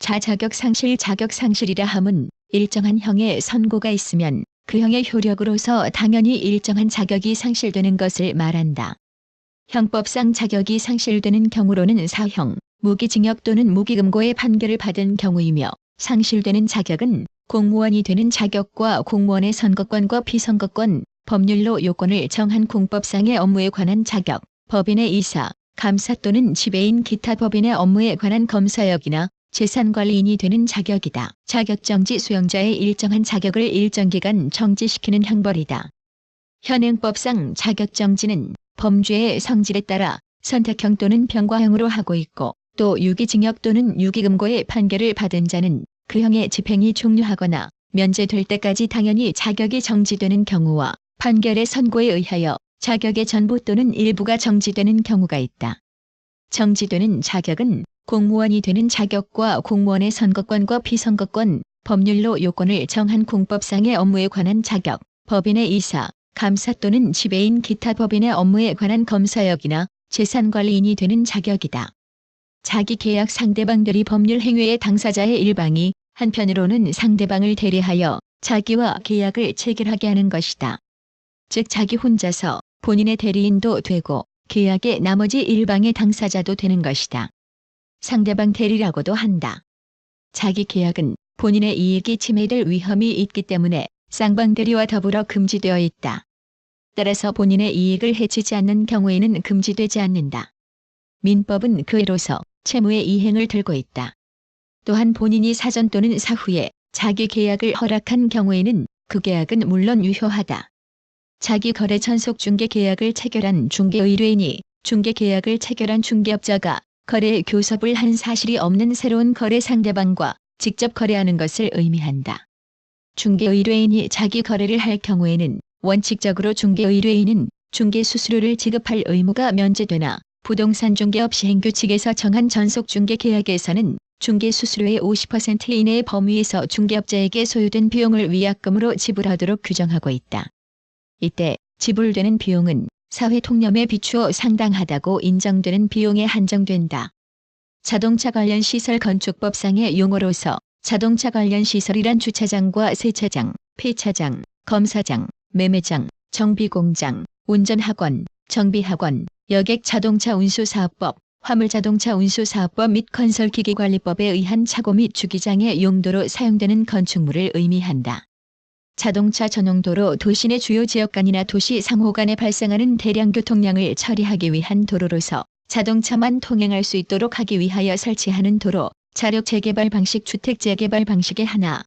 자격상실이라 함은 일정한 형의 선고가 있으면 그 형의 효력으로서 당연히 일정한 자격이 상실되는 것을 말한다. 형법상 자격이 상실되는 경우로는 사형, 무기징역 또는 무기금고의 판결을 받은 경우이며, 상실되는 자격은 공무원이 되는 자격과 공무원의 선거권과 비선거권, 법률로 요건을 정한 공법상의 업무에 관한 자격, 법인의 이사, 감사 또는 지배인 기타 법인의 업무에 관한 검사역이나 재산관리인이 되는 자격이다. 자격정지 수용자의 일정한 자격을 일정 기간 정지시키는 형벌이다. 현행법상 자격정지는 범죄의 성질에 따라 선택형 또는 병과형으로 하고 있고, 또 유기징역 또는 유기금고의 판결을 받은 자는 그 형의 집행이 종료하거나 면제될 때까지 당연히 자격이 정지되는 경우와 판결의 선고에 의하여 자격의 전부 또는 일부가 정지되는 경우가 있다. 정지되는 자격은 공무원이 되는 자격과 공무원의 선거권과 비선거권, 법률로 요건을 정한 공법상의 업무에 관한 자격, 법인의 이사, 감사 또는 지배인 기타 법인의 업무에 관한 검사역이나 재산관리인이 되는 자격이다. 자기계약 상대방 대리 법률 행위의 당사자의 일방이 한편으로는 상대방을 대리하여 자기와 계약을 체결하게 하는 것이다. 즉 자기 혼자서 본인의 대리인도 되고 계약의 나머지 일방의 당사자도 되는 것이다. 상대방 대리라고도 한다. 자기 계약은 본인의 이익이 침해될 위험이 있기 때문에 쌍방 대리와 더불어 금지되어 있다. 따라서 본인의 이익을 해치지 않는 경우에는 금지되지 않는다. 민법은 그애로서 채무의 이행을 들고 있다. 또한 본인이 사전 또는 사후에 자기 계약을 허락한 경우에는 그 계약은 물론 유효하다. 자기 거래 전속 중개 계약을 체결한 중개의뢰인이 중개 계약을 체결한 중개업자가 거래 교섭을 한 사실이 없는 새로운 거래 상대방과 직접 거래하는 것을 의미한다. 중개의뢰인이 자기 거래를 할 경우에는 원칙적으로 중개의뢰인은 중개 수수료를 지급할 의무가 면제되나 부동산 중개업 시행규칙에서 정한 전속 중개 계약에서는 중개 수수료의 50% 이내의 범위에서 중개업자에게 소요된 비용을 위약금으로 지불하도록 규정하고 있다. 이때 지불되는 비용은 사회 통념에 비추어 상당하다고 인정되는 비용에 한정된다. 자동차 관련 시설 건축법상의 용어로서 자동차 관련 시설이란 주차장과 세차장, 폐차장, 검사장, 매매장, 정비공장, 운전학원, 정비학원, 여객 자동차 운수사업법, 화물자동차 운수사업법 및 건설기기관리법에 의한 차고 및 주기장의 용도로 사용되는 건축물을 의미한다. 자동차 전용도로 도시 내 주요 지역 간이나 도시 상호 간에 발생하는 대량 교통량을 처리하기 위한 도로로서 자동차만 통행할 수 있도록 하기 위하여 설치하는 도로, 자력 재개발 방식 주택 재개발 방식의 하나.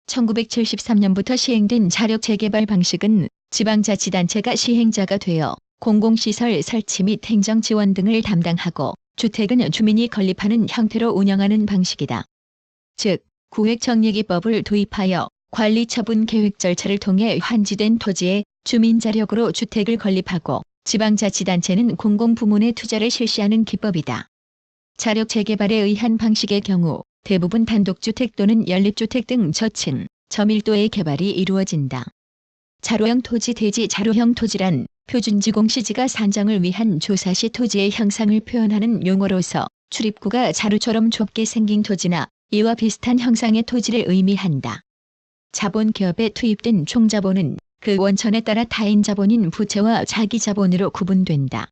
1973년부터 시행된 자력 재개발 방식은 지방자치단체가 시행자가 되어 공공시설 설치 및 행정 지원 등을 담당하고 주택은 주민이 건립하는 형태로 운영하는 방식이다. 즉, 구획정리기법을 도입하여 관리 처분 계획 절차를 통해 환지된 토지에 주민 자력으로 주택을 건립하고 지방자치단체는 공공부문의 투자를 실시하는 기법이다. 자력 재개발에 의한 방식의 경우 대부분 단독주택 또는 연립주택 등 저층, 저밀도의 개발이 이루어진다. 자로형 토지 대지 자로형 토지란 표준지공시지가 산정을 위한 조사시 토지의 형상을 표현하는 용어로서 출입구가 자루처럼 좁게 생긴 토지나 이와 비슷한 형상의 토지를 의미한다. 자본 기업에 투입된 총자본은 그 원천에 따라 타인 자본인 부채와 자기 자본으로 구분된다.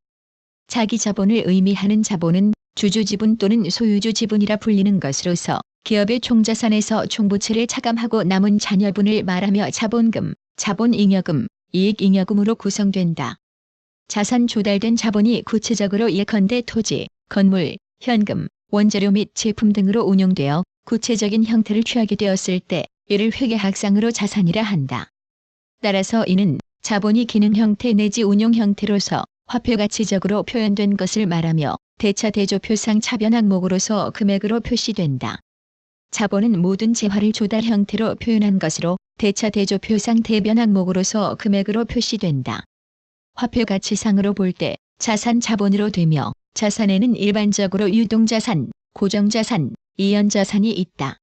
자기 자본을 의미하는 자본은 주주 지분 또는 소유주 지분이라 불리는 것으로서 기업의 총자산에서 총부채를 차감하고 남은 잔여분을 말하며 자본금, 자본잉여금, 이익잉여금으로 구성된다. 자산 조달된 자본이 구체적으로 예컨대 토지, 건물, 현금, 원재료 및 제품 등으로 운용되어 구체적인 형태를 취하게 되었을 때 이를 회계학상으로 자산이라 한다. 따라서 이는 자본이 기능 형태 내지 운용 형태로서 화폐가치적으로 표현된 것을 말하며 대차대조표상 차변 항목으로서 금액으로 표시된다. 자본은 모든 재화를 조달 형태로 표현한 것으로 대차대조표상 대변 항목으로서 금액으로 표시된다. 화폐가치상으로 볼 때 자산 자본으로 되며 자산에는 일반적으로 유동자산, 고정자산, 이연자산이 있다.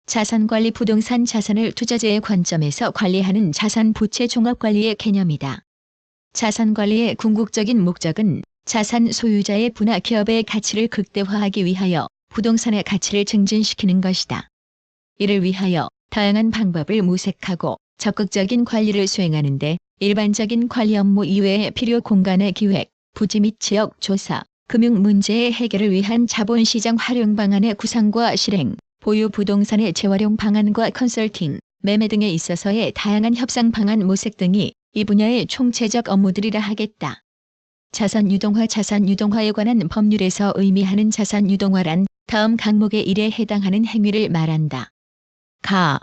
자산관리 부동산 자산을 투자재의 관점에서 관리하는 자산 부채 종합관리의 개념이다. 자산관리의 궁극적인 목적은 자산 소유자의 부나 기업의 가치를 극대화하기 위하여 부동산의 가치를 증진시키는 것이다. 이를 위하여 다양한 방법을 모색하고 적극적인 관리를 수행하는데 일반적인 관리 업무 이외에 필요 공간의 기획, 부지 및 지역 조사, 금융 문제의 해결을 위한 자본시장 활용 방안의 구상과 실행, 보유 부동산의 재활용 방안과 컨설팅, 매매 등에 있어서의 다양한 협상 방안 모색 등이 이 분야의 총체적 업무들이라 하겠다. 자산 유동화에 관한 법률에서 의미하는 자산 유동화란 다음 항목의 일에 해당하는 행위를 말한다. 가.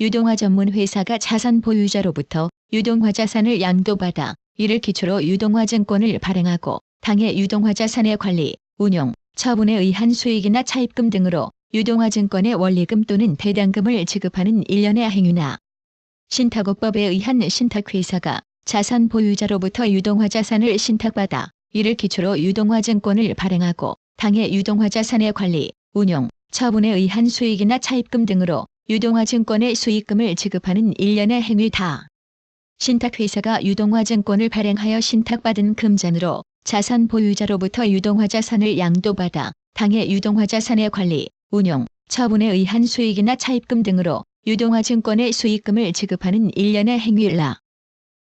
유동화 전문 회사가 자산 보유자로부터 유동화 자산을 양도받아 이를 기초로 유동화 증권을 발행하고 당해 유동화 자산의 관리, 운용, 처분에 의한 수익이나 차입금 등으로 유동화 증권의 원리금 또는 배당금을 지급하는 일련의 행위나 신탁업법에 의한 신탁회사가 자산 보유자로부터 유동화 자산을 신탁받아 이를 기초로 유동화 증권을 발행하고 당해 유동화 자산의 관리, 운용, 처분에 의한 수익이나 차입금 등으로 유동화 증권의 수익금을 지급하는 일련의 행위다. 신탁회사가 유동화 증권을 발행하여 신탁받은 금전으로 자산 보유자로부터 유동화 자산을 양도받아 당해 유동화 자산의 관리, 운용, 처분에 의한 수익이나 차입금 등으로 유동화 증권의 수익금을 지급하는 일련의 행위라.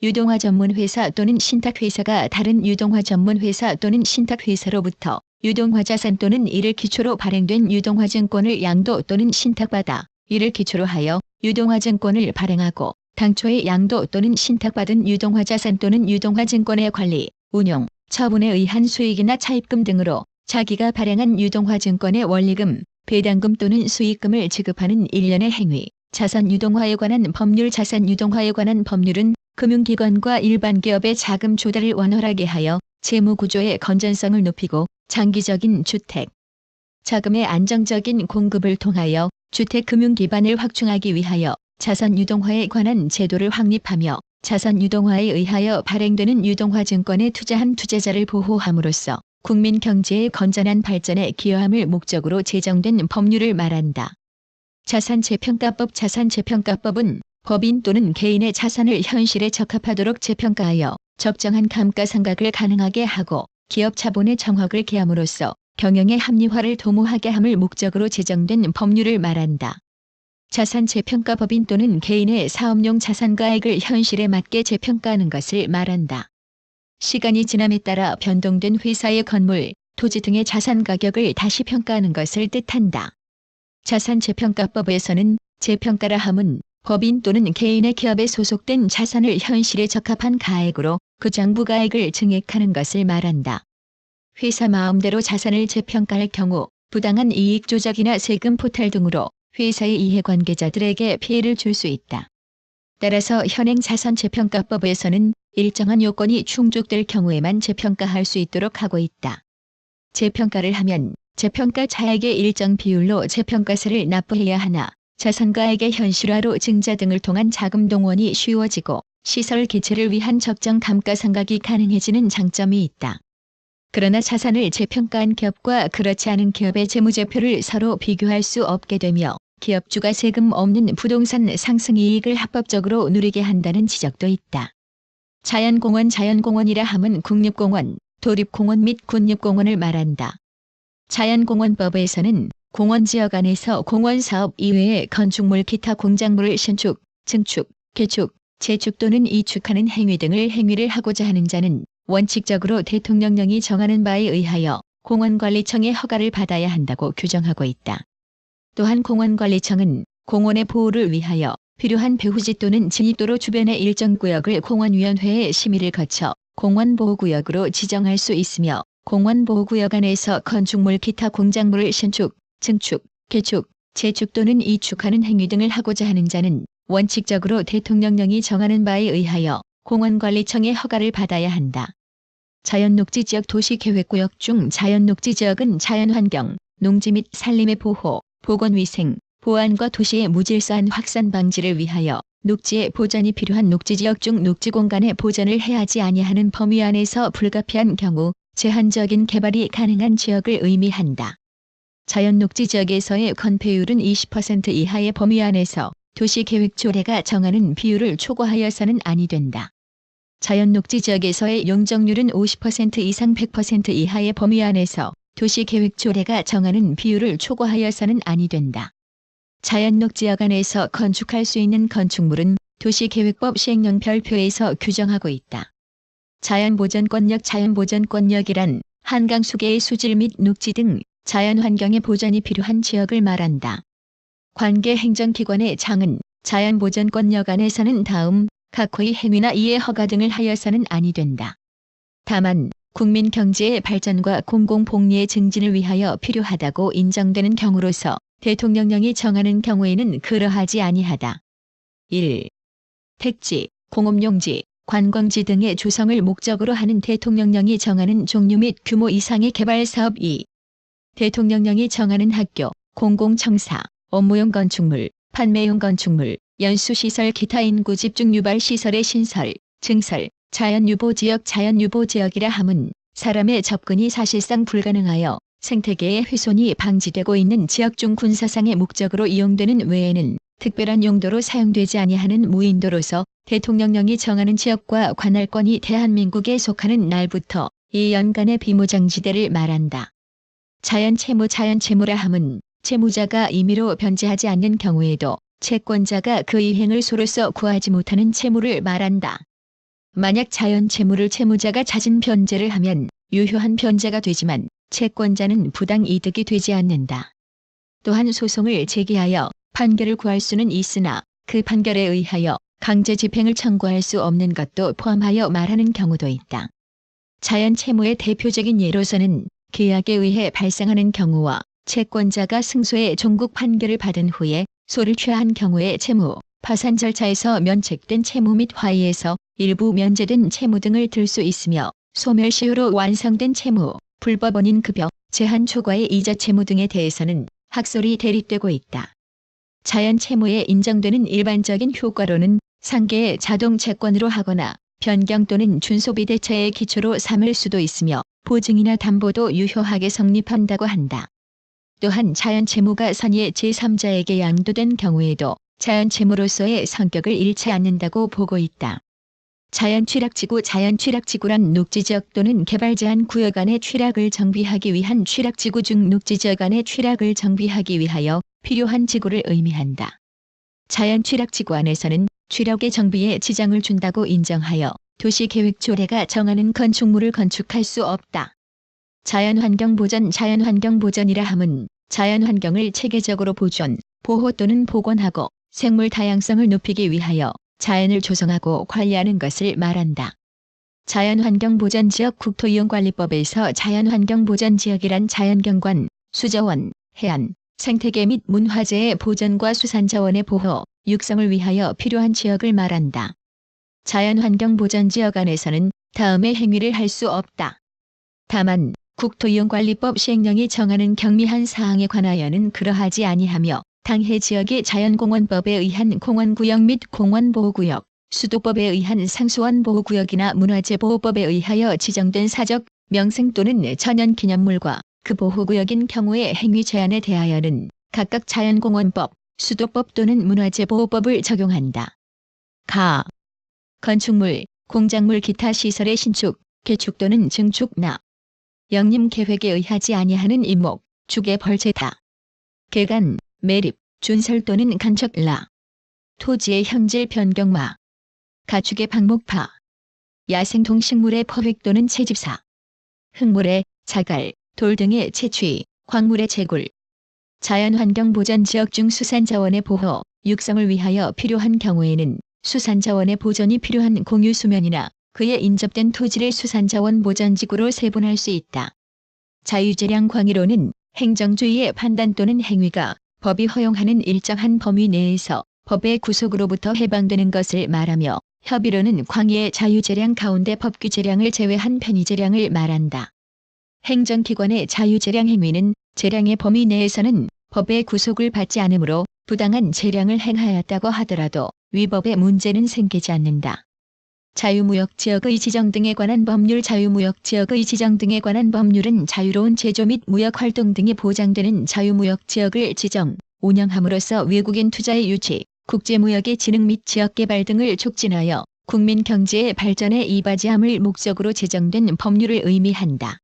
유동화 전문회사 또는 신탁회사가 다른 유동화 전문회사 또는 신탁회사로부터 유동화 자산 또는 이를 기초로 발행된 유동화 증권을 양도 또는 신탁받아 이를 기초로 하여 유동화 증권을 발행하고 당초에 양도 또는 신탁받은 유동화 자산 또는 유동화 증권의 관리, 운용, 처분에 의한 수익이나 차입금 등으로 자기가 발행한 유동화 증권의 원리금, 배당금 또는 수익금을 지급하는 일련의 행위. 자산 유동화에 관한 법률. 자산 유동화에 관한 법률은 금융기관과 일반 기업의 자금 조달을 원활하게 하여 재무 구조의 건전성을 높이고 장기적인 주택 자금의 안정적인 공급을 통하여 주택 금융 기반을 확충하기 위하여 자산 유동화에 관한 제도를 확립하며 자산 유동화에 의하여 발행되는 유동화 증권에 투자한 투자자를 보호함으로써 국민 경제의 건전한 발전에 기여함을 목적으로 제정된 법률을 말한다. 자산재평가법. 자산재평가법은 법인 또는 개인의 자산을 현실에 적합하도록 재평가하여 적정한 감가상각을 가능하게 하고 기업 자본의 정확을 개함으로써 경영의 합리화를 도모하게 함을 목적으로 제정된 법률을 말한다. 자산재평가 법인 또는 개인의 사업용 자산가액을 현실에 맞게 재평가하는 것을 말한다. 시간이 지남에 따라 변동된 회사의 건물, 토지 등의 자산 가격을 다시 평가하는 것을 뜻한다. 자산재평가법에서는 재평가라 함은 법인 또는 개인의 기업에 소속된 자산을 현실에 적합한 가액으로 그 장부가액을 증액하는 것을 말한다. 회사 마음대로 자산을 재평가할 경우 부당한 이익 조작이나 세금 포탈 등으로 회사의 이해관계자들에게 피해를 줄 수 있다. 따라서 현행 자산재평가법에서는 일정한 요건이 충족될 경우에만 재평가할 수 있도록 하고 있다. 재평가를 하면 재평가 차액의 일정 비율로 재평가세를 납부해야 하나 자산가액의 현실화로 증자 등을 통한 자금 동원이 쉬워지고 시설 개최를 위한 적정 감가상각이 가능해지는 장점이 있다. 그러나 자산을 재평가한 기업과 그렇지 않은 기업의 재무제표를 서로 비교할 수 없게 되며 기업주가 세금 없는 부동산 상승이익을 합법적으로 누리게 한다는 지적도 있다. 자연공원. 자연공원이라 함은 국립공원, 도립공원 및 군립공원을 말한다. 자연공원법에서는 공원지역 안에서 공원사업 이외의 건축물 기타 공작물을 신축, 증축, 개축, 재축 또는 이축하는 행위 등을 행위를 하고자 하는 자는 원칙적으로 대통령령이 정하는 바에 의하여 공원관리청의 허가를 받아야 한다고 규정하고 있다. 또한 공원관리청은 공원의 보호를 위하여 필요한 배후지 또는 진입도로 주변의 일정 구역을 공원위원회의 심의를 거쳐 공원보호구역으로 지정할 수 있으며 공원보호구역 안에서 건축물 기타 공작물을 신축, 증축, 개축, 재축 또는 이축하는 행위 등을 하고자 하는 자는 원칙적으로 대통령령이 정하는 바에 의하여 공원관리청의 허가를 받아야 한다. 자연녹지지역. 도시계획구역 중 자연녹지지역은 자연환경, 농지 및 산림의 보호, 보건위생, 보안과 도시의 무질서한 확산 방지를 위하여 녹지의 보전이 필요한 녹지지역 중 녹지공간의 보전을 해하지 아니하는 범위 안에서 불가피한 경우 제한적인 개발이 가능한 지역을 의미한다. 자연녹지지역에서의 건폐율은 20% 이하의 범위 안에서 도시계획조례가 정하는 비율을 초과하여서는 아니 된다. 자연녹지지역에서의 용적률은 50% 이상 100% 이하의 범위 안에서 도시계획조례가 정하는 비율을 초과하여서는 아니 된다. 자연녹지역 안에서 건축할 수 있는 건축물은 도시계획법 시행령 별표에서 규정하고 있다. 자연보전권역이란 한강 수계의 수질 및 녹지 등 자연환경의 보전이 필요한 지역을 말한다. 관계 행정기관의 장은 자연보전권역 안에서는 다음 각호의 행위나 이해 허가 등을 하여서는 아니 된다. 다만 국민 경제의 발전과 공공복리의 증진을 위하여 필요하다고 인정되는 경우로서 대통령령이 정하는 경우에는 그러하지 아니하다. 1. 택지, 공업용지, 관광지 등의 조성을 목적으로 하는 대통령령이 정하는 종류 및 규모 이상의 개발사업. 2. 대통령령이 정하는 학교, 공공청사, 업무용 건축물, 판매용 건축물, 연수시설 기타 인구 집중 유발 시설의 신설, 증설, 자연유보지역이라 함은 사람의 접근이 사실상 불가능하여 생태계의 훼손이 방지되고 있는 지역 중 군사상의 목적으로 이용되는 외에는 특별한 용도로 사용되지 아니하는 무인도로서 대통령령이 정하는 지역과 관할권이 대한민국에 속하는 날부터 2년간의 비무장지대를 말한다. 자연채무라 함은 채무자가 임의로 변제하지 않는 경우에도 채권자가 그 이행을 소로서 구하지 못하는 채무를 말한다. 만약 자연채무를 채무자가 잦은 변제를 하면 유효한 변제가 되지만 채권자는 부당 이득이 되지 않는다. 또한 소송을 제기하여 판결을 구할 수는 있으나 그 판결에 의하여 강제 집행을 청구할 수 없는 것도 포함하여 말하는 경우도 있다. 자연채무의 대표적인 예로서는 계약에 의해 발생하는 경우와 채권자가 승소의 종국 판결을 받은 후에 소를 취하한 경우의 채무, 파산 절차에서 면책된 채무 및 화의에서 일부 면제된 채무 등을 들 수 있으며 소멸시효로 완성된 채무, 불법 원인 급여, 제한 초과의 이자 채무 등에 대해서는 학설이 대립되고 있다. 자연채무에 인정되는 일반적인 효과로는 상계의 자동 채권으로 하거나 변경 또는 준소비 대처의 기초로 삼을 수도 있으며 보증이나 담보도 유효하게 성립한다고 한다. 또한 자연채무가 선의 제3자에게 양도된 경우에도 자연채무로서의 성격을 잃지 않는다고 보고 있다. 자연취락지구란 녹지지역 또는 개발제한 구역 안의 취락을 정비하기 위한 취락지구 중 녹지지역 안의 취락을 정비하기 위하여 필요한 지구를 의미한다. 자연취락지구 안에서는 취락의 정비에 지장을 준다고 인정하여 도시계획조례가 정하는 건축물을 건축할 수 없다. 자연환경보전이라 함은 자연환경을 체계적으로 보존, 보호 또는 복원하고 생물 다양성을 높이기 위하여 자연을 조성하고 관리하는 것을 말한다. 자연환경보전지역 국토이용관리법에서 자연환경보전지역이란 자연경관, 수자원, 해안, 생태계 및 문화재의 보전과 수산자원의 보호, 육성을 위하여 필요한 지역을 말한다. 자연환경보전지역 안에서는 다음의 행위를 할 수 없다. 다만 국토이용관리법 시행령이 정하는 경미한 사항에 관하여는 그러하지 아니하며 당해 지역의 자연공원법에 의한 공원구역 및 공원보호구역, 수도법에 의한 상수원보호구역이나 문화재보호법에 의하여 지정된 사적, 명승 또는 천연기념물과 그 보호구역인 경우의 행위 제한에 대하여는 각각 자연공원법, 수도법 또는 문화재보호법을 적용한다. 건축물, 공작물 기타 시설의 신축, 개축 또는 증축 영림계획에 의하지 아니하는 임목, 축의 벌채다. 개간, 매립, 준설 또는 간척 토지의 현질 변경 가축의 방목파, 야생동식물의 포획 또는 채집사, 흙물의 자갈, 돌 등의 채취, 광물의 채굴. 자연환경보전지역 중 수산자원의 보호, 육성을 위하여 필요한 경우에는 수산자원의 보존이 필요한 공유수면이나 그에 인접된 토지를 수산자원 보전지구로 세분할 수 있다. 자유재량 광의로는 행정주의의 판단 또는 행위가 법이 허용하는 일정한 범위 내에서 법의 구속으로부터 해방되는 것을 말하며 협의로는 광의의 자유재량 가운데 법규재량을 제외한 편의재량을 말한다. 행정기관의 자유재량 행위는 재량의 범위 내에서는 법의 구속을 받지 않으므로 부당한 재량을 행하였다고 하더라도 위법의 문제는 생기지 않는다. 자유무역지역의 지정 등에 관한 법률. 자유무역지역의 지정 등에 관한 법률은 자유로운 제조 및 무역활동 등이 보장되는 자유무역지역을 지정, 운영함으로써 외국인 투자의 유치, 국제무역의 진흥 및 지역개발 등을 촉진하여 국민 경제의 발전에 이바지함을 목적으로 제정된 법률을 의미한다.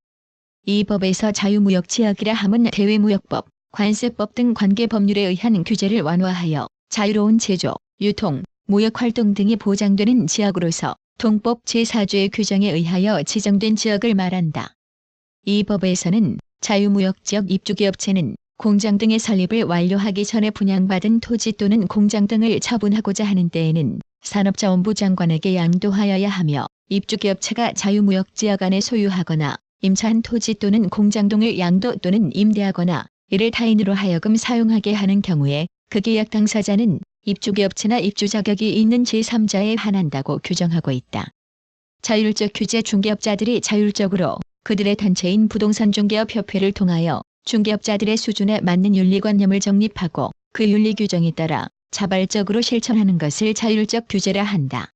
이 법에서 자유무역지역이라 함은 대외무역법, 관세법 등 관계법률에 의한 규제를 완화하여 자유로운 제조, 유통, 무역활동 등이 보장되는 지역으로서 동법 제4조의 규정에 의하여 지정된 지역을 말한다. 이 법에서는 자유무역지역 입주기업체는 공장 등의 설립을 완료하기 전에 분양받은 토지 또는 공장 등을 처분하고자 하는 때에는 산업자원부 장관에게 양도하여야 하며, 입주기업체가 자유무역지역 안에 소유하거나 임차한 토지 또는 공장 등을 양도 또는 임대하거나 이를 타인으로 하여금 사용하게 하는 경우에 그 계약 당사자는 입주기업체나 입주 자격이 있는 제3자에 한한다고 규정하고 있다. 자율적 규제 중개업자들이 자율적으로 그들의 단체인 부동산중개업협회를 통하여 중개업자들의 수준에 맞는 윤리관념을 정립하고 그 윤리 규정에 따라 자발적으로 실천하는 것을 자율적 규제라 한다.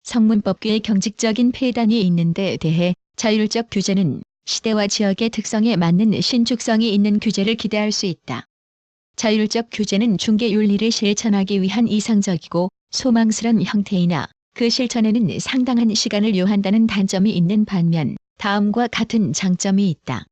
성문법규의 경직적인 폐단이 있는 데 대해 자율적 규제는 시대와 지역의 특성에 맞는 신축성이 있는 규제를 기대할 수 있다. 자율적 규제는 중개 윤리를 실천하기 위한 이상적이고 소망스런 형태이나 그 실천에는 상당한 시간을 요한다는 단점이 있는 반면 다음과 같은 장점이 있다.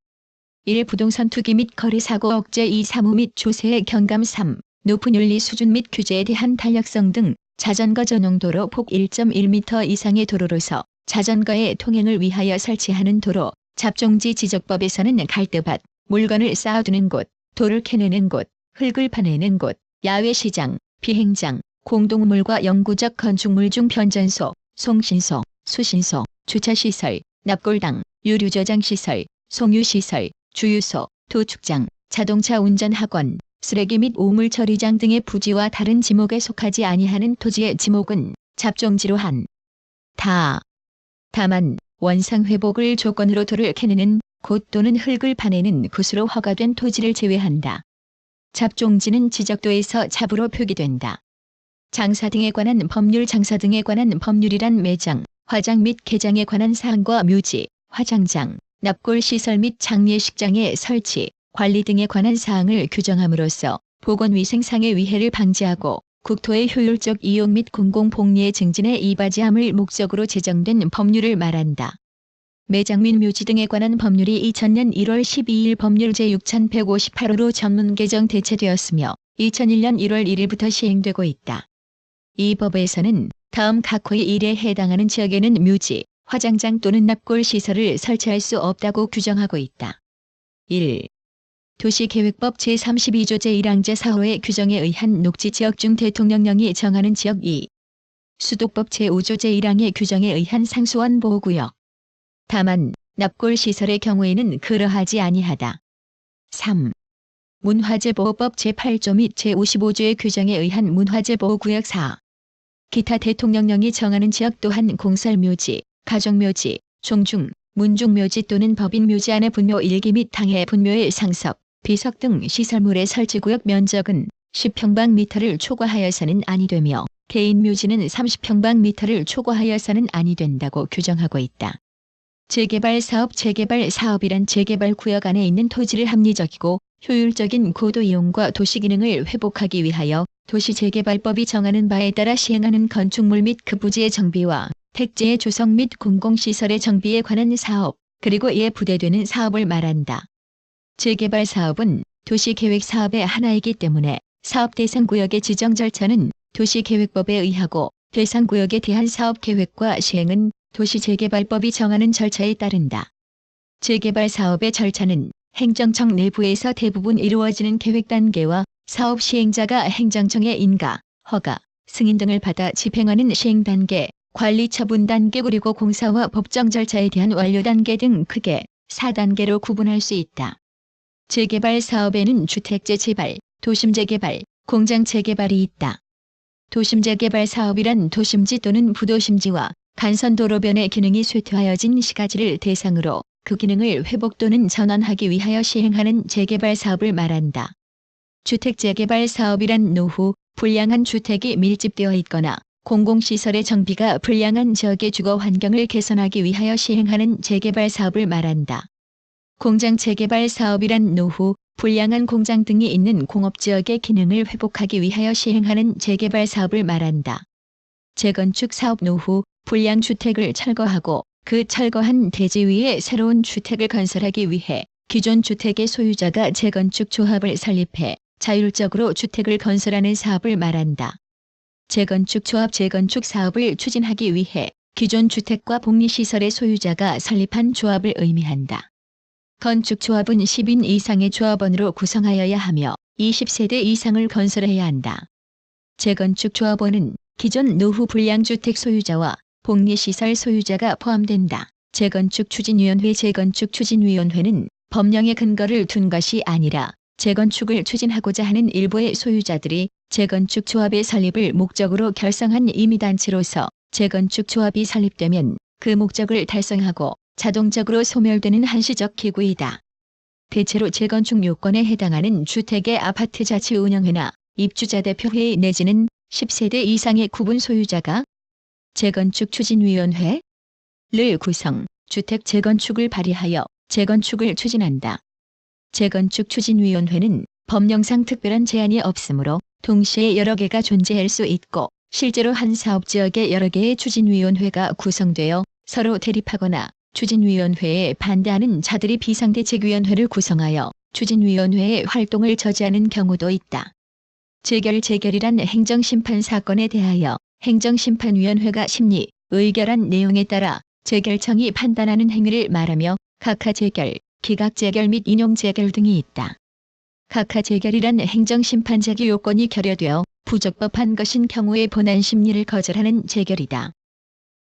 1. 부동산 투기 및 거래 사고 억제. 2. 사무 및 조세의 경감. 3. 높은 윤리 수준 및 규제에 대한 탄력성 등. 자전거 전용 도로 폭 1.1m 이상의 도로로서 자전거의 통행을 위하여 설치하는 도로. 잡종지 지적법에서는 갈대밭, 물건을 쌓아두는 곳, 돌을 캐내는 곳, 흙을 파내는 곳, 야외시장, 비행장, 공동물과 영구적 건축물 중 변전소, 송신소, 수신소, 주차시설, 납골당, 유류저장시설, 송유시설, 주유소, 도축장, 자동차 운전학원, 쓰레기 및 오물 처리장 등의 부지와 다른 지목에 속하지 아니하는 토지의 지목은 잡종지로 한다. 다만 원상회복을 조건으로 돌을 캐내는 곳 또는 흙을 파내는 곳으로 허가된 토지를 제외한다. 잡종지는 지적도에서 잡으로 표기된다. 장사 등에 관한 법률. 장사 등에 관한 법률이란 매장, 화장 및 개장에 관한 사항과 묘지, 화장장, 납골시설 및 장례식장의 설치, 관리 등에 관한 사항을 규정함으로써 보건위생상의 위해를 방지하고 국토의 효율적 이용 및 공공복리의 증진에 이바지함을 목적으로 제정된 법률을 말한다. 매장 및 묘지 등에 관한 법률이 2000년 1월 12일 법률 제6158호로 전문 개정 대체되었으며 2001년 1월 1일부터 시행되고 있다. 이 법에서는 다음 각호의 일에 해당하는 지역에는 묘지, 화장장 또는 납골 시설을 설치할 수 없다고 규정하고 있다. 1. 도시계획법 제32조 제1항 제4호의 규정에 의한 녹지지역 중 대통령령이 정하는 지역. 2. 수도법 제5조 제1항의 규정에 의한 상수원 보호구역. 다만 납골시설의 경우에는 그러하지 아니하다. 3. 문화재보호법 제8조 및 제55조의 규정에 의한 문화재보호구역. 4. 기타 대통령령이 정하는 지역 또한 공설묘지, 가족묘지, 종중, 문중묘지 또는 법인묘지 안의 분묘 일기 및 당해 분묘의 상석, 비석 등 시설물의 설치구역 면적은 10평방미터를 초과하여서는 아니 되며 개인묘지는 30평방미터를 초과하여서는 아니 된다고 규정하고 있다. 재개발사업. 재개발사업이란 재개발구역 안에 있는 토지를 합리적이고 효율적인 고도 이용과 도시기능을 회복하기 위하여 도시재개발법이 정하는 바에 따라 시행하는 건축물 및 그 부지의 정비와 택지의 조성 및 공공시설의 정비에 관한 사업, 그리고 이에 부대되는 사업을 말한다. 재개발 사업은 도시계획 사업의 하나이기 때문에 사업 대상 구역의 지정 절차는 도시계획법에 의하고 대상 구역에 대한 사업 계획과 시행은 도시재개발법이 정하는 절차에 따른다. 재개발 사업의 절차는 행정청 내부에서 대부분 이루어지는 계획 단계와 사업 시행자가 행정청의 인가, 허가, 승인 등을 받아 집행하는 시행 단계, 관리 처분 단계 그리고 공사와 법정 절차에 대한 완료 단계 등 크게 4단계로 구분할 수 있다. 재개발 사업에는 주택 재개발, 도심 재개발, 공장 재개발이 있다. 도심 재개발 사업이란 도심지 또는 부도심지와 간선도로변의 기능이 쇠퇴하여진 시가지를 대상으로 그 기능을 회복 또는 전환하기 위하여 시행하는 재개발 사업을 말한다. 주택 재개발 사업이란 노후, 불량한 주택이 밀집되어 있거나 공공시설의 정비가 불량한 지역의 주거 환경을 개선하기 위하여 시행하는 재개발 사업을 말한다. 공장 재개발 사업이란 노후, 불량한 공장 등이 있는 공업지역의 기능을 회복하기 위하여 시행하는 재개발 사업을 말한다. 재건축 사업. 노후, 불량 주택을 철거하고 그 철거한 대지 위에 새로운 주택을 건설하기 위해 기존 주택의 소유자가 재건축 조합을 설립해 자율적으로 주택을 건설하는 사업을 말한다. 재건축 조합 재건축 사업을 추진하기 위해 기존 주택과 복리시설의 소유자가 설립한 조합을 의미한다. 건축조합은 10인 이상의 조합원으로 구성하여야 하며 20세대 이상을 건설해야 한다. 재건축 조합원은 기존 노후 불량주택 소유자와 복리시설 소유자가 포함된다. 재건축 추진위원회 재건축 추진위원회는 법령의 근거를 둔 것이 아니라 재건축을 추진하고자 하는 일부의 소유자들이 재건축 조합의 설립을 목적으로 결성한 임의단체로서 재건축 조합이 설립되면 그 목적을 달성하고 자동적으로 소멸되는 한시적 기구이다. 대체로 재건축 요건에 해당하는 주택의 아파트 자치운영회나 입주자 대표회의 내지는 10세대 이상의 구분 소유자가 재건축 추진위원회를 구성, 주택 재건축을 발의하여 재건축을 추진한다. 재건축 추진위원회는 법령상 특별한 제한이 없으므로 동시에 여러 개가 존재할 수 있고 실제로 한 사업지역에 여러 개의 추진위원회가 구성되어 서로 대립하거나 추진위원회에 반대하는 자들이 비상대책위원회를 구성하여 추진위원회의 활동을 저지하는 경우도 있다. 재결이란 행정심판 사건에 대하여 행정심판위원회가 심리, 의결한 내용에 따라 재결청이 판단하는 행위를 말하며 각하재결, 기각재결 및 인용재결 등이 있다. 각하재결이란 행정심판제기 요건이 결여되어 부적법한 것인 경우에 본안심리를 거절하는 재결이다.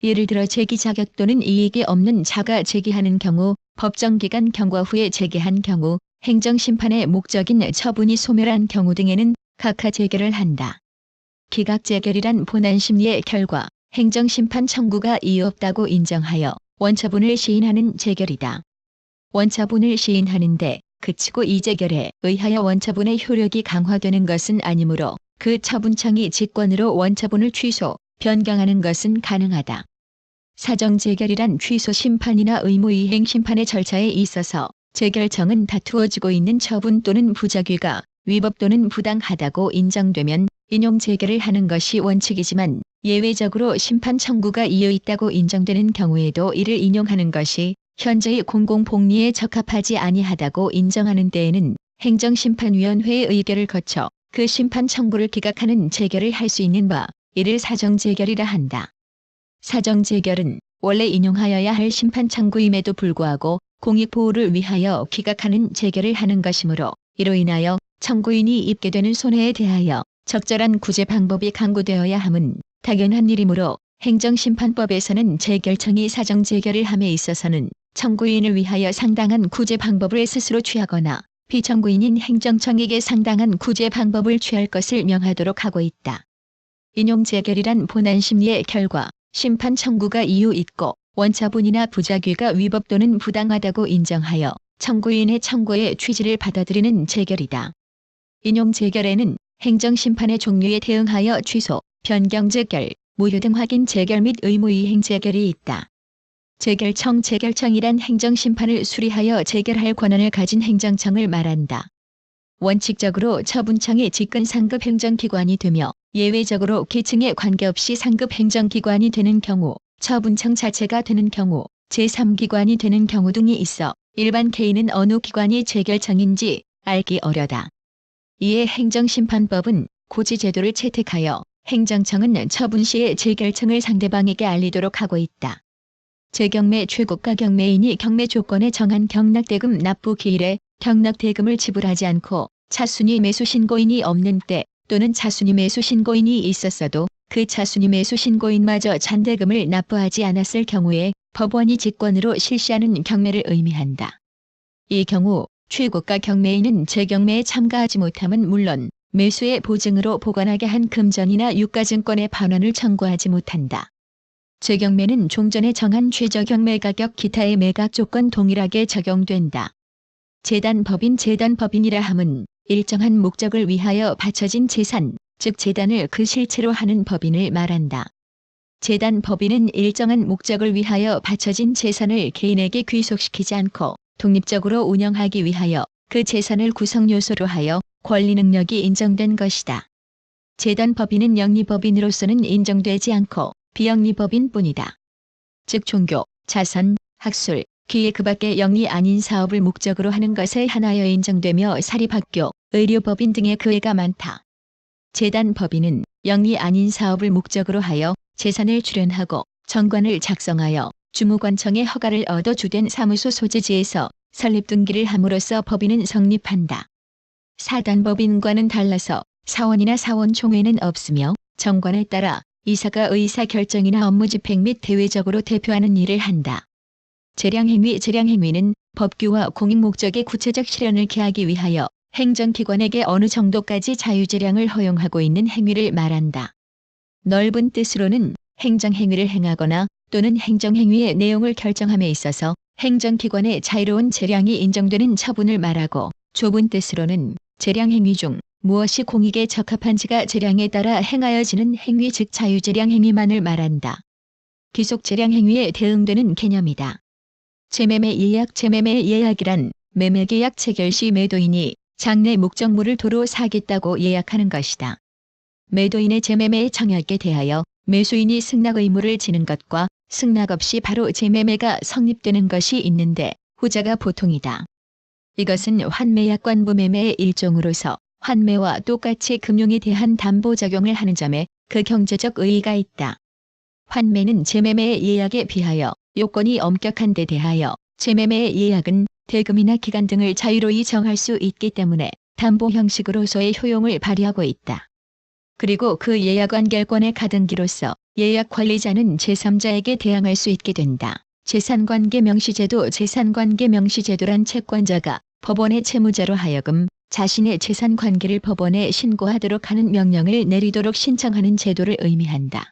예를 들어 제기 자격 또는 이익이 없는 자가 제기하는 경우, 법정기간 경과 후에 제기한 경우, 행정심판의 목적인 처분이 소멸한 경우 등에는 각하재결을 한다. 기각재결이란 본안심리의 결과, 행정심판 청구가 이유 없다고 인정하여 원처분을 시인하는 재결이다. 원처분을 시인하는데 그치고 이재결에 의하여 원처분의 효력이 강화되는 것은 아니므로 그 처분청이 직권으로 원처분을 취소, 변경하는 것은 가능하다. 사정재결이란 취소 심판이나 의무이행 심판의 절차에 있어서 재결청은 다투어지고 있는 처분 또는 부작위가 위법 또는 부당하다고 인정되면 인용재결을 하는 것이 원칙이지만 예외적으로 심판 청구가 이유 있다고 인정되는 경우에도 이를 인용하는 것이 현재의 공공복리에 적합하지 아니하다고 인정하는 때에는 행정심판위원회의 의결을 거쳐 그 심판 청구를 기각하는 재결을 할 수 있는 바, 이를 사정재결이라 한다. 사정재결은 원래 인용하여야 할 심판 청구임에도 불구하고 공익보호를 위하여 기각하는 재결을 하는 것이므로 이로 인하여 청구인이 입게 되는 손해에 대하여 적절한 구제 방법이 강구되어야 함은 당연한 일이므로 행정심판법에서는 재결청이 사정재결을 함에 있어서는 청구인을 위하여 상당한 구제 방법을 스스로 취하거나 피청구인인 행정청에게 상당한 구제 방법을 취할 것을 명하도록 하고 있다. 인용재결이란 본안심리의 결과, 심판 청구가 이유 있고 원처분이나 부작위가 위법 또는 부당하다고 인정하여 청구인의 청구의 취지를 받아들이는 재결이다. 인용재결에는 행정심판의 종류에 대응하여 취소, 변경재결, 무효 등 확인 재결 및 의무이행 재결이 있다. 재결청이란 행정심판을 수리하여 재결할 권한을 가진 행정청을 말한다. 원칙적으로 처분청이 직근 상급 행정기관이 되며 예외적으로 계층에 관계없이 상급 행정기관이 되는 경우, 처분청 자체가 되는 경우, 제3기관이 되는 경우 등이 있어 일반 개인은 어느 기관이 재결청인지 알기 어려다. 이에 행정심판법은 고지제도를 채택하여 행정청은 처분 시에 재결청을 상대방에게 알리도록 하고 있다. 재경매 최고가 경매인이 경매 조건에 정한 경락대금 납부 기일에 경락대금을 지불하지 않고 차순위 매수 신고인이 없는 때 또는 차순위 매수 신고인이 있었어도 그 차순위 매수 신고인마저 잔대금을 납부하지 않았을 경우에 법원이 직권으로 실시하는 경매를 의미한다. 이 경우 최고가 경매인은 재경매에 참가하지 못함은 물론 매수의 보증으로 보관하게 한 금전이나 유가증권의 반환을 청구하지 못한다. 재경매는 종전에 정한 최저경매 가격 기타의 매각 조건 동일하게 적용된다. 재단법인이라 함은 일정한 목적을 위하여 바쳐진 재산, 즉 재단을 그 실체로 하는 법인을 말한다. 재단법인은 일정한 목적을 위하여 바쳐진 재산을 개인에게 귀속시키지 않고 독립적으로 운영하기 위하여 그 재산을 구성 요소로 하여 권리 능력이 인정된 것이다. 재단법인은 영리법인으로서는 인정되지 않고 비영리법인뿐이다. 즉 종교, 자선, 학술, 기회 그 밖에 영리 아닌 사업을 목적으로 하는 것에 하나여 인정되며 사립학교, 의료법인 등의 그 외가 많다. 재단 법인은 영리 아닌 사업을 목적으로 하여 재산을 출연하고 정관을 작성하여 주무관청의 허가를 얻어 주된 사무소 소재지에서 설립 등기를 함으로써 법인은 성립한다. 사단법인과는 달라서 사원이나 사원총회는 없으며 정관에 따라 이사가 의사 결정이나 업무 집행 및 대외적으로 대표하는 일을 한다. 재량행위는 법규와 공익 목적의 구체적 실현을 기하기 위하여 행정기관에게 어느 정도까지 자유재량을 허용하고 있는 행위를 말한다. 넓은 뜻으로는 행정행위를 행하거나 또는 행정행위의 내용을 결정함에 있어서 행정기관의 자유로운 재량이 인정되는 처분을 말하고, 좁은 뜻으로는 재량행위 중 무엇이 공익에 적합한지가 재량에 따라 행하여지는 행위 즉 자유재량행위만을 말한다. 기속재량행위에 대응되는 개념이다. 재매매 예약이란 매매계약 체결 시 매도인이 장래 목적물을 도로 사겠다고 예약하는 것이다. 매도인의 재매매의 청약에 대하여 매수인이 승낙 의무를 지는 것과 승낙 없이 바로 재매매가 성립되는 것이 있는데 후자가 보통이다. 이것은 환매약관부매매의 일종으로서 환매와 똑같이 금융에 대한 담보 적용을 하는 점에 그 경제적 의의가 있다. 환매는 재매매의 예약에 비하여 요건이 엄격한 데 대하여 재매매의 예약은 대금이나 기간 등을 자유로이 정할 수 있기 때문에 담보 형식으로서의 효용을 발휘하고 있다. 그리고 그 예약 완결권의 가등기로서 예약 관리자는 제3자에게 대항할 수 있게 된다. 재산관계 명시제도란 채권자가 법원의 채무자로 하여금 자신의 재산관계를 법원에 신고하도록 하는 명령을 내리도록 신청하는 제도를 의미한다.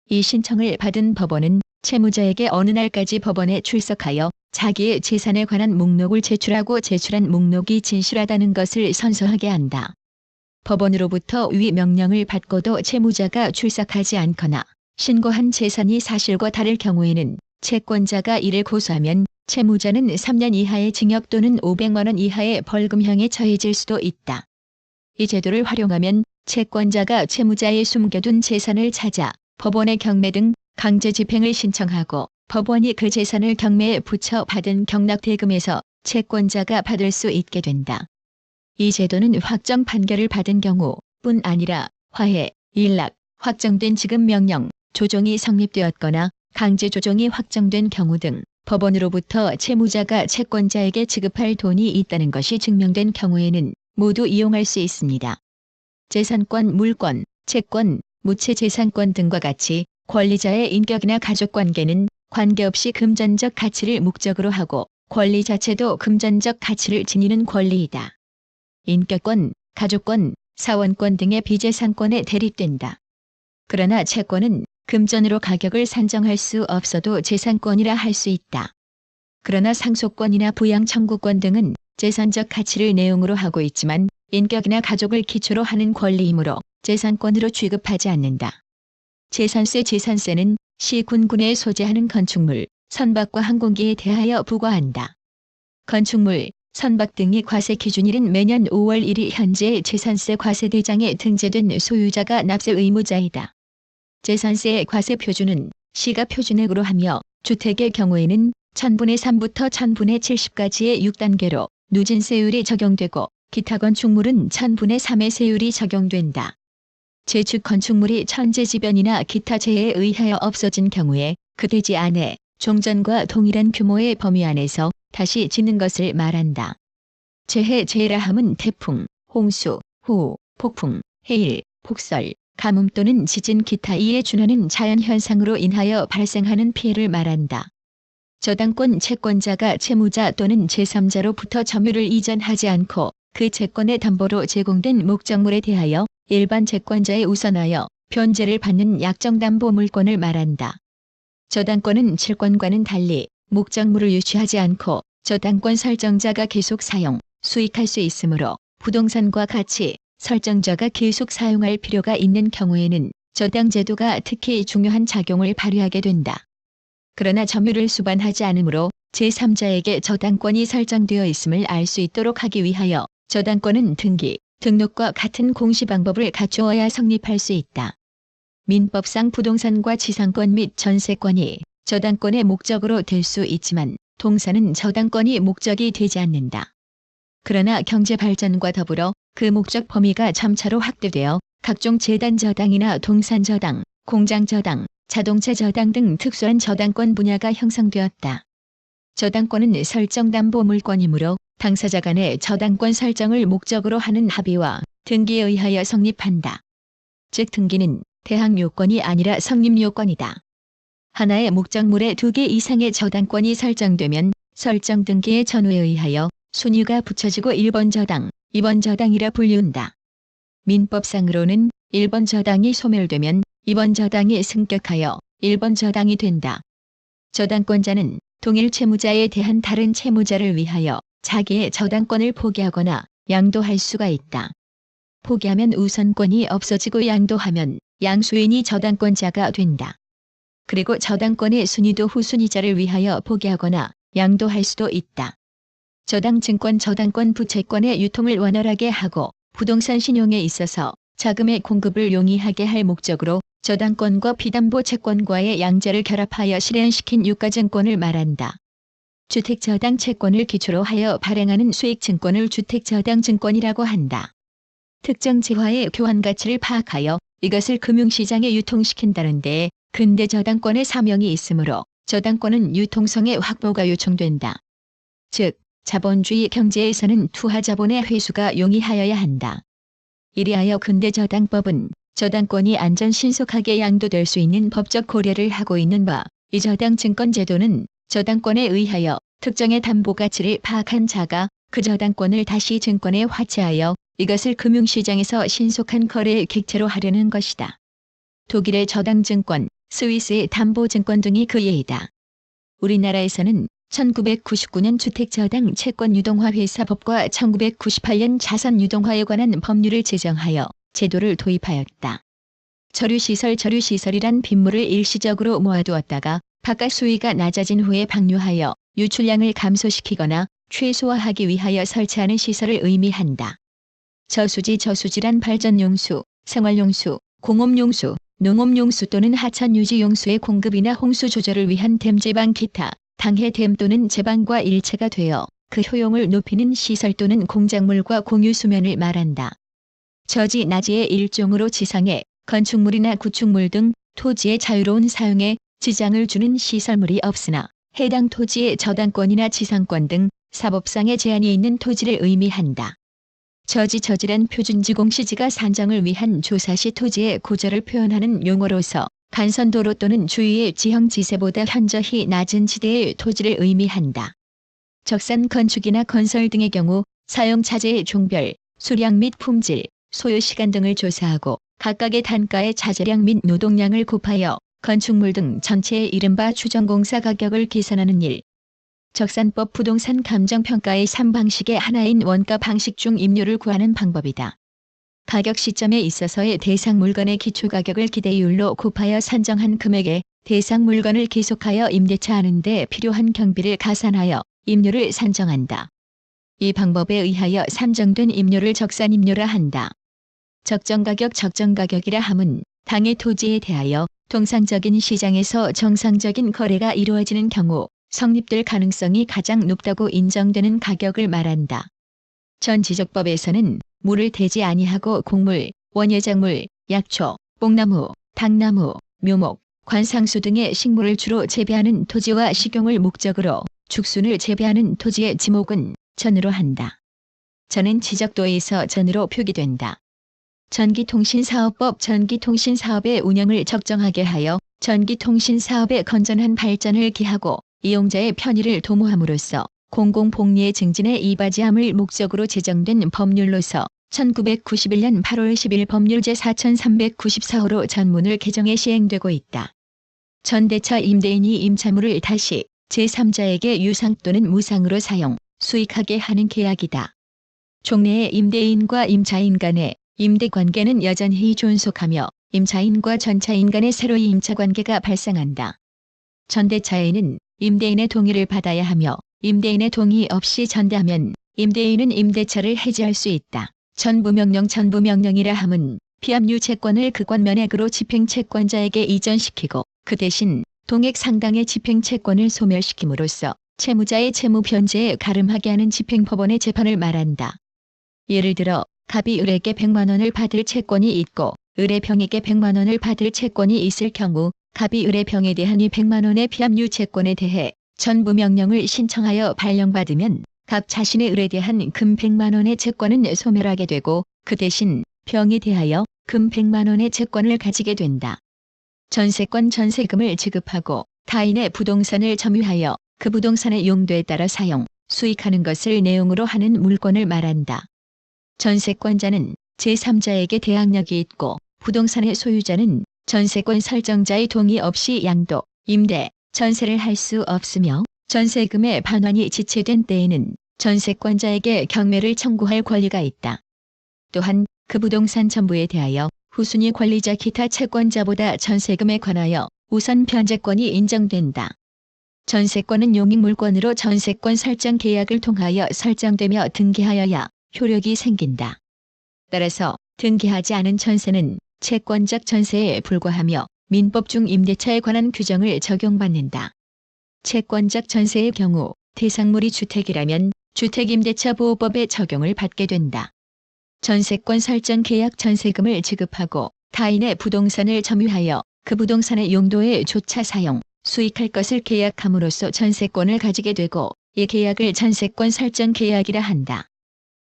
이 신청을 받은 법원은 채무자에게 어느 날까지 법원에 출석하여 자기의 재산에 관한 목록을 제출하고 제출한 목록이 진실하다는 것을 선서하게 한다. 법원으로부터 위 명령을 받고도 채무자가 출석하지 않거나 신고한 재산이 사실과 다를 경우에는 채권자가 이를 고소하면 채무자는 3년 이하의 징역 또는 500만 원 이하의 벌금형에 처해질 수도 있다. 이 제도를 활용하면 채권자가 채무자의 숨겨둔 재산을 찾아 법원의 경매 등 강제 집행을 신청하고 법원이 그 재산을 경매에 붙여 받은 경락대금에서 채권자가 받을 수 있게 된다. 이 제도는 확정 판결을 받은 경우뿐 아니라 화해, 일락, 확정된 지급 명령, 조정이 성립되었거나 강제 조정이 확정된 경우 등 법원으로부터 채무자가 채권자에게 지급할 돈이 있다는 것이 증명된 경우에는 모두 이용할 수 있습니다. 재산권, 물권, 채권, 무채재산권 등과 같이 권리자의 인격이나 가족관계는 관계없이 금전적 가치를 목적으로 하고 권리 자체도 금전적 가치를 지니는 권리이다. 인격권, 가족권, 사원권 등의 비재산권에 대립된다. 그러나 채권은 금전으로 가격을 산정할 수 없어도 재산권이라 할 수 있다. 그러나 상속권이나 부양 청구권 등은 재산적 가치를 내용으로 하고 있지만 인격이나 가족을 기초로 하는 권리이므로 재산권으로 취급하지 않는다. 재산세는 시 군군에 소재하는 건축물, 선박과 항공기에 대하여 부과한다. 건축물, 선박 등이 과세 기준일은 매년 5월 1일 현재 재산세 과세대장에 등재된 소유자가 납세 의무자이다. 재산세의 과세 표준은 시가 표준액으로 하며 주택의 경우에는 1000분의 3부터 1000분의 70까지의 6단계로 누진세율이 적용되고 기타 건축물은 1000분의 3의 세율이 적용된다. 재축 건축물이 천재지변이나 기타 재해에 의하여 없어진 경우에 그 대지 안에 종전과 동일한 규모의 범위 안에서 다시 짓는 것을 말한다. 재해라 함은 태풍, 홍수, 호우, 폭풍, 해일, 폭설, 가뭄 또는 지진 기타 이에 준하는 자연현상으로 인하여 발생하는 피해를 말한다. 저당권 채권자가 채무자 또는 제3자로부터 점유를 이전하지 않고 그 채권의 담보로 제공된 목적물에 대하여 일반 채권자에 우선하여 변제를 받는 약정담보 물권을 말한다. 저당권은 채권과는 달리 목적물을 유치하지 않고 저당권 설정자가 계속 사용, 수익할 수 있으므로 부동산과 같이 설정자가 계속 사용할 필요가 있는 경우에는 저당제도가 특히 중요한 작용을 발휘하게 된다. 그러나 점유를 수반하지 않으므로 제3자에게 저당권이 설정되어 있음을 알 수 있도록 하기 위하여 저당권은 등기, 등록과 같은 공시 방법을 갖추어야 성립할 수 있다. 민법상 부동산과 지상권 및 전세권이 저당권의 목적으로 될 수 있지만 동사는 저당권이 목적이 되지 않는다. 그러나 경제 발전과 더불어 그 목적 범위가 점차로 확대되어 각종 재단 저당이나 동산 저당, 공장 저당, 자동차 저당 등 특수한 저당권 분야가 형성되었다. 저당권은 설정 담보 물권이므로 당사자 간의 저당권 설정을 목적으로 하는 합의와 등기에 의하여 성립한다. 즉 등기는 대항 요건이 아니라 성립 요건이다. 하나의 목적물에 2개 이상의 저당권이 설정되면 설정 등기의 전후에 의하여 순위가 붙여지고 1번 저당, 2번 저당이라 불리운다. 민법상으로는 1번 저당이 소멸되면 2번 저당이 승격하여 1번 저당이 된다. 저당권자는 동일 채무자에 대한 다른 채무자를 위하여 자기의 저당권을 포기하거나 양도할 수가 있다. 포기하면 우선권이 없어지고 양도하면 양수인이 저당권자가 된다. 그리고 저당권의 순위도 후순위자를 위하여 포기하거나 양도할 수도 있다. 저당증권 저당권 부채권의 유통을 원활하게 하고 부동산 신용에 있어서 자금의 공급을 용이하게 할 목적으로 저당권과 비담보 채권과의 양자를 결합하여 실현시킨 유가증권을 말한다. 주택저당 채권을 기초로 하여 발행하는 수익증권을 주택저당증권이라고 한다. 특정 재화의 교환가치를 파악하여 이것을 금융시장에 유통시킨다는 데에 근대 저당권의 사명이 있으므로 저당권은 유통성의 확보가 요청된다. 즉, 자본주의 경제에서는 투하자본의 회수가 용이하여야 한다. 이리하여 근대 저당법은 저당권이 안전 신속하게 양도될 수 있는 법적 고려를 하고 있는 바, 이 저당증권 제도는 저당권에 의하여 특정의 담보가치를 파악한 자가 그 저당권을 다시 증권에 화체하여 이것을 금융시장에서 신속한 거래의 객체로 하려는 것이다. 독일의 저당증권, 스위스의 담보증권 등이 그 예이다. 우리나라에서는 1999년 주택저당 채권 유동화 회사법과 1998년 자산 유동화에 관한 법률을 제정하여 제도를 도입하였다. 저류시설이란 빗물을 일시적으로 모아두었다가 바깥 수위가 낮아진 후에 방류하여 유출량을 감소시키거나 최소화하기 위하여 설치하는 시설을 의미한다. 저수지란 발전용수, 생활용수, 공업용수, 농업용수 또는 하천유지용수의 공급이나 홍수 조절을 위한 댐 제방 기타, 당해 댐 또는 제방과 일체가 되어 그 효용을 높이는 시설 또는 공작물과 공유 수면을 말한다. 저지 나지의 일종으로 지상에 건축물이나 구축물 등 토지의 자유로운 사용에 지장을 주는 시설물이 없으나 해당 토지의 저당권이나 지상권 등 사법상의 제한이 있는 토지를 의미한다. 저지란 표준지공시지가 산정을 위한 조사시 토지의 고저를 표현하는 용어로서 간선도로 또는 주위의 지형지세보다 현저히 낮은 지대의 토지를 의미한다. 적산 건축이나 건설 등의 경우 사용차재의 종별, 수량 및 품질, 소요시간 등을 조사하고 각각의 단가의 차재량 및 노동량을 곱하여 건축물 등 전체의 이른바 추정공사 가격을 계산하는 일. 적산법 부동산 감정평가의 3방식의 하나인 원가 방식 중 임료를 구하는 방법이다. 가격 시점에 있어서의 대상 물건의 기초가격을 기대율로 곱하여 산정한 금액에 대상 물건을 계속하여 임대차 하는 데 필요한 경비를 가산하여 임료를 산정한다. 이 방법에 의하여 산정된 임료를 적산임료라 한다. 적정가격이라 함은 당해 토지에 대하여 통상적인 시장에서 정상적인 거래가 이루어지는 경우 성립될 가능성이 가장 높다고 인정되는 가격을 말한다. 전지적법에서는 물을 대지 아니하고 곡물, 원예작물, 약초, 뽕나무, 당나무, 묘목, 관상수 등의 식물을 주로 재배하는 토지와 식용을 목적으로 죽순을 재배하는 토지의 지목은 전으로 한다. 전은 지적도에서 전으로 표기된다. 전기통신사업법 전기통신사업의 운영을 적정하게 하여 전기통신사업의 건전한 발전을 기하고 이용자의 편의를 도모함으로써 공공복리의 증진에 이바지함을 목적으로 제정된 법률로서 1991년 8월 10일 법률 제4394호로 전문을 개정해 시행되고 있다. 전대차 임대인이 임차물을 다시 제3자에게 유상 또는 무상으로 사용, 수익하게 하는 계약이다. 종래의 임대인과 임차인 간의 임대관계는 여전히 존속하며 임차인과 전차인 간의 새로이 임차관계가 발생한다. 전대차에는 임대인의 동의를 받아야 하며 임대인의 동의 없이 전대하면 임대인은 임대차를 해지할 수 있다. 전부명령이라 함은 피압류 채권을 극권 면액으로 집행채권자에게 이전시키고 그 대신 동액 상당의 집행채권을 소멸시킴으로써 채무자의 채무 변제에 가름하게 하는 집행법원의 재판을 말한다. 예를 들어 갑이 을에게 100만 원을 받을 채권이 있고 을의 병에게 100만 원을 받을 채권이 있을 경우 갑이 을의 병에 대한 이 100만 원의 피압류 채권에 대해 전부 명령을 신청하여 발령받으면 갑 자신의 을에 대한 금 100만 원의 채권은 소멸하게 되고 그 대신 병에 대하여 금 100만 원의 채권을 가지게 된다. 전세권 전세금을 지급하고 타인의 부동산을 점유하여 그 부동산의 용도에 따라 사용, 수익하는 것을 내용으로 하는 물권을 말한다. 전세권자는 제3자에게 대항력이 있고 부동산의 소유자는 전세권 설정자의 동의 없이 양도, 임대, 전세를 할 수 없으며 전세금의 반환이 지체된 때에는 전세권자에게 경매를 청구할 권리가 있다. 또한 그 부동산 전부에 대하여 후순위 권리자 기타 채권자보다 전세금에 관하여 우선 변제권이 인정된다. 전세권은 용익물권으로 전세권 설정 계약을 통하여 설정되며 등기하여야 효력이 생긴다. 따라서 등기하지 않은 전세는 채권적 전세에 불과하며 민법 중 임대차에 관한 규정을 적용받는다. 채권적 전세의 경우 대상물이 주택이라면 주택임대차보호법의 적용을 받게 된다. 전세권 설정 계약 전세금을 지급하고 타인의 부동산을 점유하여 그 부동산의 용도에 조차 사용, 수익할 것을 계약함으로써 전세권을 가지게 되고 이 계약을 전세권 설정 계약이라 한다.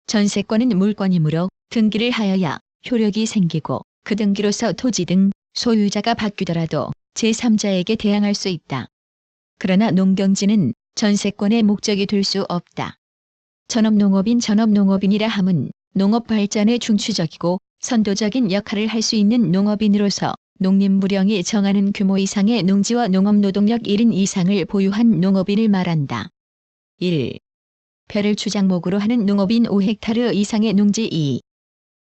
전세권은 물권이므로 등기를 하여야 효력이 생기고 그 등기로서 토지 등 소유자가 바뀌더라도 제3자에게 대항할 수 있다. 그러나 농경지는 전세권의 목적이 될 수 없다. 전업농업인이라 함은 농업 발전에 중추적이고 선도적인 역할을 할 수 있는 농업인으로서 농림부령이 정하는 규모 이상의 농지와 농업노동력 1인 이상을 보유한 농업인을 말한다. 1. 별을 주장목으로 하는 농업인 5헥타르 이상의 농지 2.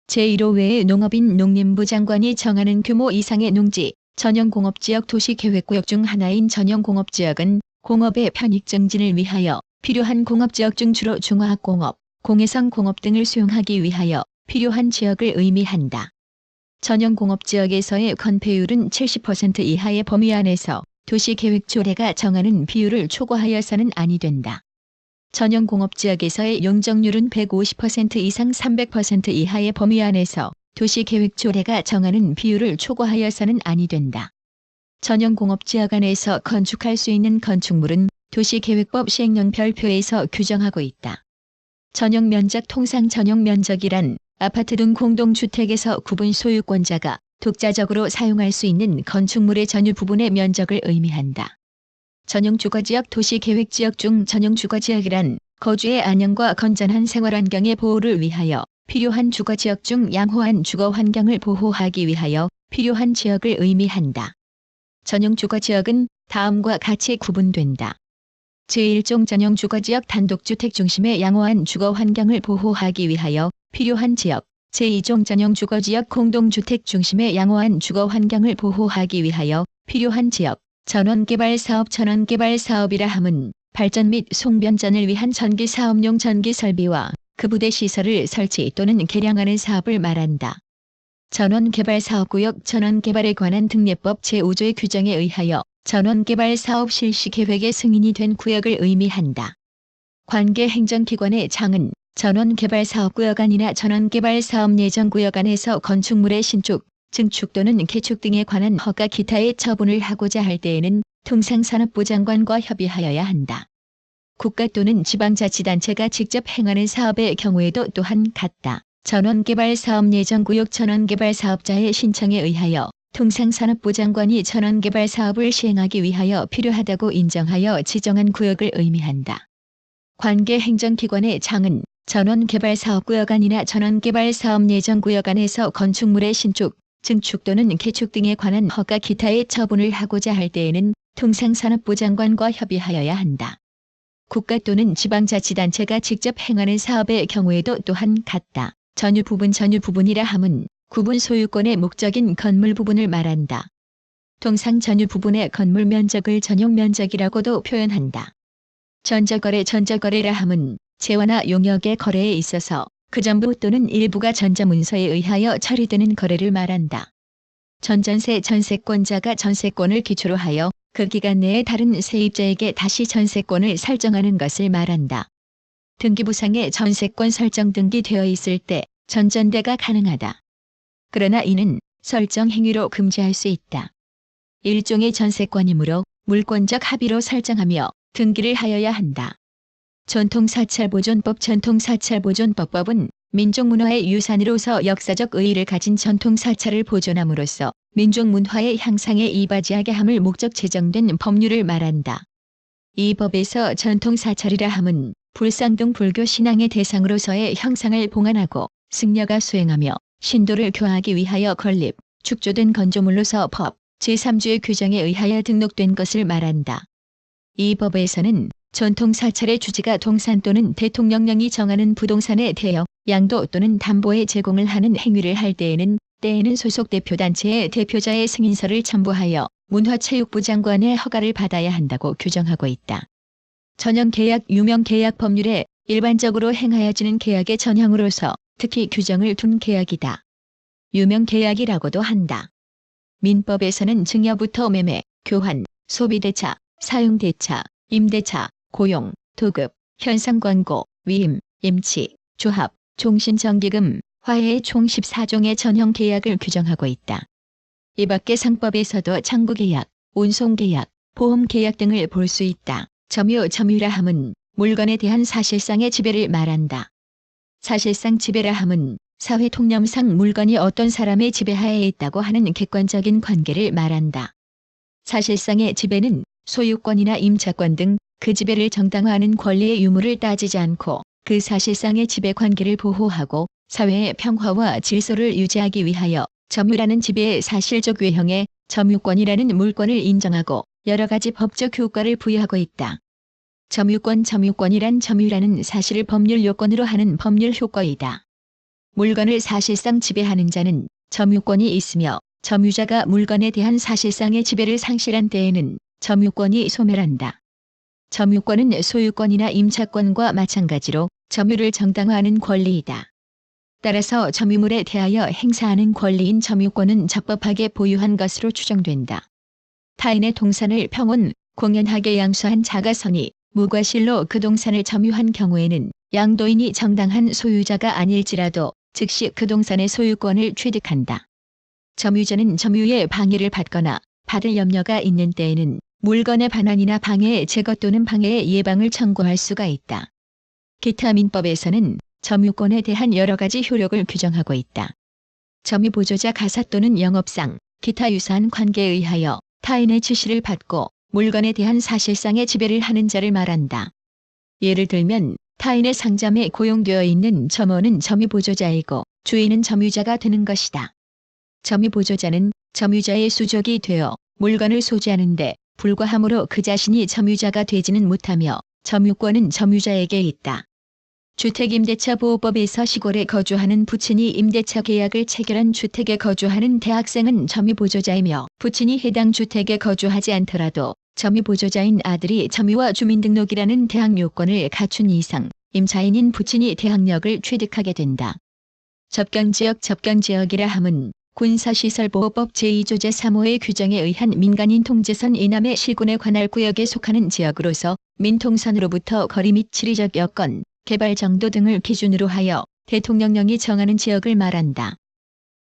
제1호 외의 농업인 농림부 장관이 정하는 규모 이상의 농지, 전형공업지역 도시계획구역 중 하나인 전형공업지역은 공업의 편익 증진을 위하여 필요한 공업지역 중 주로 중화학공업, 공해성공업 등을 수용하기 위하여 필요한 지역을 의미한다. 전형공업지역에서의 건폐율은 70% 이하의 범위 안에서 도시계획조례가 정하는 비율을 초과하여서는 아니 된다. 전형공업지역에서의 용적률은 150% 이상 300% 이하의 범위 안에서 도시계획조례가 정하는 비율을 초과하여서는 아니 된다. 전형공업지역 안에서 건축할 수 있는 건축물은 도시계획법 시행령 별표에서 규정하고 있다. 전용면적 통상 전용면적이란 아파트 등 공동주택에서 구분 소유권자가 독자적으로 사용할 수 있는 건축물의 전유 부분의 면적을 의미한다. 전용주거지역 도시계획지역 중 전용주거지역이란 거주의 안녕과 건전한 생활환경의 보호를 위하여 필요한 주거지역 중 양호한 주거환경을 보호하기 위하여 필요한 지역을 의미한다. 전용주거지역은 다음과 같이 구분된다. 제1종 전용주거지역 단독주택 중심의 양호한 주거환경을 보호하기 위하여 필요한 지역, 제2종 전용주거지역 공동주택 중심의 양호한 주거환경을 보호하기 위하여 필요한 지역, 전원개발사업 전원개발사업이라 함은 발전 및 송변전을 위한 전기사업용 전기설비와 그 부대 시설을 설치 또는 개량하는 사업을 말한다. 전원개발사업구역 전원개발에 관한 특례법 제5조의 규정에 의하여 전원개발사업 실시계획의 승인이 된 구역을 의미한다. 관계행정기관의 장은 전원개발사업구역 안이나 전원개발사업 예정구역 안에서 건축물의 신축, 증축 또는 개축 등에 관한 허가 기타의 처분을 하고자 할 때에는 통상산업부 장관과 협의하여야 한다. 국가 또는 지방자치단체가 직접 행하는 사업의 경우에도 또한 같다. 전원개발사업 예정구역 전원개발사업자의 신청에 의하여 통상산업부 장관이 전원개발사업을 시행하기 위하여 필요하다고 인정하여 지정한 구역을 의미한다. 관계행정기관의 장은 전원개발사업구역 안이나 전원개발사업 예정구역 안에서 건축물의 신축, 증축 또는 개축 등에 관한 허가 기타의 처분을 하고자 할 때에는 통상산업부 장관과 협의하여야 한다. 국가 또는 지방자치단체가 직접 행하는 사업의 경우에도 또한 같다. 전유부분이라 함은 구분 소유권의 목적인 건물 부분을 말한다. 통상 전유부분의 건물 면적을 전용면적이라고도 표현한다. 전자거래라 함은 재화나 용역의 거래에 있어서 그 전부 또는 일부가 전자문서에 의하여 처리되는 거래를 말한다. 전전세 전세권자가 전세권을 기초로 하여 그 기간 내에 다른 세입자에게 다시 전세권을 설정하는 것을 말한다. 등기부상에 전세권 설정 등기되어 있을 때 전전대가 가능하다. 그러나 이는 설정 행위로 금지할 수 있다. 일종의 전세권이므로 물권적 합의로 설정하며 등기를 하여야 한다. 전통사찰보존법 전통사찰보존법은 민족문화의 유산으로서 역사적 의의를 가진 전통사찰을 보존함으로써 민족문화의 향상에 이바지하게 함을 목적 제정된 법률을 말한다. 이 법에서 전통사찰이라 함은 불상등 불교 신앙의 대상으로서의 형상을 봉안하고 승려가 수행하며 신도를 교화하기 위하여 건립, 축조된 건조물로서 법, 제3주의 규정에 의하여 등록된 것을 말한다. 이 법에서는 전통사찰의 주지가 동산 또는 대통령령이 정하는 부동산에 대여, 양도 또는 담보에 제공을 하는 행위를 할 때에는 소속 대표단체의 대표자의 승인서를 첨부하여 문화체육부 장관의 허가를 받아야 한다고 규정하고 있다. 전형계약 유명계약 법률에 일반적으로 행하여지는 계약의 전형으로서 특히 규정을 둔 계약이다. 유명계약이라고도 한다. 민법에서는 증여부터 매매, 교환, 소비대차, 사용대차, 임대차, 고용, 도급, 현상광고, 위임, 임치, 조합, 종신정기금, 화해 총 14종의 전형 계약을 규정하고 있다. 이 밖에 상법에서도 창구계약, 운송계약, 보험계약 등을 볼 수 있다. 점유라 함은 물건에 대한 사실상의 지배를 말한다. 사실상 지배라 함은 사회 통념상 물건이 어떤 사람의 지배하에 있다고 하는 객관적인 관계를 말한다. 사실상의 지배는 소유권이나 임차권 등 그 지배를 정당화하는 권리의 유무를 따지지 않고 그 사실상의 지배 관계를 보호하고 사회의 평화와 질서를 유지하기 위하여 점유라는 지배의 사실적 외형에 점유권이라는 물권을 인정하고 여러 가지 법적 효과를 부여하고 있다. 점유권이란 점유라는 사실을 법률 요건으로 하는 법률 효과이다. 물건을 사실상 지배하는 자는 점유권이 있으며 점유자가 물건에 대한 사실상의 지배를 상실한 때에는 점유권이 소멸한다. 점유권은 소유권이나 임차권과 마찬가지로 점유를 정당화하는 권리이다. 따라서 점유물에 대하여 행사하는 권리인 점유권은 적법하게 보유한 것으로 추정된다. 타인의 동산을 평온, 공연하게 양수한 자가 선이 무과실로 그 동산을 점유한 경우에는 양도인이 정당한 소유자가 아닐지라도 즉시 그 동산의 소유권을 취득한다. 점유자는 점유의 방해를 받거나 받을 염려가 있는 때에는 물건의 반환이나 방해의 제거 또는 방해의 예방을 청구할 수가 있다. 기타 민법에서는 점유권에 대한 여러 가지 효력을 규정하고 있다. 점유보조자 가사 또는 영업상, 기타 유사한 관계에 의하여 타인의 지시를 받고 물건에 대한 사실상의 지배를 하는 자를 말한다. 예를 들면 타인의 상점에 고용되어 있는 점원은 점유보조자이고 주인은 점유자가 되는 것이다. 점유보조자는 점유자의 수족이 되어 물건을 소지하는데 불과하므로 그 자신이 점유자가 되지는 못하며 점유권은 점유자에게 있다. 주택임대차보호법에서 시골에 거주하는 부친이 임대차 계약을 체결한 주택에 거주하는 대학생은 점유보조자이며 부친이 해당 주택에 거주하지 않더라도 점유보조자인 아들이 점유와 주민등록이라는 대항 요건을 갖춘 이상 임차인인 부친이 대항력을 취득하게 된다. 접경지역이라 함은 군사시설보호법 제2조 제3호의 규정에 의한 민간인 통제선 이남의 실군에 관할 구역에 속하는 지역으로서 민통선으로부터 거리 및 지리적 여건, 개발 정도 등을 기준으로 하여 대통령령이 정하는 지역을 말한다.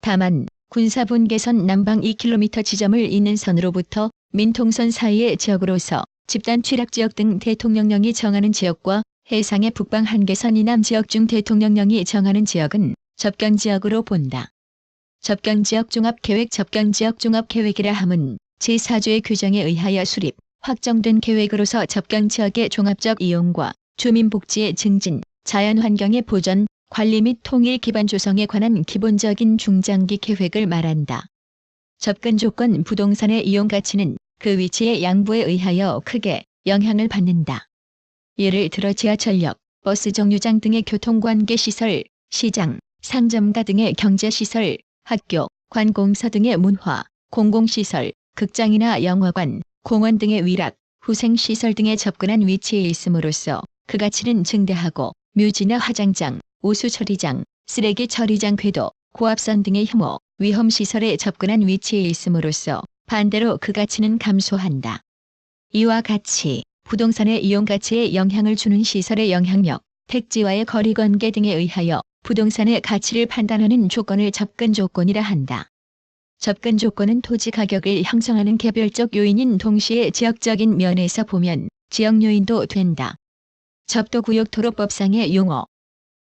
다만 군사분계선 남방 2km 지점을 잇는 선으로부터 민통선 사이의 지역으로서 집단 취락지역 등 대통령령이 정하는 지역과 해상의 북방 한계선 이남 지역 중 대통령령이 정하는 지역은 접경지역으로 본다. 접경지역 종합계획이라 함은 제4조의 규정에 의하여 수립, 확정된 계획으로서 접경지역의 종합적 이용과 주민복지의 증진, 자연환경의 보전, 관리 및 통일 기반 조성에 관한 기본적인 중장기 계획을 말한다. 접근 조건 부동산의 이용 가치는 그 위치의 양보에 의하여 크게 영향을 받는다. 예를 들어 지하철역, 버스 정류장 등의 교통관계시설, 시장, 상점가 등의 경제시설, 학교, 관공서 등의 문화, 공공시설, 극장이나 영화관, 공원 등의 위락, 후생시설 등에 접근한 위치에 있음으로써 그 가치는 증대하고 묘지나 화장장, 오수처리장, 쓰레기 처리장 궤도, 고압선 등의 혐오, 위험시설에 접근한 위치에 있음으로써 반대로 그 가치는 감소한다. 이와 같이 부동산의 이용 가치에 영향을 주는 시설의 영향력, 택지와의 거리관계 등에 의하여 부동산의 가치를 판단하는 조건을 접근 조건이라 한다. 접근 조건은 토지 가격을 형성하는 개별적 요인인 동시에 지역적인 면에서 보면 지역 요인도 된다. 접도구역 도로법상의 용어.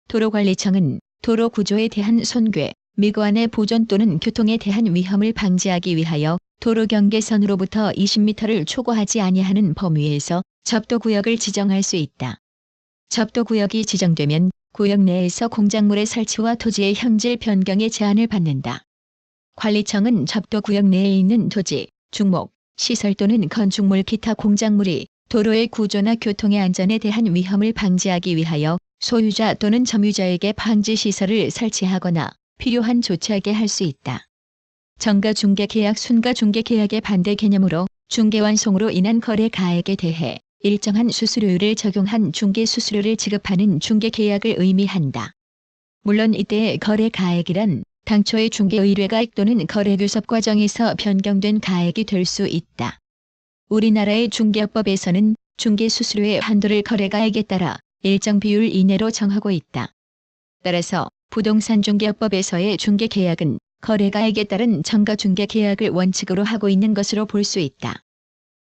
도로관리청은 도로 구조에 대한 손괴, 미관의 보존 또는 교통에 대한 위험을 방지하기 위하여 도로 경계선으로부터 20m를 초과하지 아니하는 범위에서 접도구역을 지정할 수 있다. 접도구역이 지정되면 구역 내에서 공작물의 설치와 토지의 현질 변경에 제한을 받는다. 관리청은 접도구역 내에 있는 토지, 중목, 시설 또는 건축물 기타 공작물이 도로의 구조나 교통의 안전에 대한 위험을 방지하기 위하여 소유자 또는 점유자에게 방지시설을 설치하거나 필요한 조치하게 할 수 있다. 정가중개계약 순가중개계약의 반대 개념으로 중개완송으로 인한 거래 가액에 대해 일정한 수수료율을 적용한 중개수수료를 지급하는 중개계약을 의미한다. 물론 이때의 거래 가액이란 당초의 중개의뢰가액 또는 거래교섭 과정에서 변경된 가액이 될 수 있다. 우리나라의 중개업법에서는 중개수수료의 한도를 거래가액에 따라 일정 비율 이내로 정하고 있다. 따라서 부동산 중개업법에서의 중개계약은 거래가액에 따른 정가중개계약을 원칙으로 하고 있는 것으로 볼 수 있다.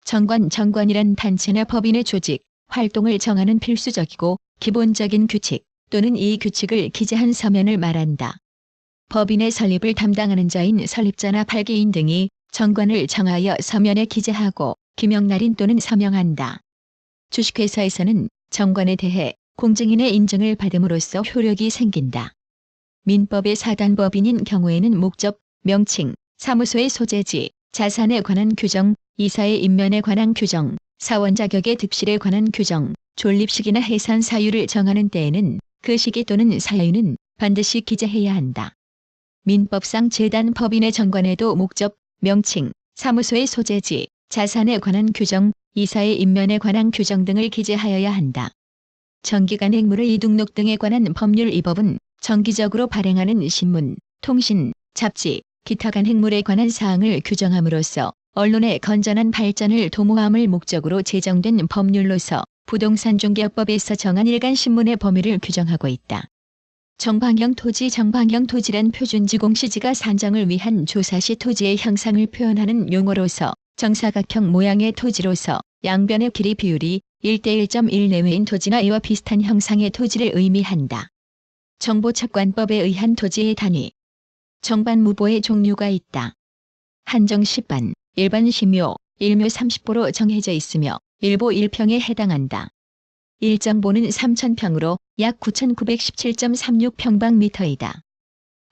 정관이란 단체나 법인의 조직, 활동을 정하는 필수적이고 기본적인 규칙 또는 이 규칙을 기재한 서면을 말한다. 법인의 설립을 담당하는 자인 설립자나 발기인 등이 정관을 정하여 서면에 기재하고 기명날인 또는 서명한다. 주식회사에서는 정관에 대해 공증인의 인증을 받음으로써 효력이 생긴다. 민법의 사단법인인 경우에는 목적, 명칭, 사무소의 소재지, 자산에 관한 규정, 이사의 임면에 관한 규정, 사원 자격의 득실에 관한 규정, 존립시기나 해산 사유를 정하는 때에는 그 시기 또는 사유는 반드시 기재해야 한다. 민법상 재단 법인의 정관에도 목적, 명칭, 사무소의 소재지, 자산에 관한 규정, 이사의 임면에 관한 규정 등을 기재하여야 한다. 정기간 행물의 이등록 등에 관한 법률 이 법은 정기적으로 발행하는 신문, 통신, 잡지, 기타 간 행물에 관한 사항을 규정함으로써 언론의 건전한 발전을 도모함을 목적으로 제정된 법률로서 부동산중개업법에서 정한 일간 신문의 범위를 규정하고 있다. 정방형 토지란 표준지공시지가 산정을 위한 조사시 토지의 형상을 표현하는 용어로서 정사각형 모양의 토지로서 양변의 길이 비율이 1:1.1 내외인 토지나 이와 비슷한 형상의 토지를 의미한다. 정보착관법에 의한 토지의 단위. 정반무보의 종류가 있다. 한정 10반, 일반 심묘, 1묘 30보로 정해져 있으며 일보 1평에 해당한다. 일정보는 3,000평으로 약 9,917.36평방미터이다.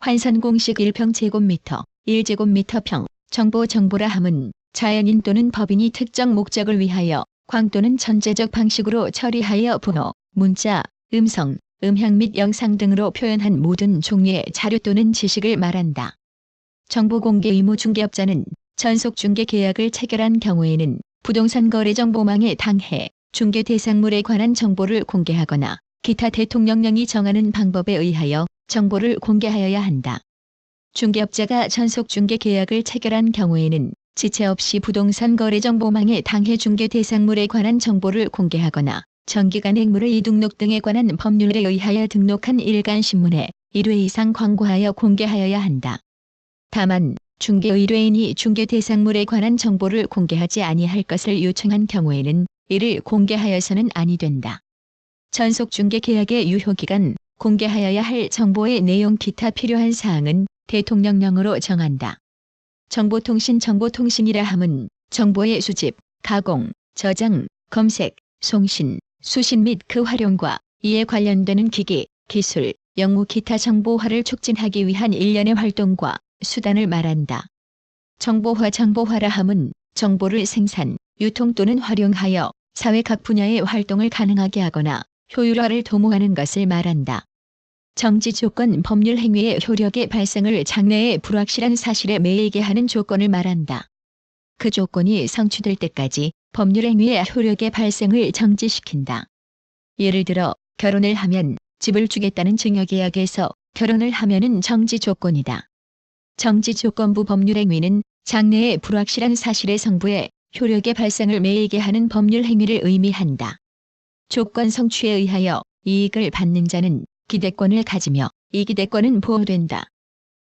환산공식 1평제곱미터, 1제곱미터평, 정보라 함은 자연인 또는 법인이 특정 목적을 위하여 광 또는 전제적 방식으로 처리하여 번호, 문자, 음성, 음향 및 영상 등으로 표현한 모든 종류의 자료 또는 지식을 말한다. 정보공개 의무 중개업자는 전속중개계약을 체결한 경우에는 부동산 거래정보망에 당해 중개 대상물에 관한 정보를 공개하거나 기타 대통령령이 정하는 방법에 의하여 정보를 공개하여야 한다. 중개업자가 전속중개계약을 체결한 경우에는 지체 없이 부동산 거래정보망에 당해 중개 대상물에 관한 정보를 공개하거나 정기간 행물의 이등록 등에 관한 법률에 의하여 등록한 일간 신문에 1회 이상 광고하여 공개하여야 한다. 다만 중개의뢰인이 중개 대상물에 관한 정보를 공개하지 아니할 것을 요청한 경우에는 이를 공개하여서는 아니 된다. 전속중개계약의 유효기간, 공개하여야 할 정보의 내용 기타 필요한 사항은 대통령령으로 정한다. 정보통신이라 함은 정보의 수집, 가공, 저장, 검색, 송신, 수신 및 그 활용과 이에 관련되는 기기, 기술, 영무 기타 정보화를 촉진하기 위한 일련의 활동과 수단을 말한다. 정보화라 함은 정보를 생산, 유통 또는 활용하여 사회 각 분야의 활동을 가능하게 하거나 효율화를 도모하는 것을 말한다. 정지조건 법률 행위의 효력의 발생을 장래에 불확실한 사실에 매이게 하는 조건을 말한다. 그 조건이 성취될 때까지 법률 행위의 효력의 발생을 정지시킨다. 예를 들어 결혼을 하면 집을 주겠다는 증여계약에서 결혼을 하면은 정지조건이다. 정지조건부 법률 행위는 장래에 불확실한 사실의 성부에 효력의 발생을 매이게 하는 법률 행위를 의미한다. 조건 성취에 의하여 이익을 받는 자는 기대권을 가지며 이 기대권은 보호된다.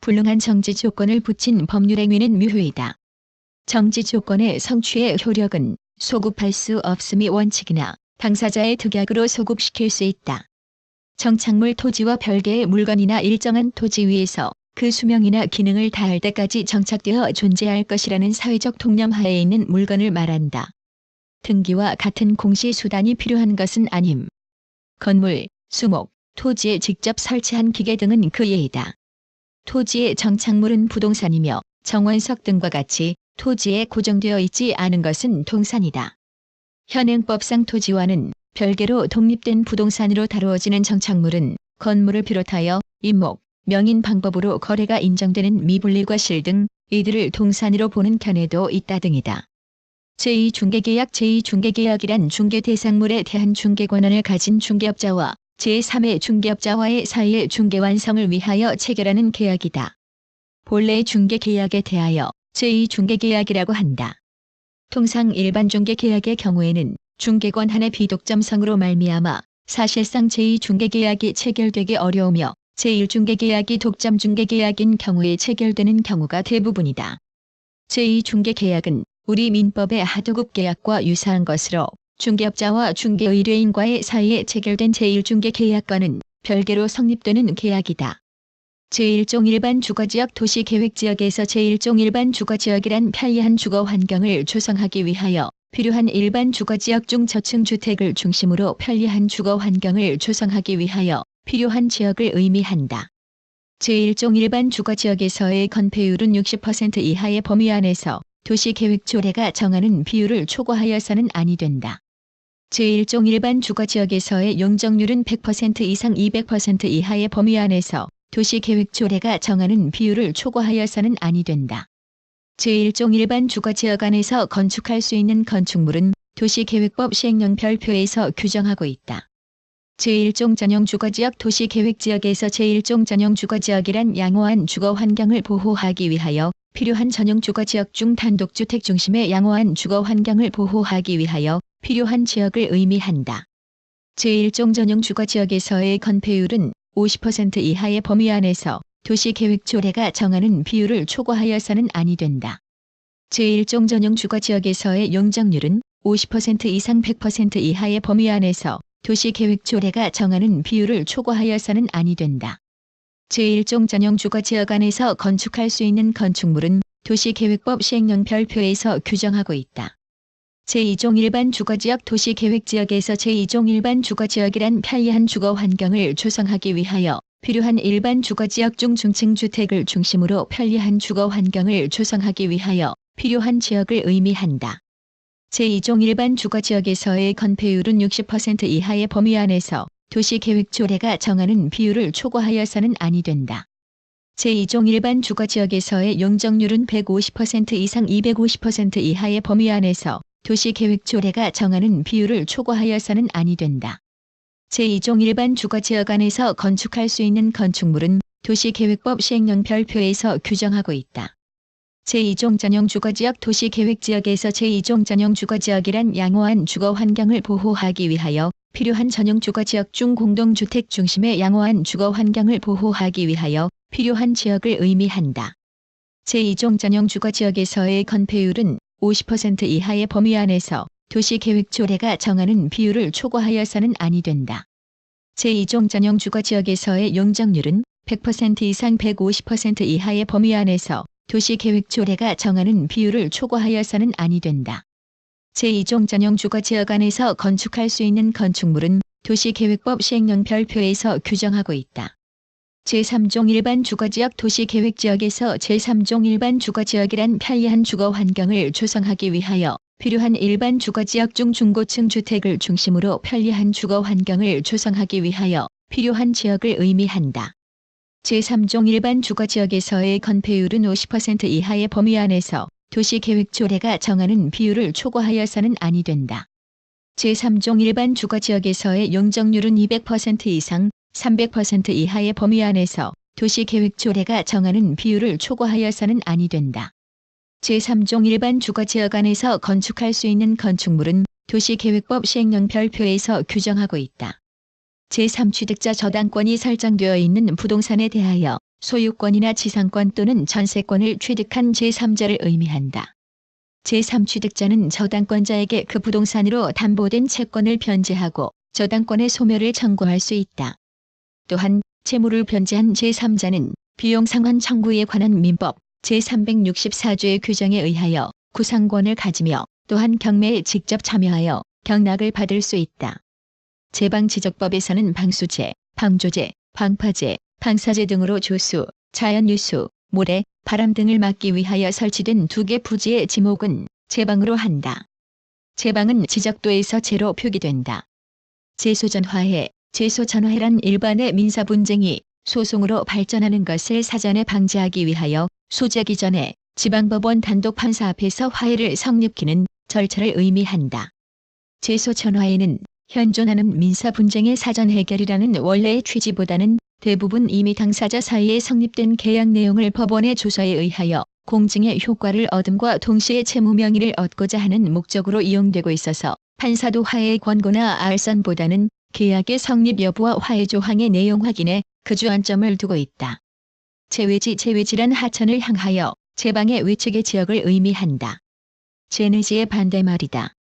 불능한 정지 조건을 붙인 법률 행위는 무효이다. 정지 조건의 성취의 효력은 소급할 수 없음이 원칙이나 당사자의 특약으로 소급시킬 수 있다. 정착물 토지와 별개의 물건이나 일정한 토지 위에서 그 수명이나 기능을 다할 때까지 정착되어 존재할 것이라는 사회적 통념하에 있는 물건을 말한다. 등기와 같은 공시 수단이 필요한 것은 아님. 건물, 수목, 토지에 직접 설치한 기계 등은 그 예이다. 토지의 정착물은 부동산이며 정원석 등과 같이 토지에 고정되어 있지 않은 것은 동산이다. 현행법상 토지와는 별개로 독립된 부동산으로 다루어지는 정착물은 건물을 비롯하여 임목, 명인 방법으로 거래가 인정되는 미분리과실 등 이들을 동산으로 보는 견해도 있다 등이다. 제2중개계약 제2중개계약이란 중개 대상물에 대한 중개 권한을 가진 중개업자와 제3의 중개업자와의 사이의 중개 완성을 위하여 체결하는 계약이다. 본래의 중개계약에 대하여 제2중개계약이라고 한다. 통상 일반 중개계약의 경우에는 중개권한의 비독점성으로 말미암아 사실상 제2중개계약이 체결되기 어려우며 제1중개계약이 독점중개계약인 경우에 체결되는 경우가 대부분이다. 제2중개계약은 우리 민법의 하도급 계약과 유사한 것으로 중개업자와 중개의뢰인과의 사이에 체결된 제1중개계약과는 별개로 성립되는 계약이다. 제1종 일반 주거지역 도시계획지역에서 제1종 일반 주거지역이란 편리한 주거 환경을 조성하기 위하여 필요한 일반 주거지역 중 저층 주택을 중심으로 편리한 주거 환경을 조성하기 위하여 필요한 지역을 의미한다. 제1종 일반 주거지역에서의 건폐율은 60% 이하의 범위 안에서 도시계획조례가 정하는 비율을 초과하여서는 아니 된다. 제1종 일반 주거지역에서의 용적률은 100% 이상 200% 이하의 범위 안에서 도시계획조례가 정하는 비율을 초과하여서는 아니 된다. 제1종 일반 주거지역 안에서 건축할 수 있는 건축물은 도시계획법 시행령 별표에서 규정하고 있다. 제1종 전용 주거지역 도시계획지역에서 제1종 전용 주거지역이란 양호한 주거 환경을 보호하기 위하여 필요한 전용 주거지역 중 단독주택 중심의 양호한 주거 환경을 보호하기 위하여 필요한 지역을 의미한다. 제1종 전용 주거지역에서의 건폐율은 50% 이하의 범위 안에서 도시계획조례가 정하는 비율을 초과하여서는 아니 된다. 제1종 전용 주거지역에서의 용적률은 50% 이상 100% 이하의 범위 안에서 도시계획조례가 정하는 비율을 초과하여서는 아니 된다. 제1종 전용 주거지역 안에서 건축할 수 있는 건축물은 도시계획법 시행령 별표에서 규정하고 있다. 제2종 일반 주거지역 도시계획지역에서 제2종 일반 주거지역이란 편리한 주거 환경을 조성하기 위하여 필요한 일반 주거지역 중 중층 주택을 중심으로 편리한 주거 환경을 조성하기 위하여 필요한 지역을 의미한다. 제2종 일반 주거지역에서의 건폐율은 60% 이하의 범위 안에서 도시계획조례가 정하는 비율을 초과하여서는 아니 된다. 제2종 일반 주거지역에서의 용적률은 150% 이상 250% 이하의 범위 안에서 도시계획조례가 정하는 비율을 초과하여서는 아니 된다. 제2종 일반 주거지역 안에서 건축할 수 있는 건축물은 도시계획법 시행령 별표에서 규정하고 있다. 제2종 전용 주거지역 도시계획지역에서 제2종 전용 주거지역이란 양호한 주거 환경을 보호하기 위하여 필요한 전용 주거지역 중 공동주택 중심의 양호한 주거 환경을 보호하기 위하여 필요한 지역을 의미한다. 제2종 전용 주거지역에서의 건폐율은 50% 이하의 범위 안에서 도시계획조례가 정하는 비율을 초과하여서는 아니 된다. 제2종 전용 주거지역에서의 용적률은 100% 이상 150% 이하의 범위 안에서 도시계획조례가 정하는 비율을 초과하여서는 아니 된다. 제2종 전용 주거지역 안에서 건축할 수 있는 건축물은 도시계획법 시행령 별표에서 규정하고 있다. 제3종 일반 주거지역 도시계획지역에서 제3종 일반 주거지역이란 편리한 주거 환경을 조성하기 위하여 필요한 일반 주거지역 중 중고층 주택을 중심으로 편리한 주거 환경을 조성하기 위하여 필요한 지역을 의미한다. 제3종 일반 주거지역에서의 건폐율은 50% 이하의 범위 안에서 도시계획조례가 정하는 비율을 초과하여서는 아니 된다. 제3종 일반 주거지역에서의 용적률은 200% 이상 300% 이하의 범위 안에서 도시계획조례가 정하는 비율을 초과하여서는 아니 된다. 제3종 일반 주거지역 안에서 건축할 수 있는 건축물은 도시계획법 시행령 별표에서 규정하고 있다. 제3취득자 저당권이 설정되어 있는 부동산에 대하여 소유권이나 지상권 또는 전세권을 취득한 제3자를 의미한다. 제3취득자는 저당권자에게 그 부동산으로 담보된 채권을 변제하고 저당권의 소멸을 청구할 수 있다. 또한 채무를 변제한 제3자는 비용상환 청구에 관한 민법 제364조의 규정에 의하여 구상권을 가지며 또한 경매에 직접 참여하여 경락을 받을 수 있다. 제방지적법에서는 방수제, 방조제, 방파제, 방사제 등으로 조수, 자연유수, 모래, 바람 등을 막기 위하여 설치된 2개 부지의 지목은 제방으로 한다. 제방은 지적도에서 제로 표기된다. 제소전화해, 제소전화해란 일반의 민사 분쟁이 소송으로 발전하는 것을 사전에 방지하기 위하여 소재기 전에 지방법원 단독 판사 앞에서 화해를 성립키는 절차를 의미한다. 제소전화해는 현존하는 민사 분쟁의 사전 해결이라는 원래의 취지보다는 대부분 이미 당사자 사이에 성립된 계약 내용을 법원의 조서에 의하여 공증의 효과를 얻음과 동시에 채무 명의를 얻고자 하는 목적으로 이용되고 있어서 판사도 화해의 권고나 알선보다는 계약의 성립 여부와 화해 조항의 내용 확인에 그 주안점을 두고 있다. 제외지란 하천을 향하여 제방의 외측의 지역을 의미한다. 제내지의 반대말이다.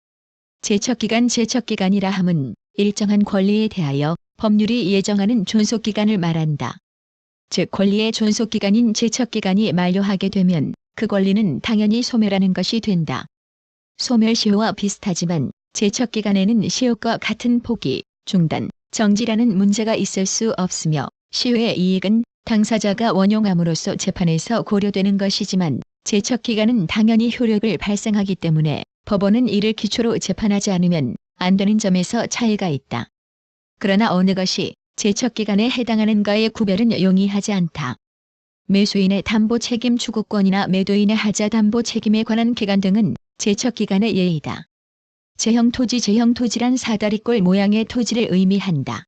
제척기간이라 함은 일정한 권리에 대하여 법률이 예정하는 존속기간을 말한다. 즉 권리의 존속기간인 제척기간이 만료하게 되면 그 권리는 당연히 소멸하는 것이 된다. 소멸시효와 비슷하지만 제척기간에는 시효과 같은 포기, 중단, 정지라는 문제가 있을 수 없으며 시효의 이익은 당사자가 원용함으로써 재판에서 고려되는 것이지만 제척기간은 당연히 효력을 발생하기 때문에 법원은 이를 기초로 재판하지 않으면 안 되는 점에서 차이가 있다. 그러나 어느 것이 제척기간에 해당하는가의 구별은 용이하지 않다. 매수인의 담보 책임 추구권이나 매도인의 하자 담보 책임에 관한 기간 등은 제척기간의 예이다. 제형토지란 사다리꼴 모양의 토지를 의미한다.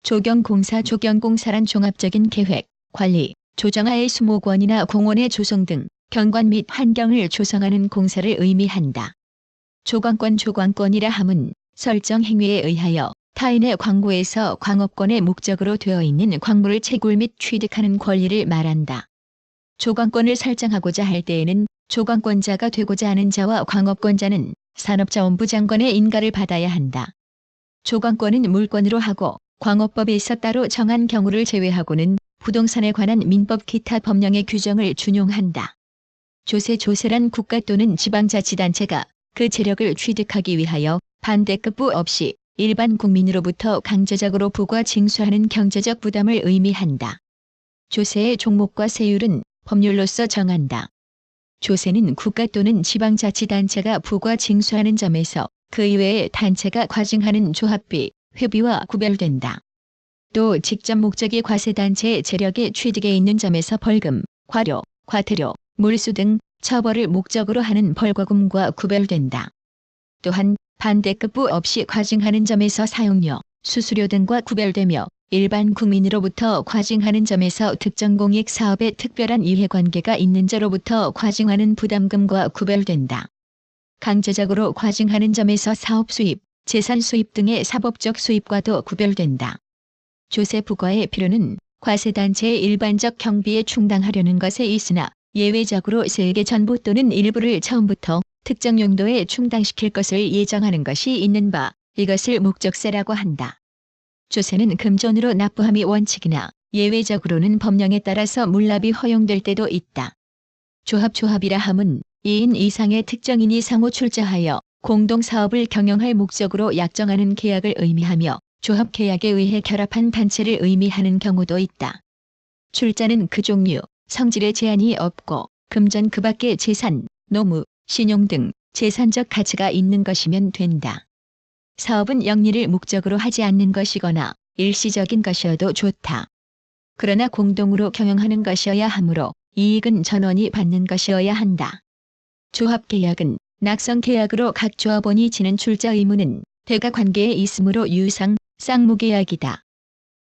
조경공사란 종합적인 계획, 관리, 조정하의 수목원이나 공원의 조성 등 경관 및 환경을 조성하는 공사를 의미한다. 조광권이라 함은 설정 행위에 의하여 타인의 광고에서 광업권의 목적으로 되어 있는 광물을 채굴 및 취득하는 권리를 말한다. 조광권을 설정하고자 할 때에는 조광권자가 되고자 하는 자와 광업권자는 산업자원부 장관의 인가를 받아야 한다. 조광권은 물권으로 하고 광업법에서 따로 정한 경우를 제외하고는 부동산에 관한 민법 기타 법령의 규정을 준용한다. 조세란 국가 또는 지방자치단체가 그 재력을 취득하기 위하여 반대급부 없이 일반 국민으로부터 강제적으로 부과 징수하는 경제적 부담을 의미한다. 조세의 종목과 세율은 법률로서 정한다. 조세는 국가 또는 지방자치단체가 부과 징수하는 점에서 그 이외의 단체가 과징하는 조합비, 회비와 구별된다. 또 직접 목적이 과세단체의 재력의 취득에 있는 점에서 벌금, 과료, 과태료, 물수 등 처벌을 목적으로 하는 벌과금과 구별된다. 또한 반대급부 없이 과징하는 점에서 사용료, 수수료 등과 구별되며 일반 국민으로부터 과징하는 점에서 특정 공익 사업에 특별한 이해관계가 있는 자로부터 과징하는 부담금과 구별된다. 강제적으로 과징하는 점에서 사업 수입, 재산 수입 등의 사법적 수입과도 구별된다. 조세 부과의 필요는 과세단체의 일반적 경비에 충당하려는 것에 있으나 예외적으로 세액의 전부 또는 일부를 처음부터 특정 용도에 충당시킬 것을 예정하는 것이 있는 바, 이것을 목적세라고 한다. 조세는 금전으로 납부함이 원칙이나 예외적으로는 법령에 따라서 물납이 허용될 때도 있다. 조합이라 함은 2인 이상의 특정인이 상호 출자하여 공동사업을 경영할 목적으로 약정하는 계약을 의미하며 조합계약에 의해 결합한 단체를 의미하는 경우도 있다. 출자는 그 종류, 성질에 제한이 없고 금전 그 밖의 재산, 노무, 신용 등 재산적 가치가 있는 것이면 된다. 사업은 영리를 목적으로 하지 않는 것이거나 일시적인 것이어도 좋다. 그러나 공동으로 경영하는 것이어야 하므로 이익은 전원이 받는 것이어야 한다. 조합계약은 낙성계약으로 각 조합원이 지는 출자 의무는 대가관계에 있으므로 유상, 쌍무계약이다.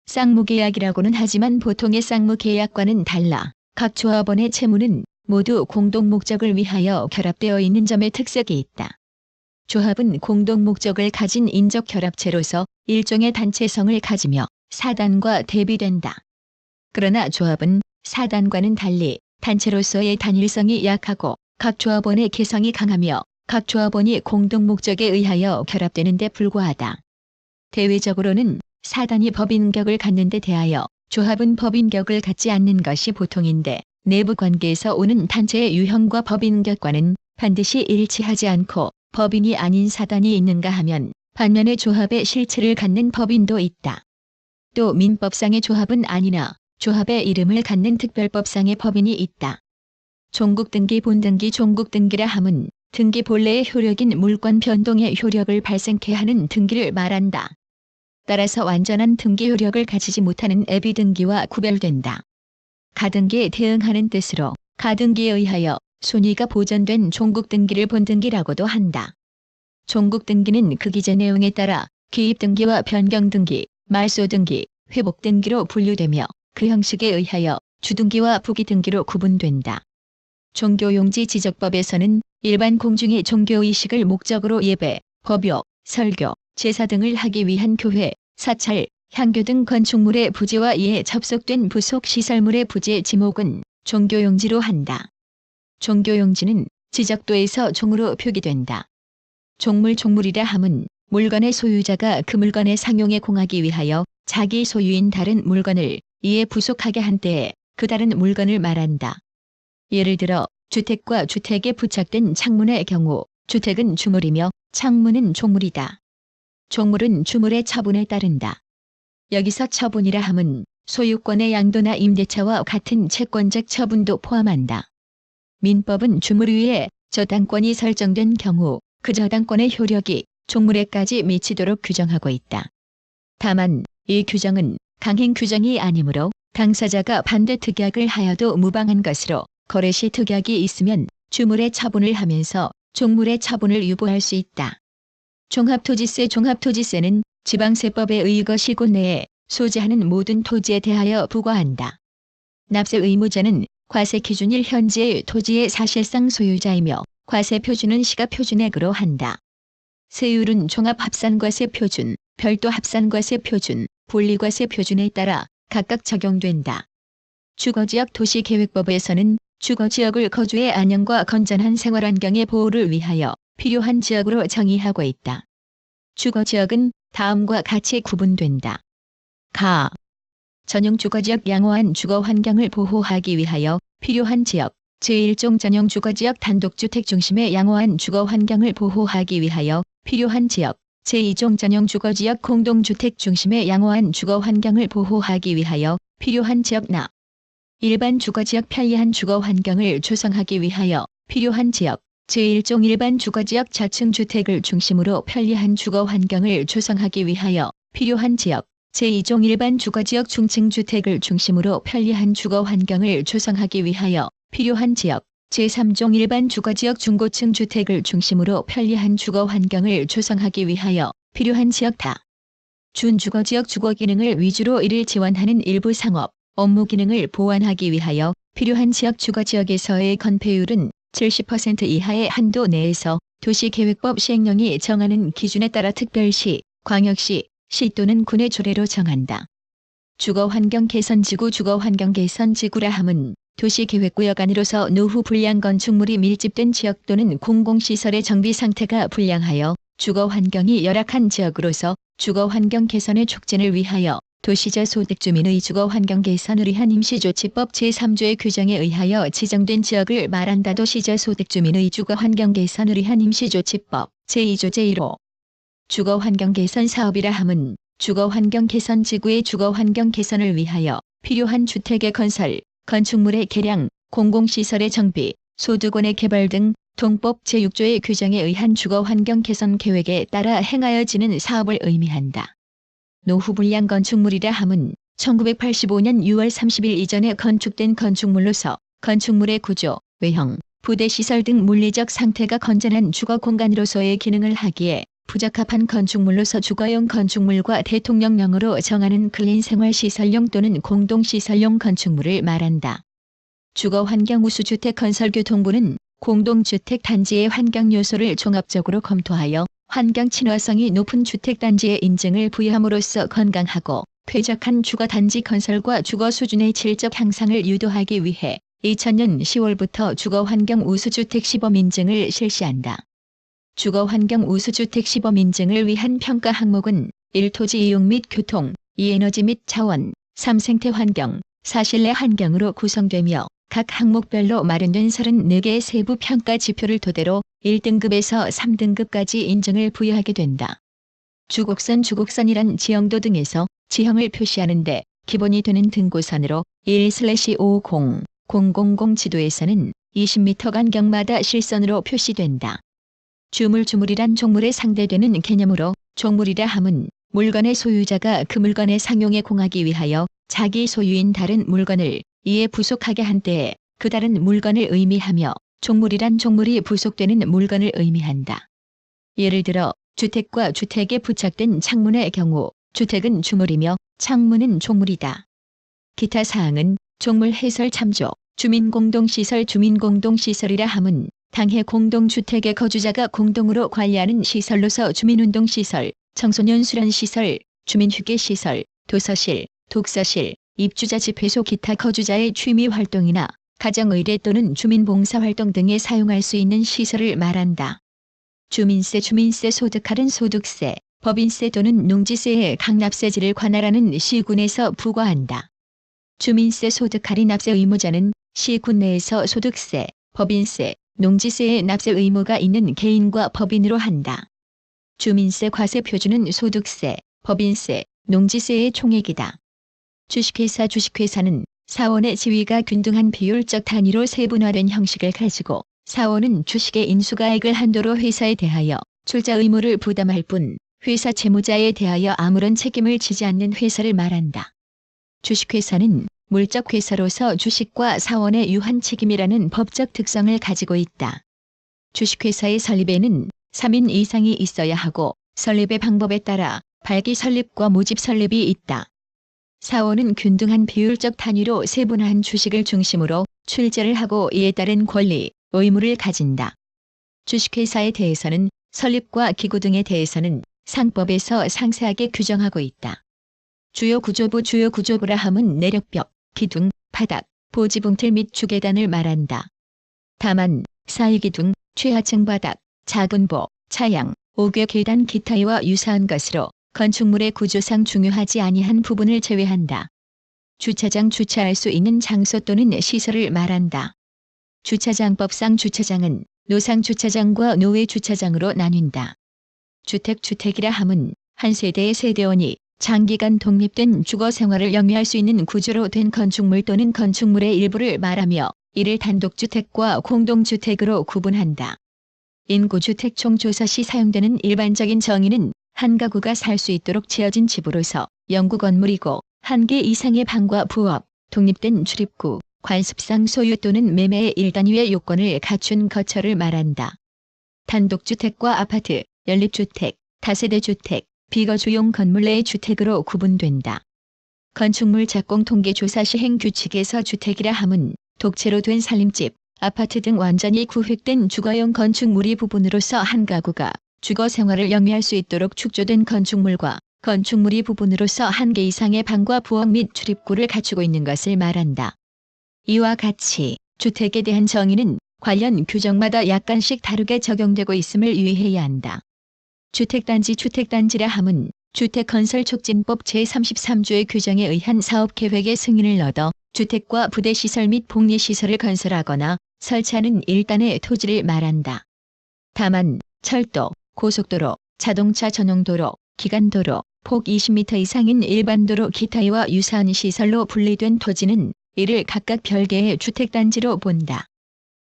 쌍무계약이라고는 하지만 보통의 쌍무계약과는 달라 각 조합원의 채무는 모두 공동 목적을 위하여 결합되어 있는 점에 특색이 있다. 조합은 공동 목적을 가진 인적 결합체로서 일종의 단체성을 가지며 사단과 대비된다. 그러나 조합은 사단과는 달리 단체로서의 단일성이 약하고 각 조합원의 개성이 강하며 각 조합원이 공동 목적에 의하여 결합되는 데 불과하다. 대외적으로는 사단이 법인격을 갖는 데 대하여 조합은 법인격을 갖지 않는 것이 보통인데 내부 관계에서 오는 단체의 유형과 법인격과는 반드시 일치하지 않고 법인이 아닌 사단이 있는가 하면 반면에 조합의 실체를 갖는 법인도 있다. 또 민법상의 조합은 아니나 조합의 이름을 갖는 특별법상의 법인이 있다. 종국등기 본등기 종국등기라 함은 등기 본래의 효력인 물권 변동의 효력을 발생케 하는 등기를 말한다. 따라서 완전한 등기 효력을 가지지 못하는 애비등기와 구별된다. 가등기에 대응하는 뜻으로 가등기에 의하여 손의가 보전된 종국등기를 본등기라고도 한다. 종국등기는 그 기재 내용에 따라 기입등기와 변경등기, 말소등기, 회복등기로 분류되며 그 형식에 의하여 주등기와 부기등기로 구분된다. 종교용지 지적법에서는 일반 공중의 종교의식을 목적으로 예배, 법요, 설교, 제사 등을 하기 위한 교회, 사찰, 향교 등 건축물의 부지와 이에 접속된 부속 시설물의 부지의 지목은 종교용지로 한다. 종교용지는 지적도에서 종으로 표기된다. 종물이라 함은 물건의 소유자가 그 물건의 상용에 공하기 위하여 자기 소유인 다른 물건을 이에 부속하게 한 때에 그 다른 물건을 말한다. 예를 들어 주택과 주택에 부착된 창문의 경우 주택은 주물이며 창문은 종물이다. 종물은 주물의 처분에 따른다. 여기서 처분이라 함은 소유권의 양도나 임대차와 같은 채권적 처분도 포함한다. 민법은 주물 위에 저당권이 설정된 경우 그 저당권의 효력이 종물에까지 미치도록 규정하고 있다. 다만 이 규정은 강행 규정이 아니므로 당사자가 반대 특약을 하여도 무방한 것으로 거래 시 특약이 있으면 주물의 처분을 하면서 종물의 처분을 유보할 수 있다. 종합토지세는 지방세법에 의거 시군 내에 소지하는 모든 토지에 대하여 부과한다. 납세 의무자는 과세 기준일 현재의 토지의 사실상 소유자이며 과세 표준은 시가 표준액으로 한다. 세율은 종합합산과세 표준, 별도 합산과세 표준, 분리과세 표준에 따라 각각 적용된다. 주거지역 도시계획법에서는 주거지역을 거주의 안녕과 건전한 생활환경의 보호를 위하여 필요한 지역으로 정의하고 있다. 주거지역은 다음과 같이 구분된다. 가. 전용 주거지역 양호한 주거환경을 보호하기 위하여 필요한 지역, 제1종 전용 주거지역 단독주택 중심의 양호한 주거환경을 보호하기 위하여 필요한 지역, 제2종 전용 주거지역 공동주택 중심의 양호한 주거환경을 보호하기 위하여 필요한 지역 나. 일반 주거지역 편리한 주거환경을 조성하기 위하여 필요한 지역, 제1종 일반 주거지역 저층 주택을 중심으로 편리한 주거환경을 조성하기 위하여 필요한 지역, 제2종 일반 주거지역 중층 주택을 중심으로 편리한 주거환경을 조성하기 위하여 필요한 지역, 제3종 일반 주거지역 중고층 주택을 중심으로 편리한 주거환경을 조성하기 위하여 필요한 지역 다. 준주거지역 주거기능을 위주로 이를 지원하는 일부 상업, 업무 기능을 보완하기 위하여 필요한 지역 주거지역에서의 건폐율은 70% 이하의 한도 내에서 도시계획법 시행령이 정하는 기준에 따라 특별시, 광역시, 시 또는 군의 조례로 정한다. 주거환경 개선지구 주거환경 개선지구라 함은 도시계획구역 안으로서 노후 불량 건축물이 밀집된 지역 또는 공공시설의 정비 상태가 불량하여 주거환경이 열악한 지역으로서 주거환경 개선의 촉진을 위하여 도시저 소득주민의 주거환경 개선을 위한 임시조치법 제3조의 규정에 의하여 지정된 지역을 말한다. 도시저 소득주민의 주거환경 개선을 위한 임시조치법 제2조 제1호. 주거환경 개선 사업이라 함은 주거환경 개선 지구의 주거환경 개선을 위하여 필요한 주택의 건설, 건축물의 개량, 공공시설의 정비, 소득원의 개발 등 동법 제6조의 규정에 의한 주거환경 개선 계획에 따라 행하여지는 사업을 의미한다. 노후 불량 건축물이라 함은 1985년 6월 30일 이전에 건축된 건축물로서 건축물의 구조, 외형, 부대시설 등 물리적 상태가 건전한 주거 공간으로서의 기능을 하기에 부적합한 건축물로서 주거용 건축물과 대통령령으로 정하는 근린생활시설용 또는 공동시설용 건축물을 말한다. 주거환경우수주택건설교통부는 공동주택 단지의 환경 요소를 종합적으로 검토하여 환경 친화성이 높은 주택단지의 인증을 부여함으로써 건강하고 쾌적한 주거단지 건설과 주거 수준의 질적 향상을 유도하기 위해 2000년 10월부터 주거환경우수주택 시범 인증을 실시한다. 주거환경우수주택 시범 인증을 위한 평가 항목은 1. 토지 이용 및 교통, 2. 에너지 및 자원, 3. 생태환경, 4. 실내 환경으로 구성되며 각 항목별로 마련된 34개의 세부 평가 지표를 토대로 1등급에서 3등급까지 인증을 부여하게 된다. 주곡선이란 지형도 등에서 지형을 표시하는데 기본이 되는 등고선으로 1/50/000 지도에서는 20m 간격마다 실선으로 표시된다. 주물이란 종물에 상대되는 개념으로 종물이라 함은 물건의 소유자가 그 물건의 상용에 공하기 위하여 자기 소유인 다른 물건을 이에 부속하게 한 때에 그 다른 물건을 의미하며 종물이란 종물이 부속되는 물건을 의미한다. 예를 들어 주택과 주택에 부착된 창문의 경우 주택은 주물이며 창문은 종물이다. 기타 사항은 종물 해설 참조. 주민공동시설이라 함은 당해 공동주택의 거주자가 공동으로 관리하는 시설로서 주민운동시설, 청소년 수련시설, 주민휴게시설, 도서실, 독서실, 입주자 집회소 기타 거주자의 취미활동이나 가정의례 또는 주민봉사활동 등에 사용할 수 있는 시설을 말한다. 주민세 소득할은 소득세, 법인세 또는 농지세의 강납세지를 관할하는 시군에서 부과한다. 주민세 소득할인 납세 의무자는 시군 내에서 소득세, 법인세, 농지세의 납세 의무가 있는 개인과 법인으로 한다. 주민세 과세 표준은 소득세, 법인세, 농지세의 총액이다. 주식회사는 사원의 지위가 균등한 비율적 단위로 세분화된 형식을 가지고 사원은 주식의 인수가액을 한도로 회사에 대하여 출자 의무를 부담할 뿐 회사 채무자에 대하여 아무런 책임을 지지 않는 회사를 말한다. 주식회사는 물적 회사로서 주식과 사원의 유한 책임이라는 법적 특성을 가지고 있다. 주식회사의 설립에는 3인 이상이 있어야 하고 설립의 방법에 따라 발기 설립과 모집 설립이 있다. 사원은 균등한 비율적 단위로 세분화한 주식을 중심으로 출자를 하고 이에 따른 권리, 의무를 가진다. 주식회사에 대해서는 설립과 기구 등에 대해서는 상법에서 상세하게 규정하고 있다. 주요 구조부라 함은 내력벽, 기둥, 바닥, 보지붕틀 및 주계단을 말한다. 다만 사이기둥, 최하층 바닥, 작은보, 차양, 옥외 계단 기타와 유사한 것으로 건축물의 구조상 중요하지 아니한 부분을 제외한다. 주차장 주차할 수 있는 장소 또는 시설을 말한다. 주차장법상 주차장은 노상주차장과 노외주차장으로 나뉜다. 주택이라 함은 한 세대의 세대원이 장기간 독립된 주거 생활을 영위할 수 있는 구조로 된 건축물 또는 건축물의 일부를 말하며 이를 단독주택과 공동주택으로 구분한다. 인구주택 총조사 시 사용되는 일반적인 정의는 한 가구가 살 수 있도록 지어진 집으로서 영구 건물이고 한 개 이상의 방과 부업, 독립된 출입구, 관습상 소유 또는 매매의 1단위의 요건을 갖춘 거처를 말한다. 단독주택과 아파트, 연립주택, 다세대주택, 비거주용 건물 내의 주택으로 구분된다. 건축물 착공 통계 조사 시행 규칙에서 주택이라 함은 독채로 된 살림집, 아파트 등 완전히 구획된 주거용 건축물이 부분으로서 한 가구가 주거 생활을 영위할 수 있도록 축조된 건축물과 건축물이 부분으로서 한 개 이상의 방과 부엌 및 출입구를 갖추고 있는 것을 말한다. 이와 같이 주택에 대한 정의는 관련 규정마다 약간씩 다르게 적용되고 있음을 유의해야 한다. 주택단지라 함은 주택건설촉진법 제33조의 규정에 의한 사업계획의 승인을 얻어 주택과 부대시설 및 복리시설을 건설하거나 설치하는 일단의 토지를 말한다. 다만 철도, 고속도로, 자동차 전용도로, 기간도로, 폭 20m 이상인 일반도로 기타와 유사한 시설로 분리된 토지는 이를 각각 별개의 주택단지로 본다.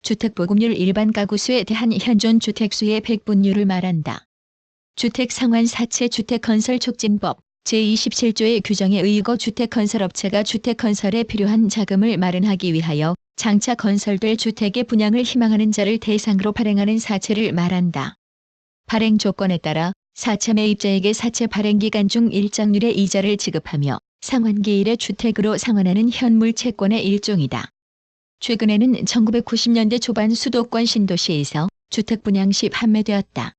주택보급률 일반 가구수에 대한 현존 주택수의 백분율을 말한다. 주택상환사채 주택건설촉진법 제27조의 규정에 의거 주택건설업체가 주택건설에 필요한 자금을 마련하기 위하여 장차 건설될 주택의 분양을 희망하는 자를 대상으로 발행하는 사채를 말한다. 발행 조건에 따라 사채 매입자에게 사채 발행 기간 중 일정률의 이자를 지급하며 상환기일에 주택으로 상환하는 현물 채권의 일종이다. 최근에는 1990년대 초반 수도권 신도시에서 주택 분양 시 판매되었다.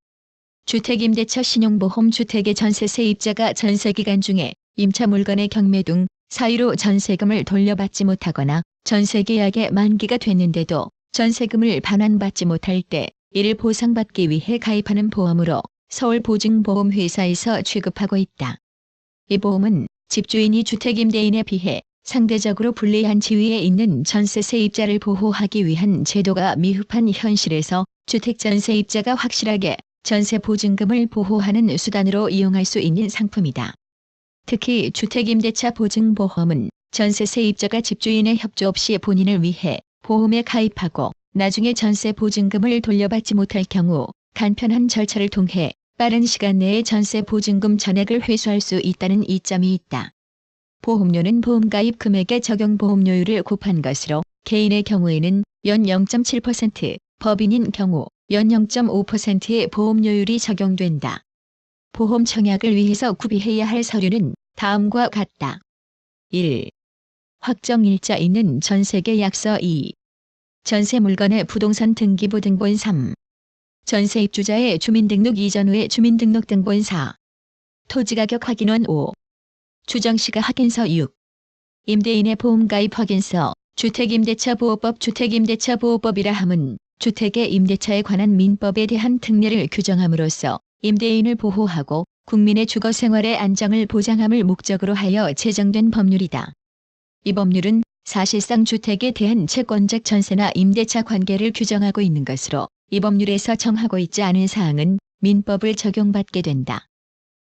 주택임대차 신용보험 주택의 전세 세입자가 전세기간 중에 임차 물건의 경매 등 사유로 전세금을 돌려받지 못하거나 전세계약의 만기가 됐는데도 전세금을 반환받지 못할 때 이를 보상받기 위해 가입하는 보험으로 서울보증보험회사에서 취급하고 있다. 이 보험은 집주인이 주택임대인에 비해 상대적으로 불리한 지위에 있는 전세 세입자를 보호하기 위한 제도가 미흡한 현실에서 주택 전세입자가 확실하게 전세 보증금을 보호하는 수단으로 이용할 수 있는 상품이다. 특히 주택임대차 보증보험은 전세 세입자가 집주인의 협조 없이 본인을 위해 보험에 가입하고 나중에 전세 보증금을 돌려받지 못할 경우 간편한 절차를 통해 빠른 시간 내에 전세 보증금 전액을 회수할 수 있다는 이점이 있다. 보험료는 보험가입 금액의 적용 보험료율을 곱한 것으로 개인의 경우에는 연 0.7%, 법인인 경우 연 0.5%의 보험료율이 적용된다. 보험 청약을 위해서 구비해야 할 서류는 다음과 같다. 1. 확정일자 있는 전세계약서 2. 전세 물건의 부동산 등기부 등본 3. 전세 입주자의 주민등록 이전 후의 주민등록 등본 4. 토지가격 확인원 5. 추정시가 확인서 6. 임대인의 보험가입 확인서. 주택임대차보호법 주택임대차보호법이라 함은 주택의 임대차에 관한 민법에 대한 특례를 규정함으로써 임대인을 보호하고 국민의 주거생활의 안정을 보장함을 목적으로 하여 제정된 법률이다. 이 법률은 사실상 주택에 대한 채권적 전세나 임대차 관계를 규정하고 있는 것으로 이 법률에서 정하고 있지 않은 사항은 민법을 적용받게 된다.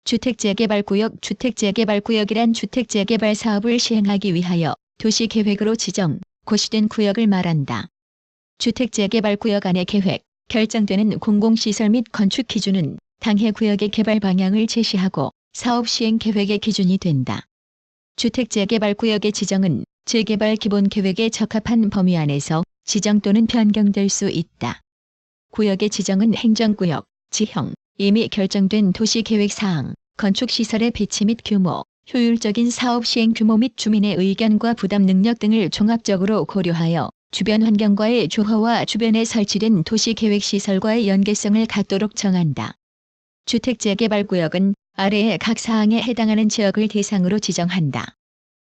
주택재개발구역 주택재개발구역이란 주택재개발 사업을 시행하기 위하여 도시계획으로 지정, 고시된 구역을 말한다. 주택재개발구역 안의 계획, 결정되는 공공시설 및 건축 기준은 당해 구역의 개발 방향을 제시하고 사업 시행 계획의 기준이 된다. 주택재개발구역의 지정은 재개발 기본계획에 적합한 범위 안에서 지정 또는 변경될 수 있다. 구역의 지정은 행정구역, 지형, 이미 결정된 도시계획사항, 건축시설의 배치 및 규모, 효율적인 사업 시행 규모 및 주민의 의견과 부담 능력 등을 종합적으로 고려하여 주변 환경과의 조화와 주변에 설치된 도시계획시설과의 연계성을 갖도록 정한다. 주택재개발구역은 아래의 각 사항에 해당하는 지역을 대상으로 지정한다.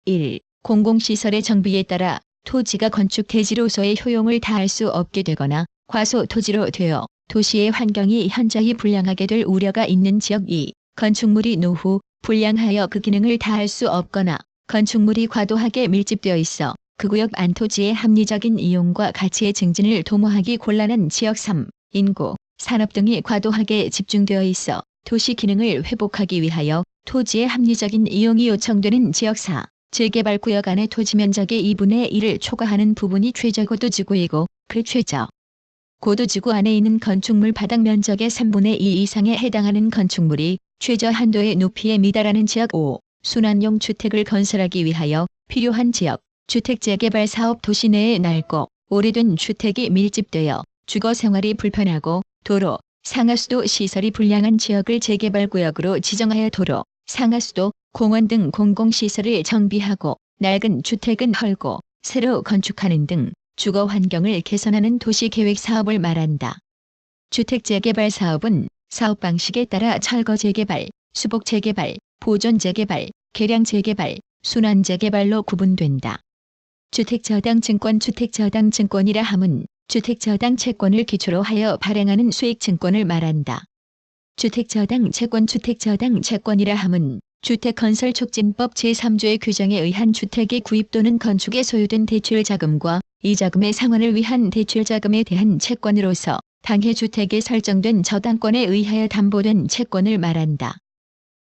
1. 공공시설의 정비에 따라 토지가 건축 대지로서의 효용을 다할 수 없게 되거나 과소 토지로 되어 도시의 환경이 현저히 불량하게 될 우려가 있는 지역. 2. 건축물이 노후, 불량하여 그 기능을 다할 수 없거나 건축물이 과도하게 밀집되어 있어 그 구역 안 토지의 합리적인 이용과 가치의 증진을 도모하기 곤란한 지역. 3. 인구, 산업 등이 과도하게 집중되어 있어 도시 기능을 회복하기 위하여 토지의 합리적인 이용이 요청되는 지역. 4. 재개발구역 안의 토지 면적의 2분의 1을 초과하는 부분이 최저고도지구이고 그 최저고도지구 안에 있는 건축물 바닥 면적의 3분의 2 이상에 해당하는 건축물이 최저 한도의 높이에 미달하는 지역. 5. 순환용 주택을 건설하기 위하여 필요한 지역. 주택재개발 사업 도시 내에 낡고 오래된 주택이 밀집되어 주거생활이 불편하고 도로, 상하수도 시설이 불량한 지역을 재개발구역으로 지정하여 도로, 상하수도, 공원 등 공공시설을 정비하고 낡은 주택은 헐고 새로 건축하는 등 주거 환경을 개선하는 도시계획 사업을 말한다. 주택재개발 사업은 사업 방식에 따라 철거 재개발, 수복 재개발, 보존 재개발, 개량 재개발, 순환 재개발로 구분된다. 주택저당증권 주택저당증권이라 함은 주택저당 채권을 기초로 하여 발행하는 수익증권을 말한다. 주택저당 채권 주택저당 채권이라 함은 주택건설촉진법 제3조의 규정에 의한 주택의 구입 또는 건축에 소요된 대출자금과 이 자금의 상환을 위한 대출자금에 대한 채권으로서 당해 주택에 설정된 저당권에 의하여 담보된 채권을 말한다.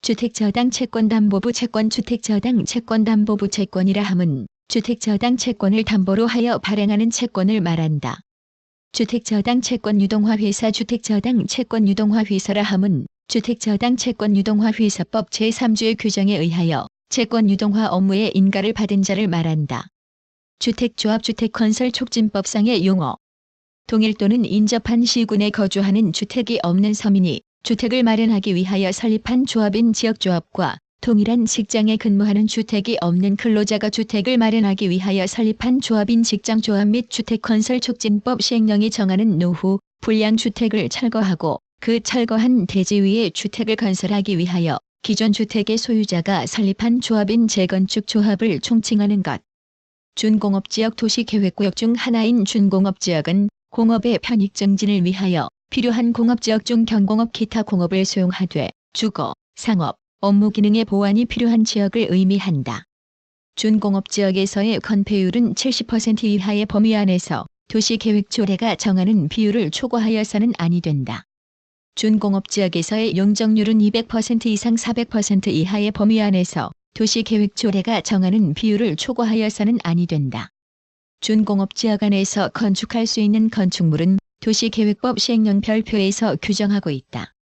주택저당 채권담보부 채권 주택저당 채권담보부 채권이라 함은 주택저당 채권을 담보로 하여 발행하는 채권을 말한다. 주택저당 채권 유동화회사 주택저당 채권 유동화회사라 함은 주택저당 채권 유동화회사법 제3조의 규정에 의하여 채권 유동화 업무에 인가를 받은 자를 말한다. 주택조합 주택건설촉진법상의 용어. 동일 또는 인접한 시군에 거주하는 주택이 없는 서민이 주택을 마련하기 위하여 설립한 조합인 지역조합과 동일한 직장에 근무하는 주택이 없는 근로자가 주택을 마련하기 위하여 설립한 조합인 직장조합 및 주택건설촉진법 시행령이 정하는 노후, 불량주택을 철거하고 그 철거한 대지 위에 주택을 건설하기 위하여 기존 주택의 소유자가 설립한 조합인 재건축 조합을 총칭하는 것. 준공업지역 도시계획구역 중 하나인 준공업지역은 공업의 편익 증진을 위하여 필요한 공업지역 중 경공업 기타 공업을 수용하되 주거, 상업, 업무 기능의 보완이 필요한 지역을 의미한다. 준공업지역에서의 건폐율은 70% 이하의 범위 안에서 도시계획조례가 정하는 비율을 초과하여서는 아니 된다. 준공업지역에서의 용적률은 200% 이상 400% 이하의 범위 안에서 도시계획조례가 정하는 비율을 초과하여서는 아니 된다. 준공업지역 안에서 건축할 수 있는 건축물은 도시계획법 시행령 별표에서 규정하고 있다.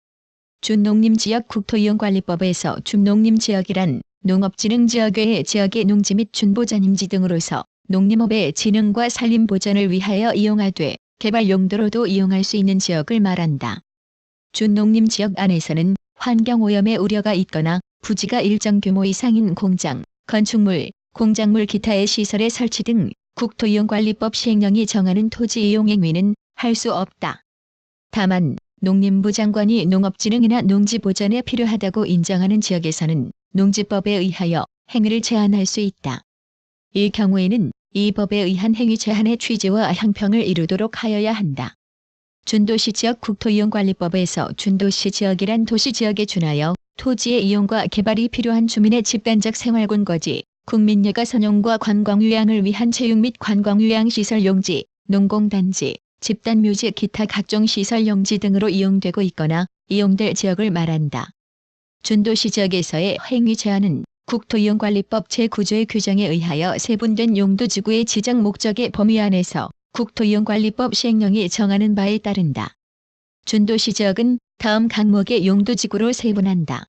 준농림지역 국토이용관리법에서 준농림지역이란 농업진흥지역 외의 지역의 농지 및 준보전임지 등으로서 농림업의 진흥과 산림보전을 위하여 이용하되 개발 용도로도 이용할 수 있는 지역을 말한다. 준농림지역 안에서는 환경오염의 우려가 있거나 부지가 일정 규모 이상인 공장, 건축물, 공작물 기타의 시설의 설치 등 국토이용관리법 시행령이 정하는 토지 이용 행위는 할 수 없다. 다만 농림부 장관이 농업진흥이나 농지보전에 필요하다고 인정하는 지역에서는 농지법에 의하여 행위를 제한할 수 있다. 이 경우에는 이 법에 의한 행위 제한의 취지와 형평을 이루도록 하여야 한다. 준도시지역 국토이용관리법에서 준도시지역이란 도시지역에 준하여 토지의 이용과 개발이 필요한 주민의 집단적 생활권거지, 국민여가 선용과 관광유양을 위한 체육 및 관광유양시설 용지, 농공단지, 집단묘지 기타 각종 시설 용지 등으로 이용되고 있거나 이용될 지역을 말한다. 준도시지역에서의 행위 제한은 국토이용관리법 제9조의 규정에 의하여 세분된 용도지구의 지정 목적의 범위 안에서 국토이용관리법 시행령이 정하는 바에 따른다. 준도시지역은 다음 항목의 용도지구로 세분한다.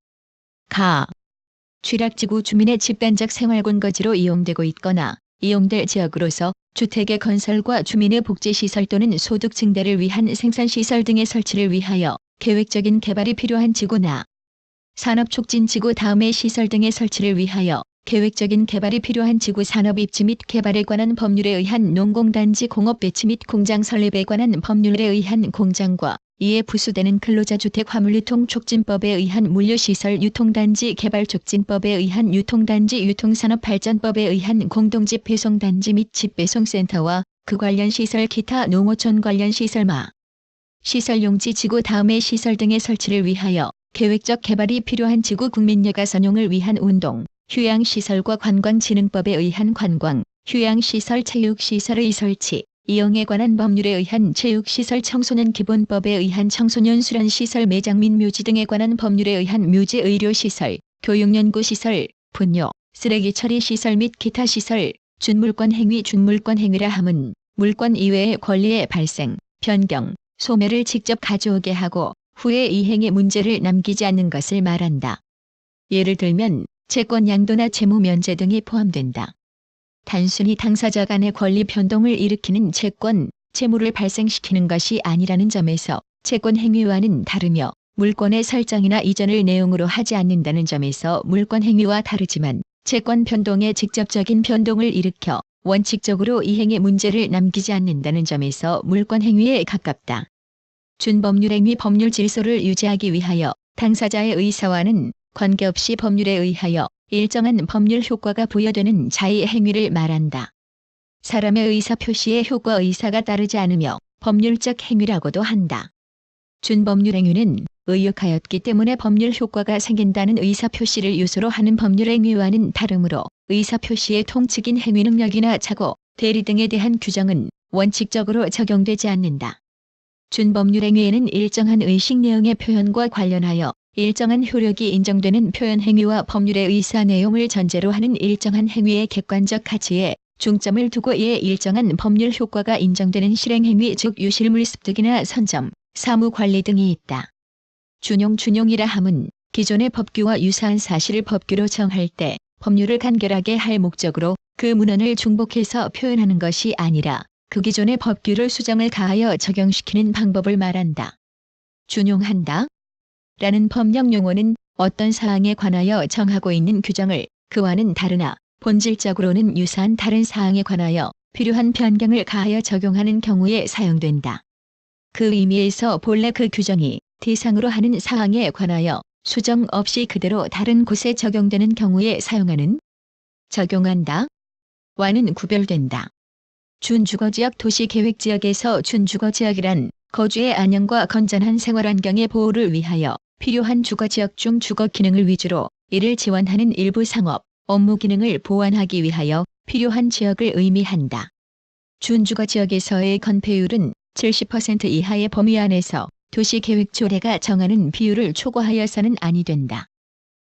가. 취락지구 주민의 집단적 생활권거지로 이용되고 있거나 이용될 지역으로서 주택의 건설과 주민의 복지시설 또는 소득 증대를 위한 생산시설 등의 설치를 위하여 계획적인 개발이 필요한 지구나 산업촉진지구 다음의 시설 등의 설치를 위하여 계획적인 개발이 필요한 지구 산업 입지 및 개발에 관한 법률에 의한 농공단지 공업 배치 및 공장 설립에 관한 법률에 의한 공장과 이에 부수되는 근로자 주택 화물유통 촉진법에 의한 물류시설 유통단지 개발촉진법에 의한 유통단지 유통산업발전법에 의한 공동집 배송단지 및 집배송센터와 그 관련 시설 기타 농어촌 관련 시설마 시설용지 지구 다음의 시설 등의 설치를 위하여 계획적 개발이 필요한 지구 국민여가 선용을 위한 운동, 휴양시설과 관광진흥법에 의한 관광, 휴양시설 체육시설의 설치, 이용에 관한 법률에 의한 체육시설 청소년 기본법에 의한 청소년 수련시설 매장 및 묘지 등에 관한 법률에 의한 묘지 의료시설, 교육연구시설, 분뇨, 쓰레기 처리시설 및 기타 시설, 준물권 행위라 함은 물권 이외의 권리의 발생, 변경, 소멸을 직접 가져오게 하고 후에 이행의 문제를 남기지 않는 것을 말한다. 예를 들면 채권 양도나 채무 면제 등이 포함된다. 단순히 당사자 간의 권리 변동을 일으키는 채권, 채무를 발생시키는 것이 아니라는 점에서 채권 행위와는 다르며 물권의 설정이나 이전을 내용으로 하지 않는다는 점에서 물권 행위와 다르지만 채권 변동의 직접적인 변동을 일으켜 원칙적으로 이행의 문제를 남기지 않는다는 점에서 물권 행위에 가깝다. 준법률행위 법률 질서를 유지하기 위하여 당사자의 의사와는 관계없이 법률에 의하여 일정한 법률 효과가 부여되는 자의 행위를 말한다. 사람의 의사표시에 효과 의사가 따르지 않으며 법률적 행위라고도 한다. 준법률행위는 의역하였기 때문에 법률 효과가 생긴다는 의사표시를 요소로 하는 법률행위와는 다르므로 의사표시의 통측인 행위 능력이나 착오, 대리 등에 대한 규정은 원칙적으로 적용되지 않는다. 준법률행위에는 일정한 의식 내용의 표현과 관련하여 일정한 효력이 인정되는 표현 행위와 법률의 의사 내용을 전제로 하는 일정한 행위의 객관적 가치에 중점을 두고 이에 일정한 법률 효과가 인정되는 실행행위 즉 유실물 습득이나 선점, 사무관리 등이 있다. 준용이라 함은 기존의 법규와 유사한 사실을 법규로 정할 때 법률을 간결하게 할 목적으로 그 문헌을 중복해서 표현하는 것이 아니라 그 기존의 법규를 수정을 가하여 적용시키는 방법을 말한다. 준용한다 라는 법령 용어는 어떤 사항에 관하여 정하고 있는 규정을 그와는 다르나 본질적으로는 유사한 다른 사항에 관하여 필요한 변경을 가하여 적용하는 경우에 사용된다. 그 의미에서 본래 그 규정이 대상으로 하는 사항에 관하여 수정 없이 그대로 다른 곳에 적용되는 경우에 사용하는 적용한다 와는 구별된다. 준주거지역 도시계획지역에서 준주거지역이란 거주의 안녕과 건전한 생활환경의 보호를 위하여 필요한 주거지역 중 주거 기능을 위주로 이를 지원하는 일부 상업, 업무 기능을 보완하기 위하여 필요한 지역을 의미한다. 준주거지역에서의 건폐율은 70% 이하의 범위 안에서 도시계획조례가 정하는 비율을 초과하여서는 아니 된다.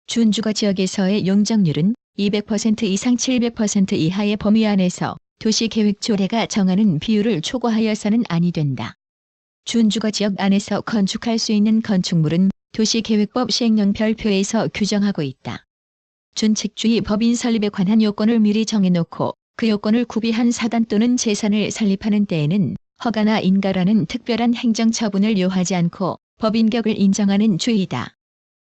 준주거지역에서의 용적률은 200% 이상 700% 이하의 범위 안에서 도시계획조례가 정하는 비율을 초과하여서는 아니 된다. 준주거지역 안에서 건축할 수 있는 건축물은 도시계획법 시행령 별표에서 규정하고 있다. 준칙주의 법인 설립에 관한 요건을 미리 정해놓고 그 요건을 구비한 사단 또는 재산을 설립하는 때에는 허가나 인가라는 특별한 행정처분을 요하지 않고 법인격을 인정하는 주의다.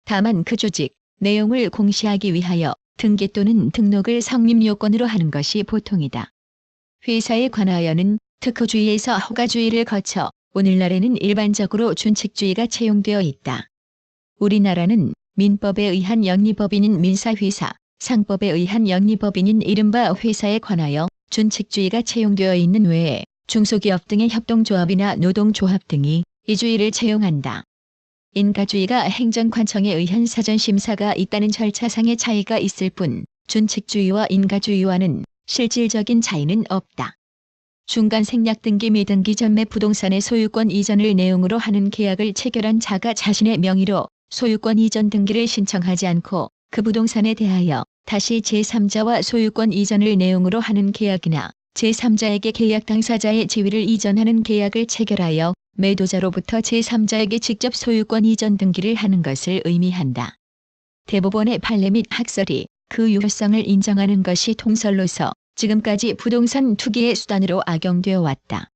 다만 그 조직, 내용을 공시하기 위하여 등기 또는 등록을 성립 요건으로 하는 것이 보통이다. 회사에 관하여는 특허주의에서 허가주의를 거쳐 오늘날에는 일반적으로 준칙주의가 채용되어 있다. 우리나라는 민법에 의한 영리법인인 민사회사, 상법에 의한 영리법인인 이른바 회사에 관하여 준칙주의가 채용되어 있는 외에 중소기업 등의 협동조합이나 노동조합 등이 이 주의를 채용한다. 인가주의가 행정관청에 의한 사전심사가 있다는 절차상의 차이가 있을 뿐 준칙주의와 인가주의와는 실질적인 차이는 없다. 중간 생략 등기 미등기 전매 부동산의 소유권 이전을 내용으로 하는 계약을 체결한 자가 자신의 명의로 소유권 이전 등기를 신청하지 않고 그 부동산에 대하여 다시 제3자와 소유권 이전을 내용으로 하는 계약이나 제3자에게 계약 당사자의 지위를 이전하는 계약을 체결하여 매도자로부터 제3자에게 직접 소유권 이전 등기를 하는 것을 의미한다. 대법원의 판례 및 학설이 그 유효성을 인정하는 것이 통설로서 지금까지 부동산 투기의 수단으로 악용되어 왔다.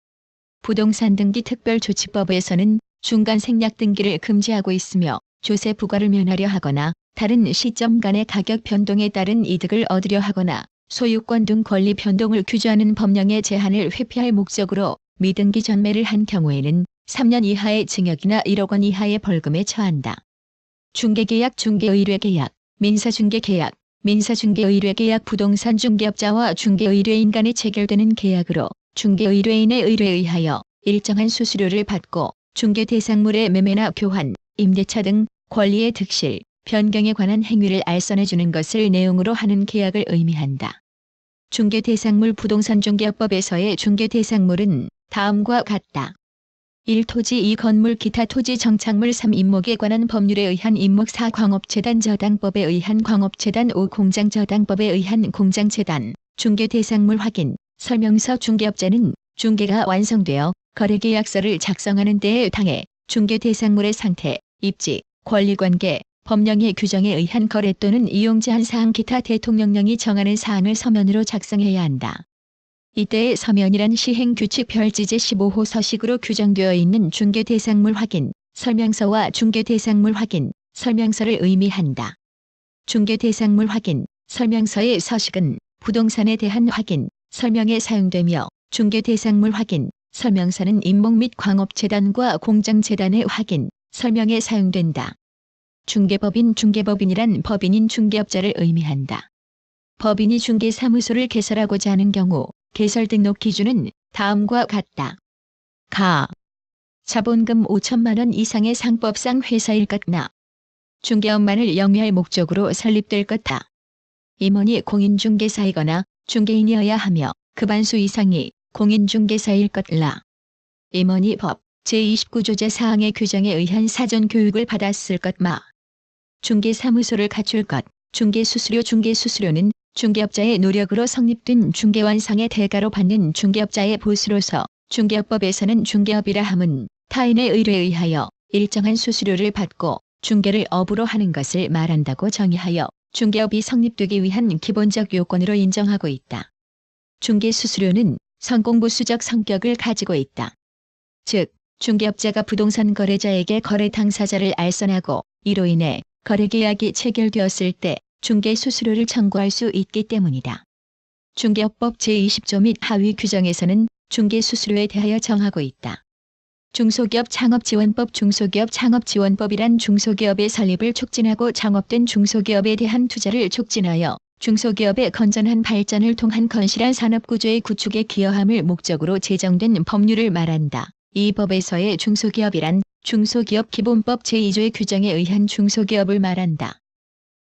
부동산 등기 특별조치법에서는 중간 생략 등기를 금지하고 있으며 조세 부과를 면하려 하거나 다른 시점 간의 가격 변동에 따른 이득을 얻으려 하거나 소유권 등 권리 변동을 규제하는 법령의 제한을 회피할 목적으로 미등기 전매를 한 경우에는 3년 이하의 징역이나 1억 원 이하의 벌금에 처한다. 중개계약, 중개의뢰계약, 민사중개계약, 민사중개의뢰계약 부동산 중개업자와 중개의뢰인 간에 체결되는 계약으로 중개의뢰인의 의뢰에 의하여 일정한 수수료를 받고 중개대상물의 매매나 교환, 임대차 등 권리의 득실, 변경에 관한 행위를 알선해주는 것을 내용으로 하는 계약을 의미한다. 중개대상물 부동산 중개업법에서의 중개대상물은 다음과 같다. 1. 토지 2. 건물 기타 토지 정착물 3. 임목에 관한 법률에 의한 임목 4. 광업재단 저당법에 의한 광업재단 5. 공장저당법에 의한 공장재단 중개대상물 확인 설명서 중개업자는 중개가 완성되어 거래계약서를 작성하는 때에 당해 중개대상물의 상태, 입지, 권리관계, 법령의 규정에 의한 거래 또는 이용 제한 사항 기타 대통령령이 정하는 사항을 서면으로 작성해야 한다. 이때의 서면이란 시행규칙 별지 제15호 서식으로 규정되어 있는 중개대상물 확인, 설명서와 중개대상물 확인, 설명서를 의미한다. 중개대상물 확인, 설명서의 서식은 부동산에 대한 확인, 설명에 사용되며 중개대상물 확인, 설명서는 임목 및 광업재단과 공장재단의 확인, 설명에 사용된다. 중개법인, 중개법인이란 법인인 중개업자를 의미한다. 법인이 중개사무소를 개설하고자 하는 경우 개설 등록 기준은 다음과 같다. 가. 자본금 5천만 원 이상의 상법상 회사일 것나. 중개업만을 영위할 목적으로 설립될 것다. 임원이 공인중개사이거나 중개인이어야 하며 급한수 이상이 공인중개사일 것라. 임원이 법 제29조 제4항의 규정에 의한 사전교육을 받았을 것마. 중개사무소를 갖출 것. 중개수수료. 중개수수료는 중개업자의 노력으로 성립된 중개완성의 대가로 받는 중개업자의 보수로서 중개업법에서는 중개업이라 함은 타인의 의뢰에 의하여 일정한 수수료를 받고 중개를 업으로 하는 것을 말한다고 정의하여 중개업이 성립되기 위한 기본적 요건으로 인정하고 있다. 중개수수료는 선공보수적 성격을 가지고 있다. 즉, 중개업자가 부동산 거래자에게 거래 당사자를 알선하고 이로 인해 거래계약이 체결되었을 때 중개 수수료를 청구할 수 있기 때문이다. 중개업법 제20조 및 하위 규정에서는 중개 수수료에 대하여 정하고 있다. 중소기업 창업지원법 중소기업 창업지원법이란 중소기업의 설립을 촉진하고 창업된 중소기업에 대한 투자를 촉진하여 중소기업의 건전한 발전을 통한 건실한 산업구조의 구축에 기여함을 목적으로 제정된 법률을 말한다. 이 법에서의 중소기업이란 중소기업 기본법 제2조의 규정에 의한 중소기업을 말한다.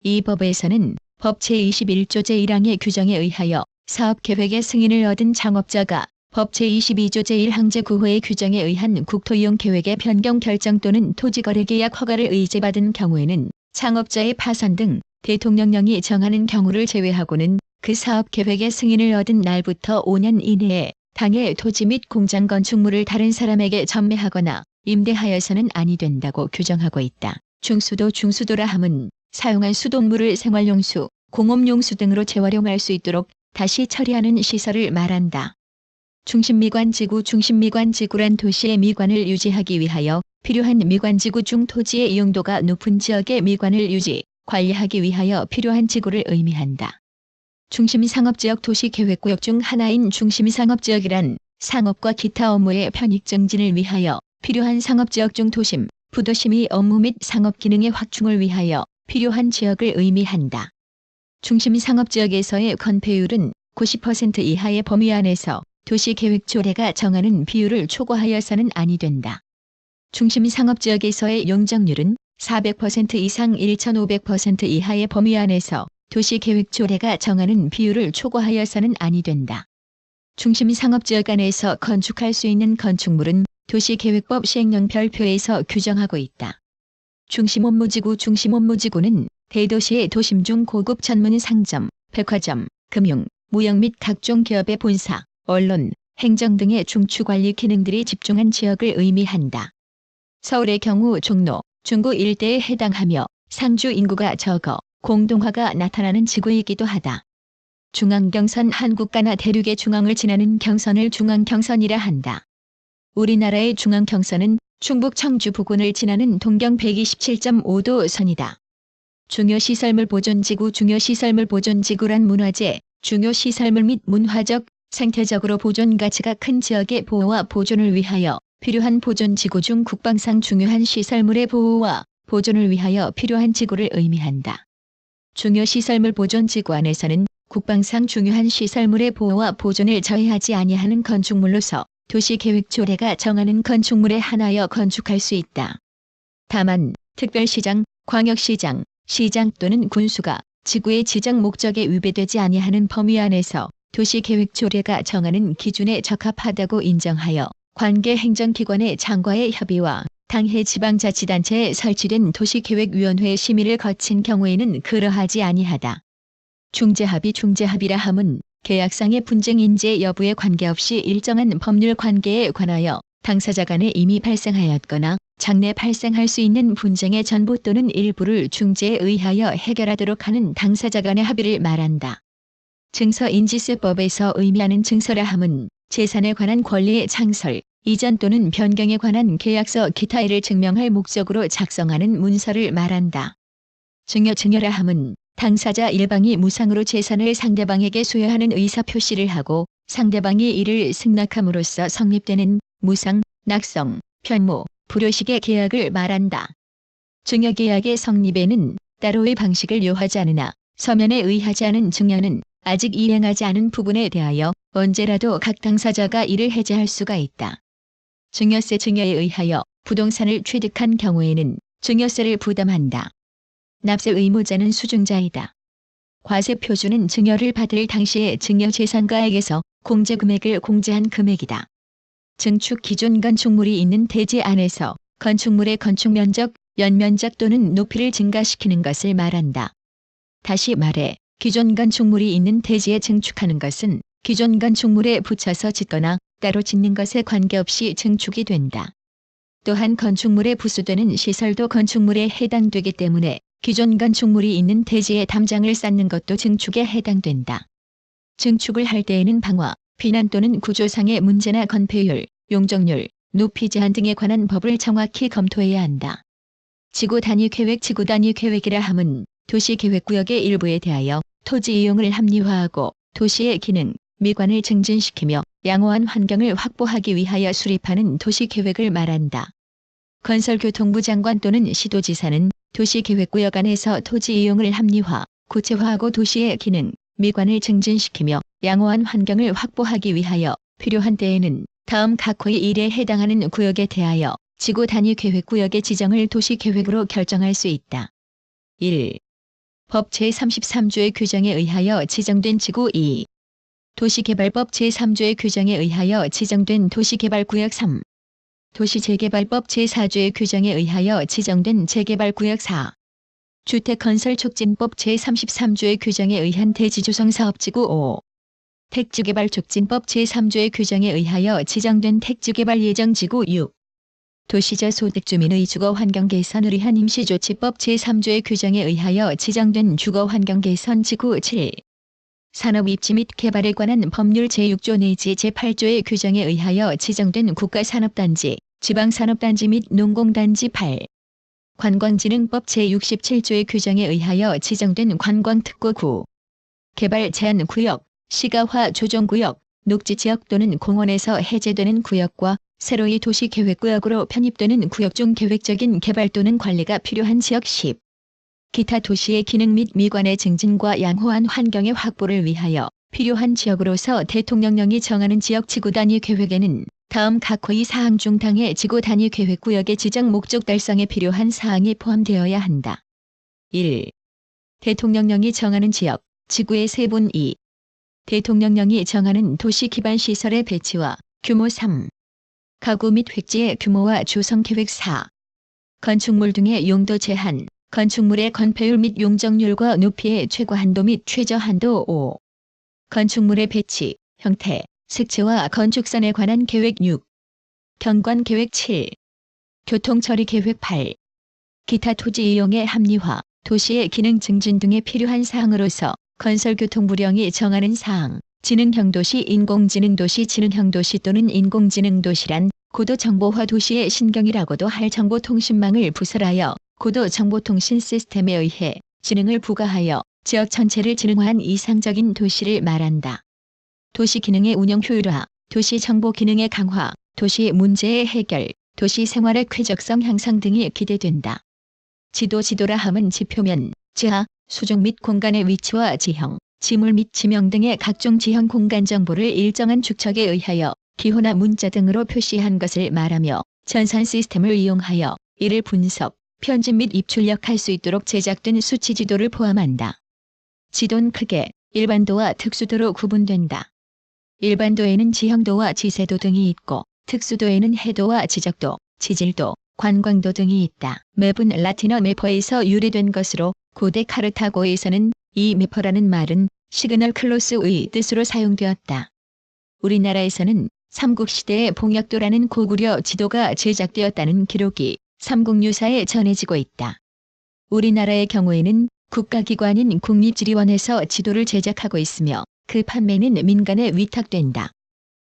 이 법에서는 법 제21조 제1항의 규정에 의하여 사업계획의 승인을 얻은 창업자가 법 제22조 제1항 제9호의 규정에 의한 국토이용 계획의 변경 결정 또는 토지거래계약 허가를 의제받은 경우에는 창업자의 파산 등 대통령령이 정하는 경우를 제외하고는 그 사업계획의 승인을 얻은 날부터 5년 이내에 당해 토지 및 공장 건축물을 다른 사람에게 전매하거나 임대하여서는 아니 된다고 규정하고 있다. 중수도라 함은 사용한 수돗물을 생활용수, 공업용수 등으로 재활용할 수 있도록 다시 처리하는 시설을 말한다. 중심미관지구란 도시의 미관을 유지하기 위하여 필요한 미관지구 중 토지의 이용도가 높은 지역의 미관을 유지, 관리하기 위하여 필요한 지구를 의미한다. 중심상업지역 도시계획구역 중 하나인 중심상업지역이란 상업과 기타 업무의 편익 증진을 위하여 필요한 상업지역 중 도심, 부도심의 업무 및 상업기능의 확충을 위하여 필요한 지역을 의미한다. 중심상업지역에서의 건폐율은 90% 이하의 범위 안에서 도시계획조례가 정하는 비율을 초과하여서는 아니 된다. 중심상업지역에서의 용적률은 400% 이상 1,500% 이하의 범위 안에서 도시계획조례가 정하는 비율을 초과하여서는 아니 된다. 중심상업지역 안에서 건축할 수 있는 건축물은 도시계획법 시행령 별표에서 규정하고 있다. 중심업무지구는 대도시의 도심 중 고급 전문 상점, 백화점, 금융, 무역 및 각종 기업의 본사, 언론, 행정 등의 중추관리 기능들이 집중한 지역을 의미한다. 서울의 경우 종로, 중구 일대에 해당하며 상주 인구가 적어 공동화가 나타나는 지구이기도 하다. 중앙경선 한국가나 대륙의 중앙을 지나는 경선을 중앙경선이라 한다. 우리나라의 중앙경선은 충북 청주 부근을 지나는 동경 127.5도 선이다. 중요시설물 보존지구란 문화재, 중요시설물 및 문화적, 생태적으로 보존 가치가 큰 지역의 보호와 보존을 위하여 필요한 보존지구 중 국방상 중요한 시설물의 보호와 보존을 위하여 필요한 지구를 의미한다. 중요시설물 보존지구 안에서는 국방상 중요한 시설물의 보호와 보존을 저해하지 아니하는 건축물로서 도시계획조례가 정하는 건축물에 한하여 건축할 수 있다. 다만 특별시장, 광역시장, 시장 또는 군수가 지구의 지정 목적에 위배되지 아니하는 범위 안에서 도시계획조례가 정하는 기준에 적합하다고 인정하여 관계 행정기관의 장과의 협의와 당해 지방자치단체에 설치된 도시계획위원회 심의를 거친 경우에는 그러하지 아니하다. 중재합의라 함은 계약상의 분쟁 인제 여부에 관계없이 일정한 법률 관계에 관하여 당사자 간에 이미 발생하였거나 장래 발생할 수 있는 분쟁의 전부 또는 일부를 중재에 의하여 해결하도록 하는 당사자 간의 합의를 말한다. 증서인지세법에서 의미하는 증서라 함은 재산에 관한 권리의 창설, 이전 또는 변경에 관한 계약서 기타 일을 증명할 목적으로 작성하는 문서를 말한다. 증여라 함은 당사자 일방이 무상으로 재산을 상대방에게 수여하는 의사표시를 하고 상대방이 이를 승낙함으로써 성립되는 무상, 낙성, 편모, 불효식의 계약을 말한다. 증여계약의 성립에는 따로의 방식을 요하지 않으나 서면에 의하지 않은 증여는 아직 이행하지 않은 부분에 대하여 언제라도 각 당사자가 이를 해제할 수가 있다. 증여에 의하여 부동산을 취득한 경우에는 증여세를 부담한다. 납세 의무자는 수증자이다. 과세표준은 증여를 받을 당시의 증여재산가액에서 공제금액을 공제한 금액이다. 증축 기존 건축물이 있는 대지 안에서 건축물의 건축면적, 연면적 또는 높이를 증가시키는 것을 말한다. 다시 말해 기존 건축물이 있는 대지에 증축하는 것은 기존 건축물에 붙여서 짓거나 따로 짓는 것에 관계없이 증축이 된다. 또한 건축물에 부수되는 시설도 건축물에 해당되기 때문에 기존 건축물이 있는 대지에 담장을 쌓는 것도 증축에 해당된다. 증축을 할 때에는 방화, 비난 또는 구조상의 문제나 건폐율, 용적률, 높이 제한 등에 관한 법을 정확히 검토해야 한다. 지구 단위 계획 지구 단위 계획이라 함은 도시 계획구역의 일부에 대하여 토지 이용을 합리화하고 도시의 기능, 미관을 증진시키며 양호한 환경을 확보하기 위하여 수립하는 도시 계획을 말한다. 건설교통부 장관 또는 시도지사는 도시계획구역 안에서 토지 이용을 합리화, 구체화하고 도시의 기능, 미관을 증진시키며 양호한 환경을 확보하기 위하여 필요한 때에는 다음 각 호의 일에 해당하는 구역에 대하여 지구 단위 계획구역의 지정을 도시계획으로 결정할 수 있다. 1. 법 제33조의 규정에 의하여 지정된 지구 2. 도시개발법 제3조의 규정에 의하여 지정된 도시개발구역 3. 도시재개발법 제4조의 규정에 의하여 지정된 재개발구역 4. 주택건설촉진법 제33조의 규정에 의한 대지조성사업지구 5. 택지개발촉진법 제3조의 규정에 의하여 지정된 택지개발예정지구 6. 도시저소득주민의 주거환경 개선을 위한 임시조치법 제3조의 규정에 의하여 지정된 주거환경개선지구 7. 산업입지 및 개발에 관한 법률 제6조 내지 제8조의 규정에 의하여 지정된 국가산업단지, 지방산업단지 및 농공단지 8. 관광진흥법 제67조의 규정에 의하여 지정된 관광특구 9. 개발 제한구역, 시가화 조정구역, 녹지지역 또는 공원에서 해제되는 구역과 새로이 도시계획구역으로 편입되는 구역 중 계획적인 개발 또는 관리가 필요한 지역 10. 기타 도시의 기능 및 미관의 증진과 양호한 환경의 확보를 위하여 필요한 지역으로서 대통령령이 정하는 지역 지구 단위 계획에는 다음 각 호의 사항 중 당해 지구 단위 계획구역의 지정 목적 달성에 필요한 사항이 포함되어야 한다. 1. 대통령령이 정하는 지역, 지구의 세분 2. 대통령령이 정하는 도시 기반 시설의 배치와 규모 3. 가구 및 획지의 규모와 조성 계획 4. 건축물 등의 용도 제한, 건축물의 건폐율 및 용적률과 높이의 최고 한도 및 최저 한도 5. 건축물의 배치, 형태, 색채와 건축선에 관한 계획 6. 경관 계획 7. 교통처리 계획 8. 기타 토지 이용의 합리화, 도시의 기능 증진 등에 필요한 사항으로서 건설교통부령이 정하는 사항, 지능형 도시, 인공지능 도시, 지능형 도시 또는 인공지능 도시란 고도 정보화 도시의 신경이라고도 할 정보통신망을 부설하여 고도 정보통신 시스템에 의해 지능을 부과하여 지역 전체를 지능화한 이상적인 도시를 말한다. 도시 기능의 운영 효율화, 도시 정보 기능의 강화, 도시 문제의 해결, 도시 생활의 쾌적성 향상 등이 기대된다. 지도라 함은 지표면, 지하, 수중 및 공간의 위치와 지형, 지물 및 지명 등의 각종 지형 공간 정보를 일정한 축척에 의하여 기호나 문자 등으로 표시한 것을 말하며 전산 시스템을 이용하여 이를 분석, 편집 및 입출력할 수 있도록 제작된 수치 지도를 포함한다. 지도는 크게 일반도와 특수도로 구분된다. 일반도에는 지형도와 지세도 등이 있고 특수도에는 해도와 지적도, 지질도, 관광도 등이 있다. 맵은 라틴어 매퍼에서 유래된 것으로 고대 카르타고에서는 이 매퍼라는 말은 시그널 클로스의 뜻으로 사용되었다. 우리나라에서는 삼국시대의 봉약도라는 고구려 지도가 제작되었다는 기록이 삼국유사에 전해지고 있다. 우리나라의 경우에는 국가기관인 국립지리원에서 지도를 제작하고 있으며 그 판매는 민간에 위탁된다.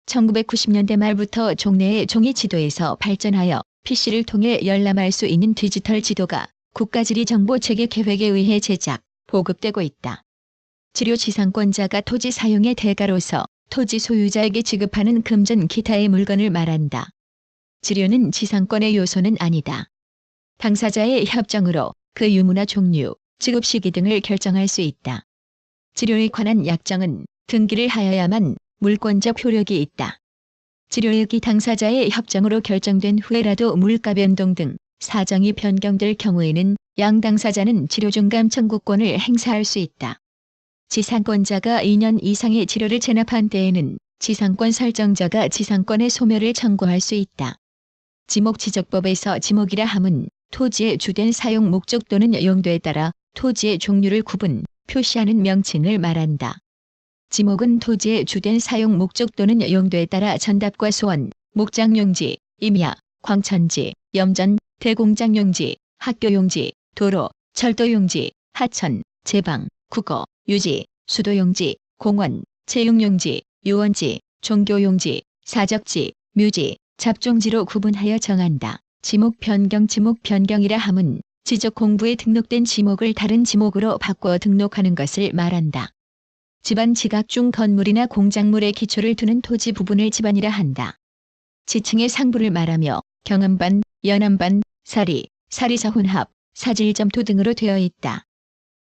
1990년대 말부터 종래의 종이 지도에서 발전하여 PC를 통해 열람할 수 있는 디지털 지도가 국가지리정보체계 계획에 의해 제작, 보급되고 있다. 지료 지상권자가 토지 사용의 대가로서 토지 소유자에게 지급하는 금전 기타의 물건을 말한다. 지료는 지상권의 요소는 아니다. 당사자의 협정으로 그 유무나 종류, 지급 시기 등을 결정할 수 있다. 지료에 관한 약정은 등기를 하여야만 물권적 효력이 있다. 지료액이 당사자의 협정으로 결정된 후에라도 물가 변동 등 사정이 변경될 경우에는 양 당사자는 지료 중감 청구권을 행사할 수 있다. 지상권자가 2년 이상의 지료를 체납한 때에는 지상권 설정자가 지상권의 소멸을 청구할 수 있다. 지목지적법에서 지목이라 함은 토지의 주된 사용 목적 또는 용도에 따라 토지의 종류를 구분, 표시하는 명칭을 말한다. 지목은 토지의 주된 사용 목적 또는 용도에 따라 전답과 소원, 목장용지, 임야, 광천지, 염전, 대공장용지, 학교용지, 도로, 철도용지, 하천, 제방, 국어, 유지, 수도용지, 공원, 체육용지, 유원지, 종교용지, 사적지, 묘지, 잡종지로 구분하여 정한다. 지목 변경이라 함은 지적 공부에 등록된 지목을 다른 지목으로 바꿔 등록하는 것을 말한다. 집안 지각 중 건물이나 공작물의 기초를 두는 토지 부분을 집안이라 한다. 지층의 상부를 말하며 경암반, 연암반, 사리, 사리사 혼합, 사질점토 등으로 되어 있다.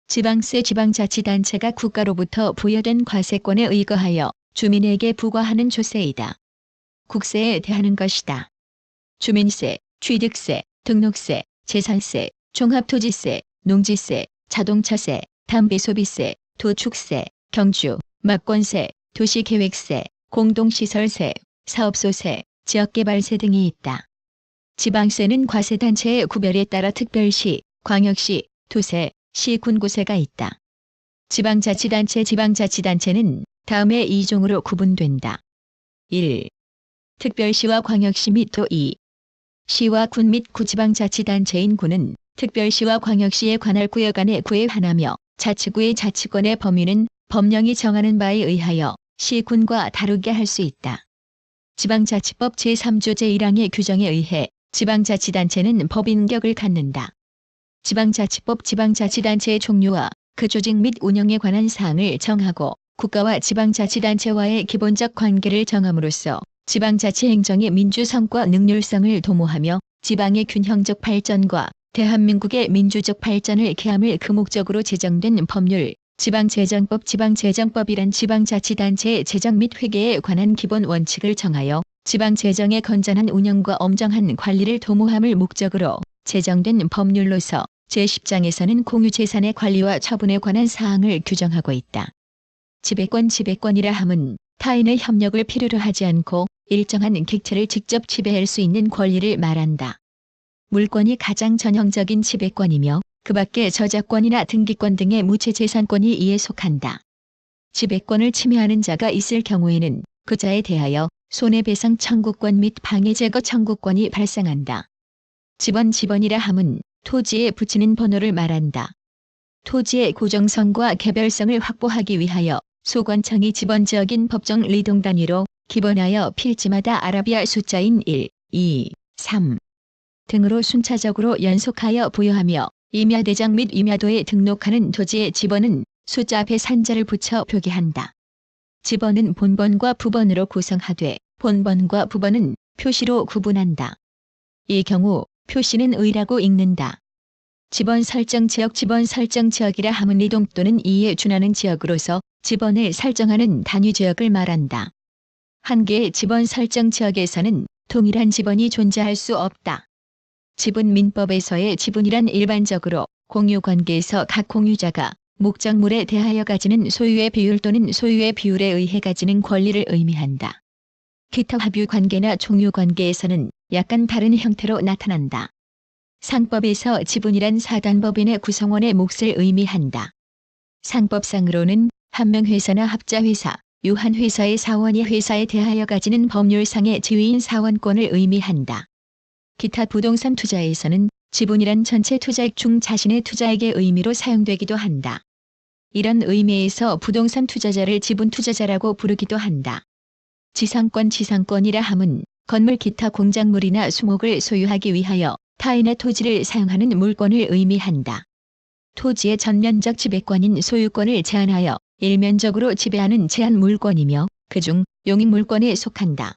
지방세 지방자치단체가 국가로부터 부여된 과세권에 의거하여 주민에게 부과하는 조세이다. 국세에 대하는 것이다. 주민세, 취득세, 등록세, 재산세, 종합토지세, 농지세, 자동차세, 담배소비세, 도축세, 경주, 막권세, 도시계획세, 공동시설세, 사업소세, 지역개발세 등이 있다. 지방세는 과세단체의 구별에 따라 특별시, 광역시, 도세, 시, 군구세가 있다. 지방자치단체는 다음의 2종으로 구분된다. 1. 특별시와 광역시 및 도. 2. 시와 군 및 구지방자치단체인 군은 특별시와 광역시에 관할 구역 안에 구에 한하며 자치구의 자치권의 범위는 법령이 정하는 바에 의하여 시, 군과 다르게 할 수 있다. 지방자치법 제3조 제1항의 규정에 의해 지방자치단체는 법인격을 갖는다. 지방자치법 지방자치단체의 종류와 그 조직 및 운영에 관한 사항을 정하고 국가와 지방자치단체와의 기본적 관계를 정함으로써 지방자치 행정의 민주성과 능률성을 도모하며 지방의 균형적 발전과 대한민국의 민주적 발전을 기함을 그 목적으로 제정된 법률, 지방재정법 지방재정법이란 지방자치단체의 재정 및 회계에 관한 기본 원칙을 정하여 지방재정의 건전한 운영과 엄정한 관리를 도모함을 목적으로 제정된 법률로서 제10장에서는 공유재산의 관리와 처분에 관한 사항을 규정하고 있다. 지배권이라 함은 타인의 협력을 필요로 하지 않고 일정한 객체를 직접 지배할 수 있는 권리를 말한다. 물권이 가장 전형적인 지배권이며 그 밖에 저작권이나 등기권 등의 무체재산권이 이에 속한다. 지배권을 침해하는 자가 있을 경우에는 그 자에 대하여 손해배상 청구권 및 방해제거 청구권이 발생한다. 집원이라 함은 토지에 붙이는 번호를 말한다. 토지의 고정성과 개별성을 확보하기 위하여 소관청이 집원지역인 법정 리동 단위로 기본하여 필지마다 아라비아 숫자인 1, 2, 3 등으로 순차적으로 연속하여 부여하며 임야대장 및 임야도에 등록하는 토지의 지번은 숫자 앞에 산자를 붙여 표기한다. 지번은 본번과 부번으로 구성하되 본번과 부번은 표시로 구분한다. 이 경우 표시는 의라고 읽는다. 지번 설정 지역이라 함은 이동 또는 이에 준하는 지역으로서 지번을 설정하는 단위 지역을 말한다. 한 개의 지번 설정 지역에서는 동일한 지번이 존재할 수 없다. 지분민법에서의 지분이란 일반적으로 공유관계에서 각 공유자가 목적물에 대하여 가지는 소유의 비율 또는 소유의 비율에 의해 가지는 권리를 의미한다. 기타 합유관계나 종유관계에서는 약간 다른 형태로 나타난다. 상법에서 지분이란 사단법인의 구성원의 몫을 의미한다. 상법상으로는 한 명 회사나 합자회사, 유한회사의 사원이 회사에 대하여 가지는 법률상의 지위인 사원권을 의미한다. 기타 부동산 투자에서는 지분이란 전체 투자액 중 자신의 투자액의 의미로 사용되기도 한다. 이런 의미에서 부동산 투자자를 지분 투자자라고 부르기도 한다. 지상권이라 함은 건물 기타 공작물이나 수목을 소유하기 위하여 타인의 토지를 사용하는 물권을 의미한다. 토지의 전면적 지배권인 소유권을 제한하여 일면적으로 지배하는 제한 물권이며 그중 용익 물권에 속한다.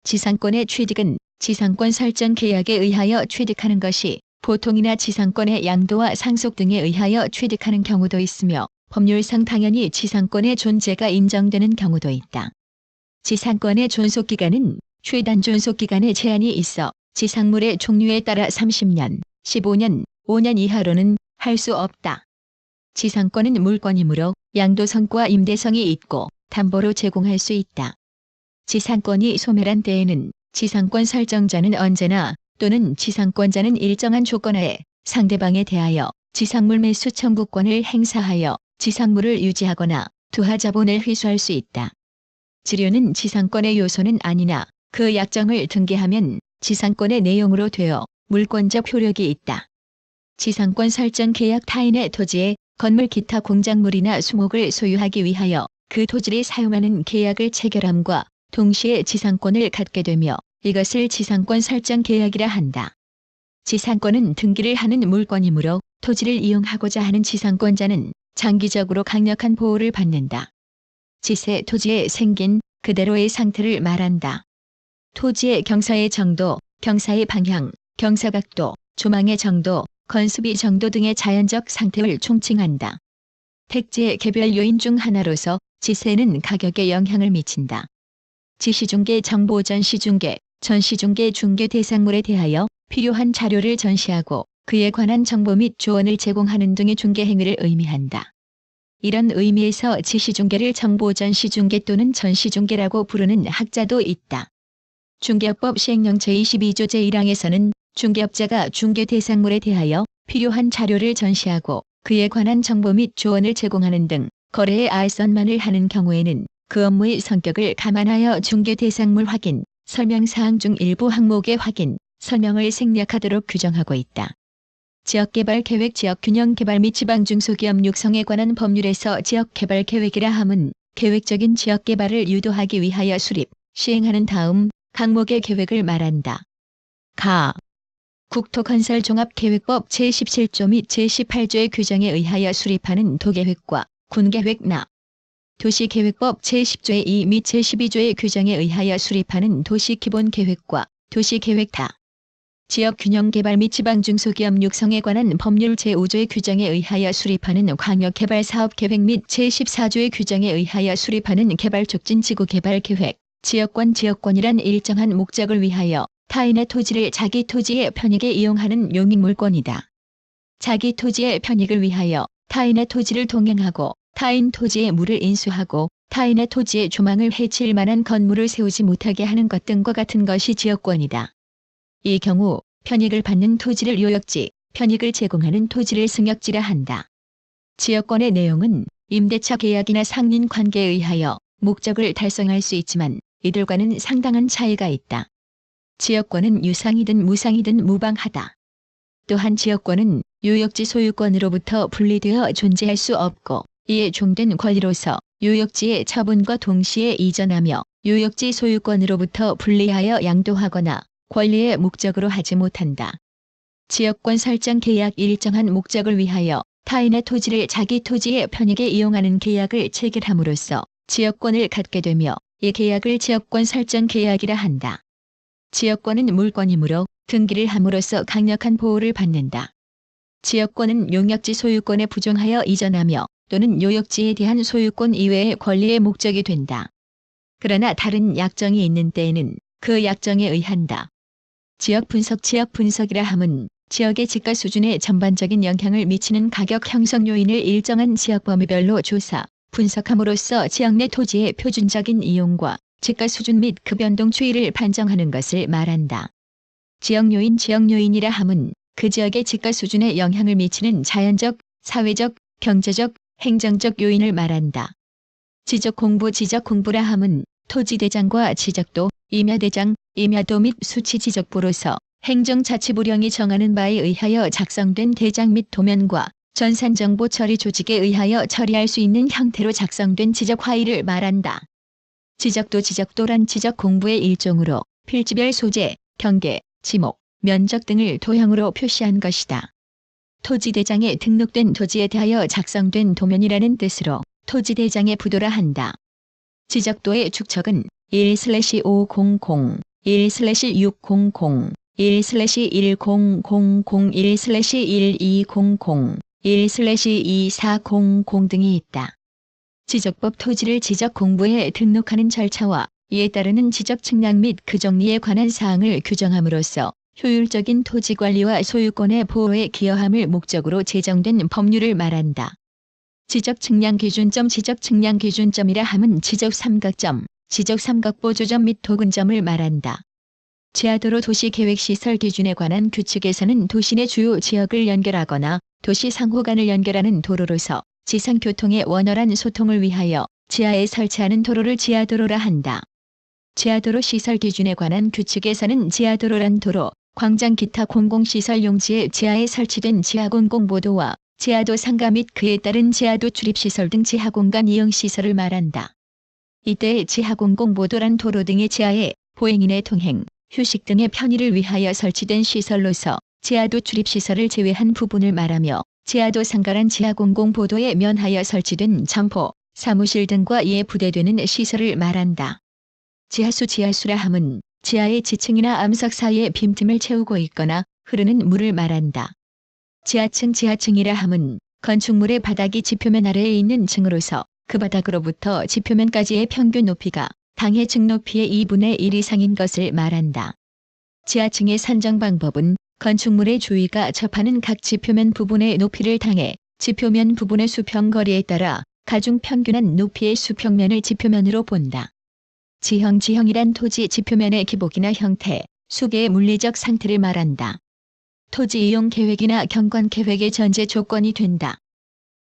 지상권의 취득은 지상권 설정 계약에 의하여 취득하는 것이 보통이나 지상권의 양도와 상속 등에 의하여 취득하는 경우도 있으며 법률상 당연히 지상권의 존재가 인정되는 경우도 있다. 지상권의 존속기간은 최단 존속기간에 제한이 있어 지상물의 종류에 따라 30년, 15년, 5년 이하로는 할 수 없다. 지상권은 물권이므로 양도성과 임대성이 있고 담보로 제공할 수 있다. 지상권이 소멸한 때에는 지상권 설정자는 언제나 또는 지상권자는 일정한 조건하에 상대방에 대하여 지상물 매수 청구권을 행사하여 지상물을 유지하거나 투하자본을 회수할 수 있다. 지료는 지상권의 요소는 아니나 그 약정을 등기하면 지상권의 내용으로 되어 물권적 효력이 있다. 지상권 설정 계약 타인의 토지에 건물 기타 공작물이나 수목을 소유하기 위하여 그 토지를 사용하는 계약을 체결함과 동시에 지상권을 갖게 되며 이것을 지상권 설정 계약이라 한다. 지상권은 등기를 하는 물건이므로 토지를 이용하고자 하는 지상권자는 장기적으로 강력한 보호를 받는다. 지세 토지에 생긴 그대로의 상태를 말한다. 토지의 경사의 정도, 경사의 방향, 경사각도, 조망의 정도, 건수비 정도 등의 자연적 상태를 총칭한다. 택지의 개별 요인 중 하나로서 지세는 가격에 영향을 미친다. 지시중개 정보 전시중개, 전시중개 중개 대상물에 대하여 필요한 자료를 전시하고 그에 관한 정보 및 조언을 제공하는 등의 중개 행위를 의미한다. 이런 의미에서 지시중개를 정보 전시중개 또는 전시중개라고 부르는 학자도 있다. 중개업법 시행령 제22조 제1항에서는 중개업자가 중개 대상물에 대하여 필요한 자료를 전시하고 그에 관한 정보 및 조언을 제공하는 등 거래에 알선만을 하는 경우에는 그 업무의 성격을 감안하여 중개 대상물 확인, 설명사항 중 일부 항목의 확인, 설명을 생략하도록 규정하고 있다. 지역개발계획 지역균형개발 및 지방중소기업 육성에 관한 법률에서 지역개발계획이라 함은 계획적인 지역개발을 유도하기 위하여 수립, 시행하는 다음 항목의 계획을 말한다. 가. 국토건설종합계획법 제17조 및 제18조의 규정에 의하여 수립하는 도계획과 군계획 나. 도시계획법 제10조의 2 및 제12조의 규정에 의하여 수립하는 도시기본계획과 도시계획 다. 지역균형개발 및 지방중소기업 육성에 관한 법률 제5조의 규정에 의하여 수립하는 광역개발사업계획 및 제14조의 규정에 의하여 수립하는 개발촉진지구개발계획, 지역권이란 일정한 목적을 위하여 타인의 토지를 자기 토지의 편익에 이용하는 용익물권이다. 자기 토지의 편익을 위하여 타인의 토지를 동행하고 타인 토지에 물을 인수하고 타인의 토지에 조망을 해칠 만한 건물을 세우지 못하게 하는 것 등과 같은 것이 지역권이다. 이 경우 편익을 받는 토지를 요역지, 편익을 제공하는 토지를 승역지라 한다. 지역권의 내용은 임대차 계약이나 상린 관계에 의하여 목적을 달성할 수 있지만 이들과는 상당한 차이가 있다. 지역권은 유상이든 무상이든 무방하다. 또한 지역권은 요역지 소유권으로부터 분리되어 존재할 수 없고 이에 종된 권리로서 요역지의 처분과 동시에 이전하며 요역지 소유권으로부터 분리하여 양도하거나 권리의 목적으로 하지 못한다. 지역권 설정 계약 일정한 목적을 위하여 타인의 토지를 자기 토지의 편익에 이용하는 계약을 체결함으로써 지역권을 갖게 되며 이 계약을 지역권 설정 계약이라 한다. 지역권은 물권이므로 등기를 함으로써 강력한 보호를 받는다. 지역권은 용역지 소유권에 부정하여 이전하며 또는 요역지에 대한 소유권 이외의 권리의 목적이 된다. 그러나 다른 약정이 있는 때에는 그 약정에 의한다. 지역 분석이라 함은 지역의 지가 수준에 전반적인 영향을 미치는 가격 형성 요인을 일정한 지역 범위별로 조사, 분석함으로써 지역 내 토지의 표준적인 이용과 지가 수준 및 그 변동 추이를 판정하는 것을 말한다. 지역요인이라 함은 그 지역의 지가 수준에 영향을 미치는 자연적, 사회적, 경제적, 행정적 요인을 말한다. 지적공부라 함은 토지대장과 지적도, 임야대장, 임야도 및 수치지적부로서 행정자치부령이 정하는 바에 의하여 작성된 대장 및 도면과 전산정보 처리 조직에 의하여 처리할 수 있는 형태로 작성된 지적화의를 말한다. 지적도란 지적공부의 일종으로 필지별 소재, 경계, 지목, 면적 등을 도형으로 표시한 것이다. 토지대장에 등록된 토지에 대하여 작성된 도면이라는 뜻으로 토지대장의 부도라 한다. 지적도의 축척은 1/500, 1/600, 1/1000, 1/1200, 등이 있다. 지적법 토지를 지적 공부에 등록하는 절차와 이에 따르는 지적 측량 및 그 정리에 관한 사항을 규정함으로써 효율적인 토지 관리와 소유권의 보호에 기여함을 목적으로 제정된 법률을 말한다. 지적 측량 기준점이라 함은 지적 삼각점, 지적 삼각보조점 및 도근점을 말한다. 지하도로 도시계획시설 기준에 관한 규칙에서는 도시 내 주요 지역을 연결하거나 도시 상호 간을 연결하는 도로로서 지상교통의 원활한 소통을 위하여 지하에 설치하는 도로를 지하도로라 한다. 지하도로 시설 기준에 관한 규칙에서는 지하도로란 도로, 광장 기타 공공시설 용지의 지하에 설치된 지하공공보도와 지하도 상가 및 그에 따른 지하도 출입시설 등 지하공간 이용시설을 말한다. 이때 지하공공보도란 도로 등의 지하에 보행인의 통행, 휴식 등의 편의를 위하여 설치된 시설로서 지하도 출입시설을 제외한 부분을 말하며 지하도 상가란 지하공공보도에 면하여 설치된 점포, 사무실 등과 이에 부대되는 시설을 말한다. 지하수라 함은 지하의 지층이나 암석 사이의 빈틈을 채우고 있거나 흐르는 물을 말한다. 지하층이라 함은 건축물의 바닥이 지표면 아래에 있는 층으로서 그 바닥으로부터 지표면까지의 평균 높이가 당해 층 높이의 2분의 1 이상인 것을 말한다. 지하층의 산정 방법은 건축물의 주위가 접하는 각 지표면 부분의 높이를 당해 지표면 부분의 수평거리에 따라 가중 평균한 높이의 수평면을 지표면으로 본다. 지형이란 토지 지표면의 기복이나 형태, 수계의 물리적 상태를 말한다. 토지 이용 계획이나 경관 계획의 전제 조건이 된다.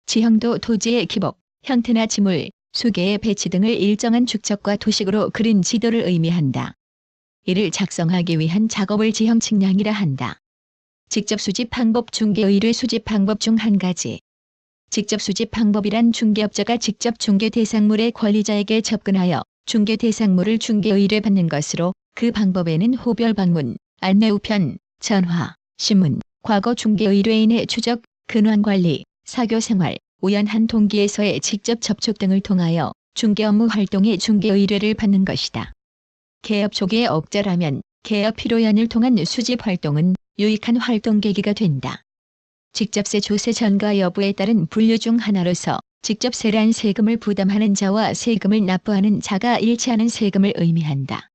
지형도 토지의 기복, 형태나 지물, 수계의 배치 등을 일정한 축척과 도식으로 그린 지도를 의미한다. 이를 작성하기 위한 작업을 지형 측량이라 한다. 직접 수집 방법 중개 의뢰 수집 방법 중 한 가지. 직접 수집 방법이란 중개업자가 직접 중개 대상물의 권리자에게 접근하여 중개 대상물을 중개 의뢰받는 것으로 그 방법에는 호별 방문, 안내 우편, 전화, 신문, 과거 중개 의뢰인의 추적, 근황 관리, 사교 생활, 우연한 동기에서의 직접 접촉 등을 통하여 중개 업무 활동의 중개 의뢰를 받는 것이다. 개업 초기의 업자라면 개업 필요연을 통한 수집 활동은 유익한 활동 계기가 된다. 직접세 조세 전가 여부에 따른 분류 중 하나로서 직접세란 세금을 부담하는 자와 세금을 납부하는 자가 일치하는 세금을 의미한다.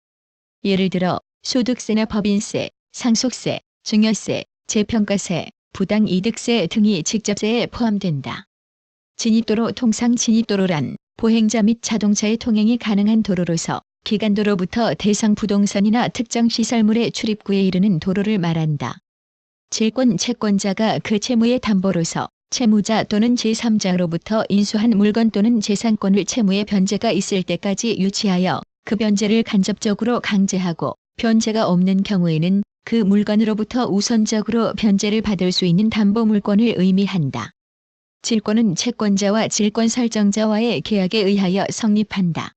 예를 들어 소득세나 법인세, 상속세, 증여세, 재평가세, 부당이득세 등이 직접세에 포함된다. 진입도로 통상 진입도로란 보행자 및 자동차의 통행이 가능한 도로로서 기간도로부터 대상 부동산이나 특정 시설물의 출입구에 이르는 도로를 말한다. 채권자가 그 채무의 담보로서 채무자 또는 제3자로부터 인수한 물건 또는 재산권을 채무의 변제가 있을 때까지 유치하여 그 변제를 간접적으로 강제하고 변제가 없는 경우에는 그 물건으로부터 우선적으로 변제를 받을 수 있는 담보 물권을 의미한다. 질권은 채권자와 질권 설정자와의 계약에 의하여 성립한다.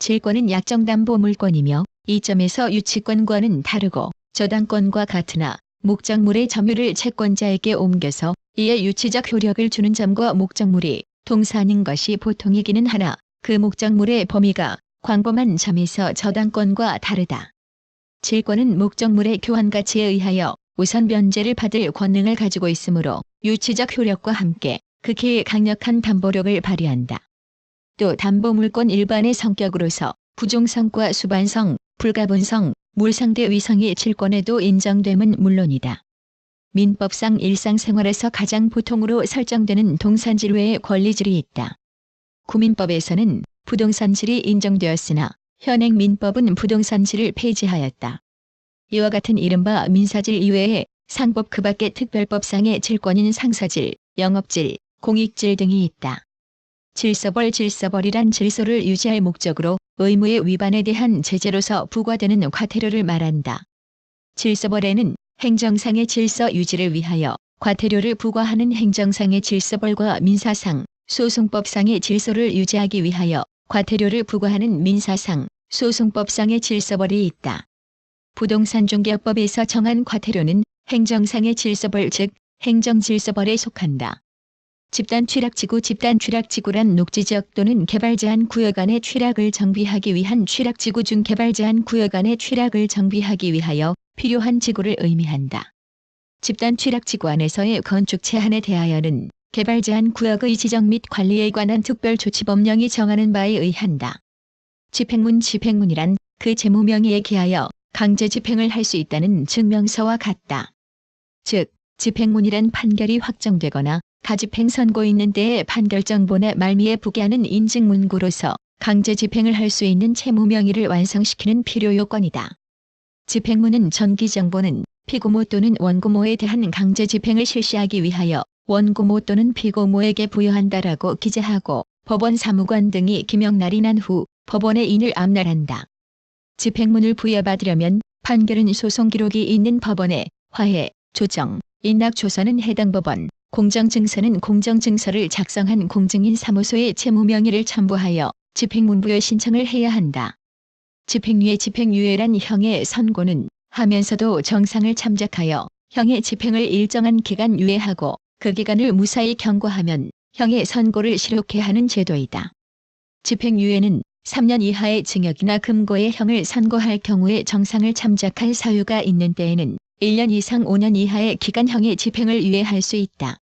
질권은 약정담보 물권이며 이 점에서 유치권과는 다르고 저당권과 같으나 목적물의 점유를 채권자에게 옮겨서 이에 유치적 효력을 주는 점과 목적물이 동사하는 것이 보통이기는 하나 그 목적물의 범위가 광범한 점에서 저당권과 다르다. 질권은 목적물의 교환 가치에 의하여 우선 변제를 받을 권능을 가지고 있으므로 유치적 효력과 함께 극히 강력한 담보력을 발휘한다. 또 담보물권 일반의 성격으로서 부종성과 수반성, 불가분성, 물상대 위성이 질권에도 인정됨은 물론이다. 민법상 일상생활에서 가장 보통으로 설정되는 동산질 외에 권리질이 있다. 구민법에서는 부동산질이 인정되었으나 현행 민법은 부동산질을 폐지하였다. 이와 같은 이른바 민사질 이외에 상법 그 밖의 특별법상의 질권인 상사질, 영업질, 공익질 등이 있다. 질서벌이란 질서를 유지할 목적으로 의무의 위반에 대한 제재로서 부과되는 과태료를 말한다. 질서벌에는 행정상의 질서 유지를 위하여 과태료를 부과하는 행정상의 질서벌과 민사상, 소송법상의 질서를 유지하기 위하여 과태료를 부과하는 민사상, 소송법상의 질서벌이 있다. 부동산중개업법에서 정한 과태료는 행정상의 질서벌 즉 행정질서벌에 속한다. 집단취락지구란 녹지지역 또는 개발제한 구역 안의 취락을 정비하기 위한 취락지구 중 개발제한 구역 안의 취락을 정비하기 위하여 필요한 지구를 의미한다. 집단취락지구 안에서의 건축 제한에 대하여는 개발제한 구역의 지정 및 관리에 관한 특별조치법령이 정하는 바에 의한다. 집행문이란 그 재무명의에 기하여 강제 집행을 할 수 있다는 증명서와 같다. 즉, 집행문이란 판결이 확정되거나 가집행 선고 있는 때의 판결정보나 말미에 부기하는 인증문구로서 강제 집행을 할 수 있는 채무명의를 완성시키는 필요 요건이다. 집행문은 전기정보는 피고모 또는 원고모에 대한 강제 집행을 실시하기 위하여 원고모 또는 피고모에게 부여한다라고 기재하고 법원 사무관 등이 기명 날인한 후 법원에 인을 압날한다. 집행문을 부여받으려면 판결은 소송 기록이 있는 법원에 화해, 조정, 인락조서는 해당 법원, 공정증서는 공정증서를 작성한 공증인 사무소에 채무명의를 첨부하여 집행문 부여 신청을 해야 한다. 집행유예란 형의 선고는 하면서도 정상을 참작하여 형의 집행을 일정한 기간 유예하고 그 기간을 무사히 경과하면 형의 선고를 실효케 하는 제도이다. 집행유예는 3년 이하의 징역이나 금고의 형을 선고할 경우에 정상을 참작할 사유가 있는 때에는 1년 이상 5년 이하의 기간형의 집행을 유예할 수 있다.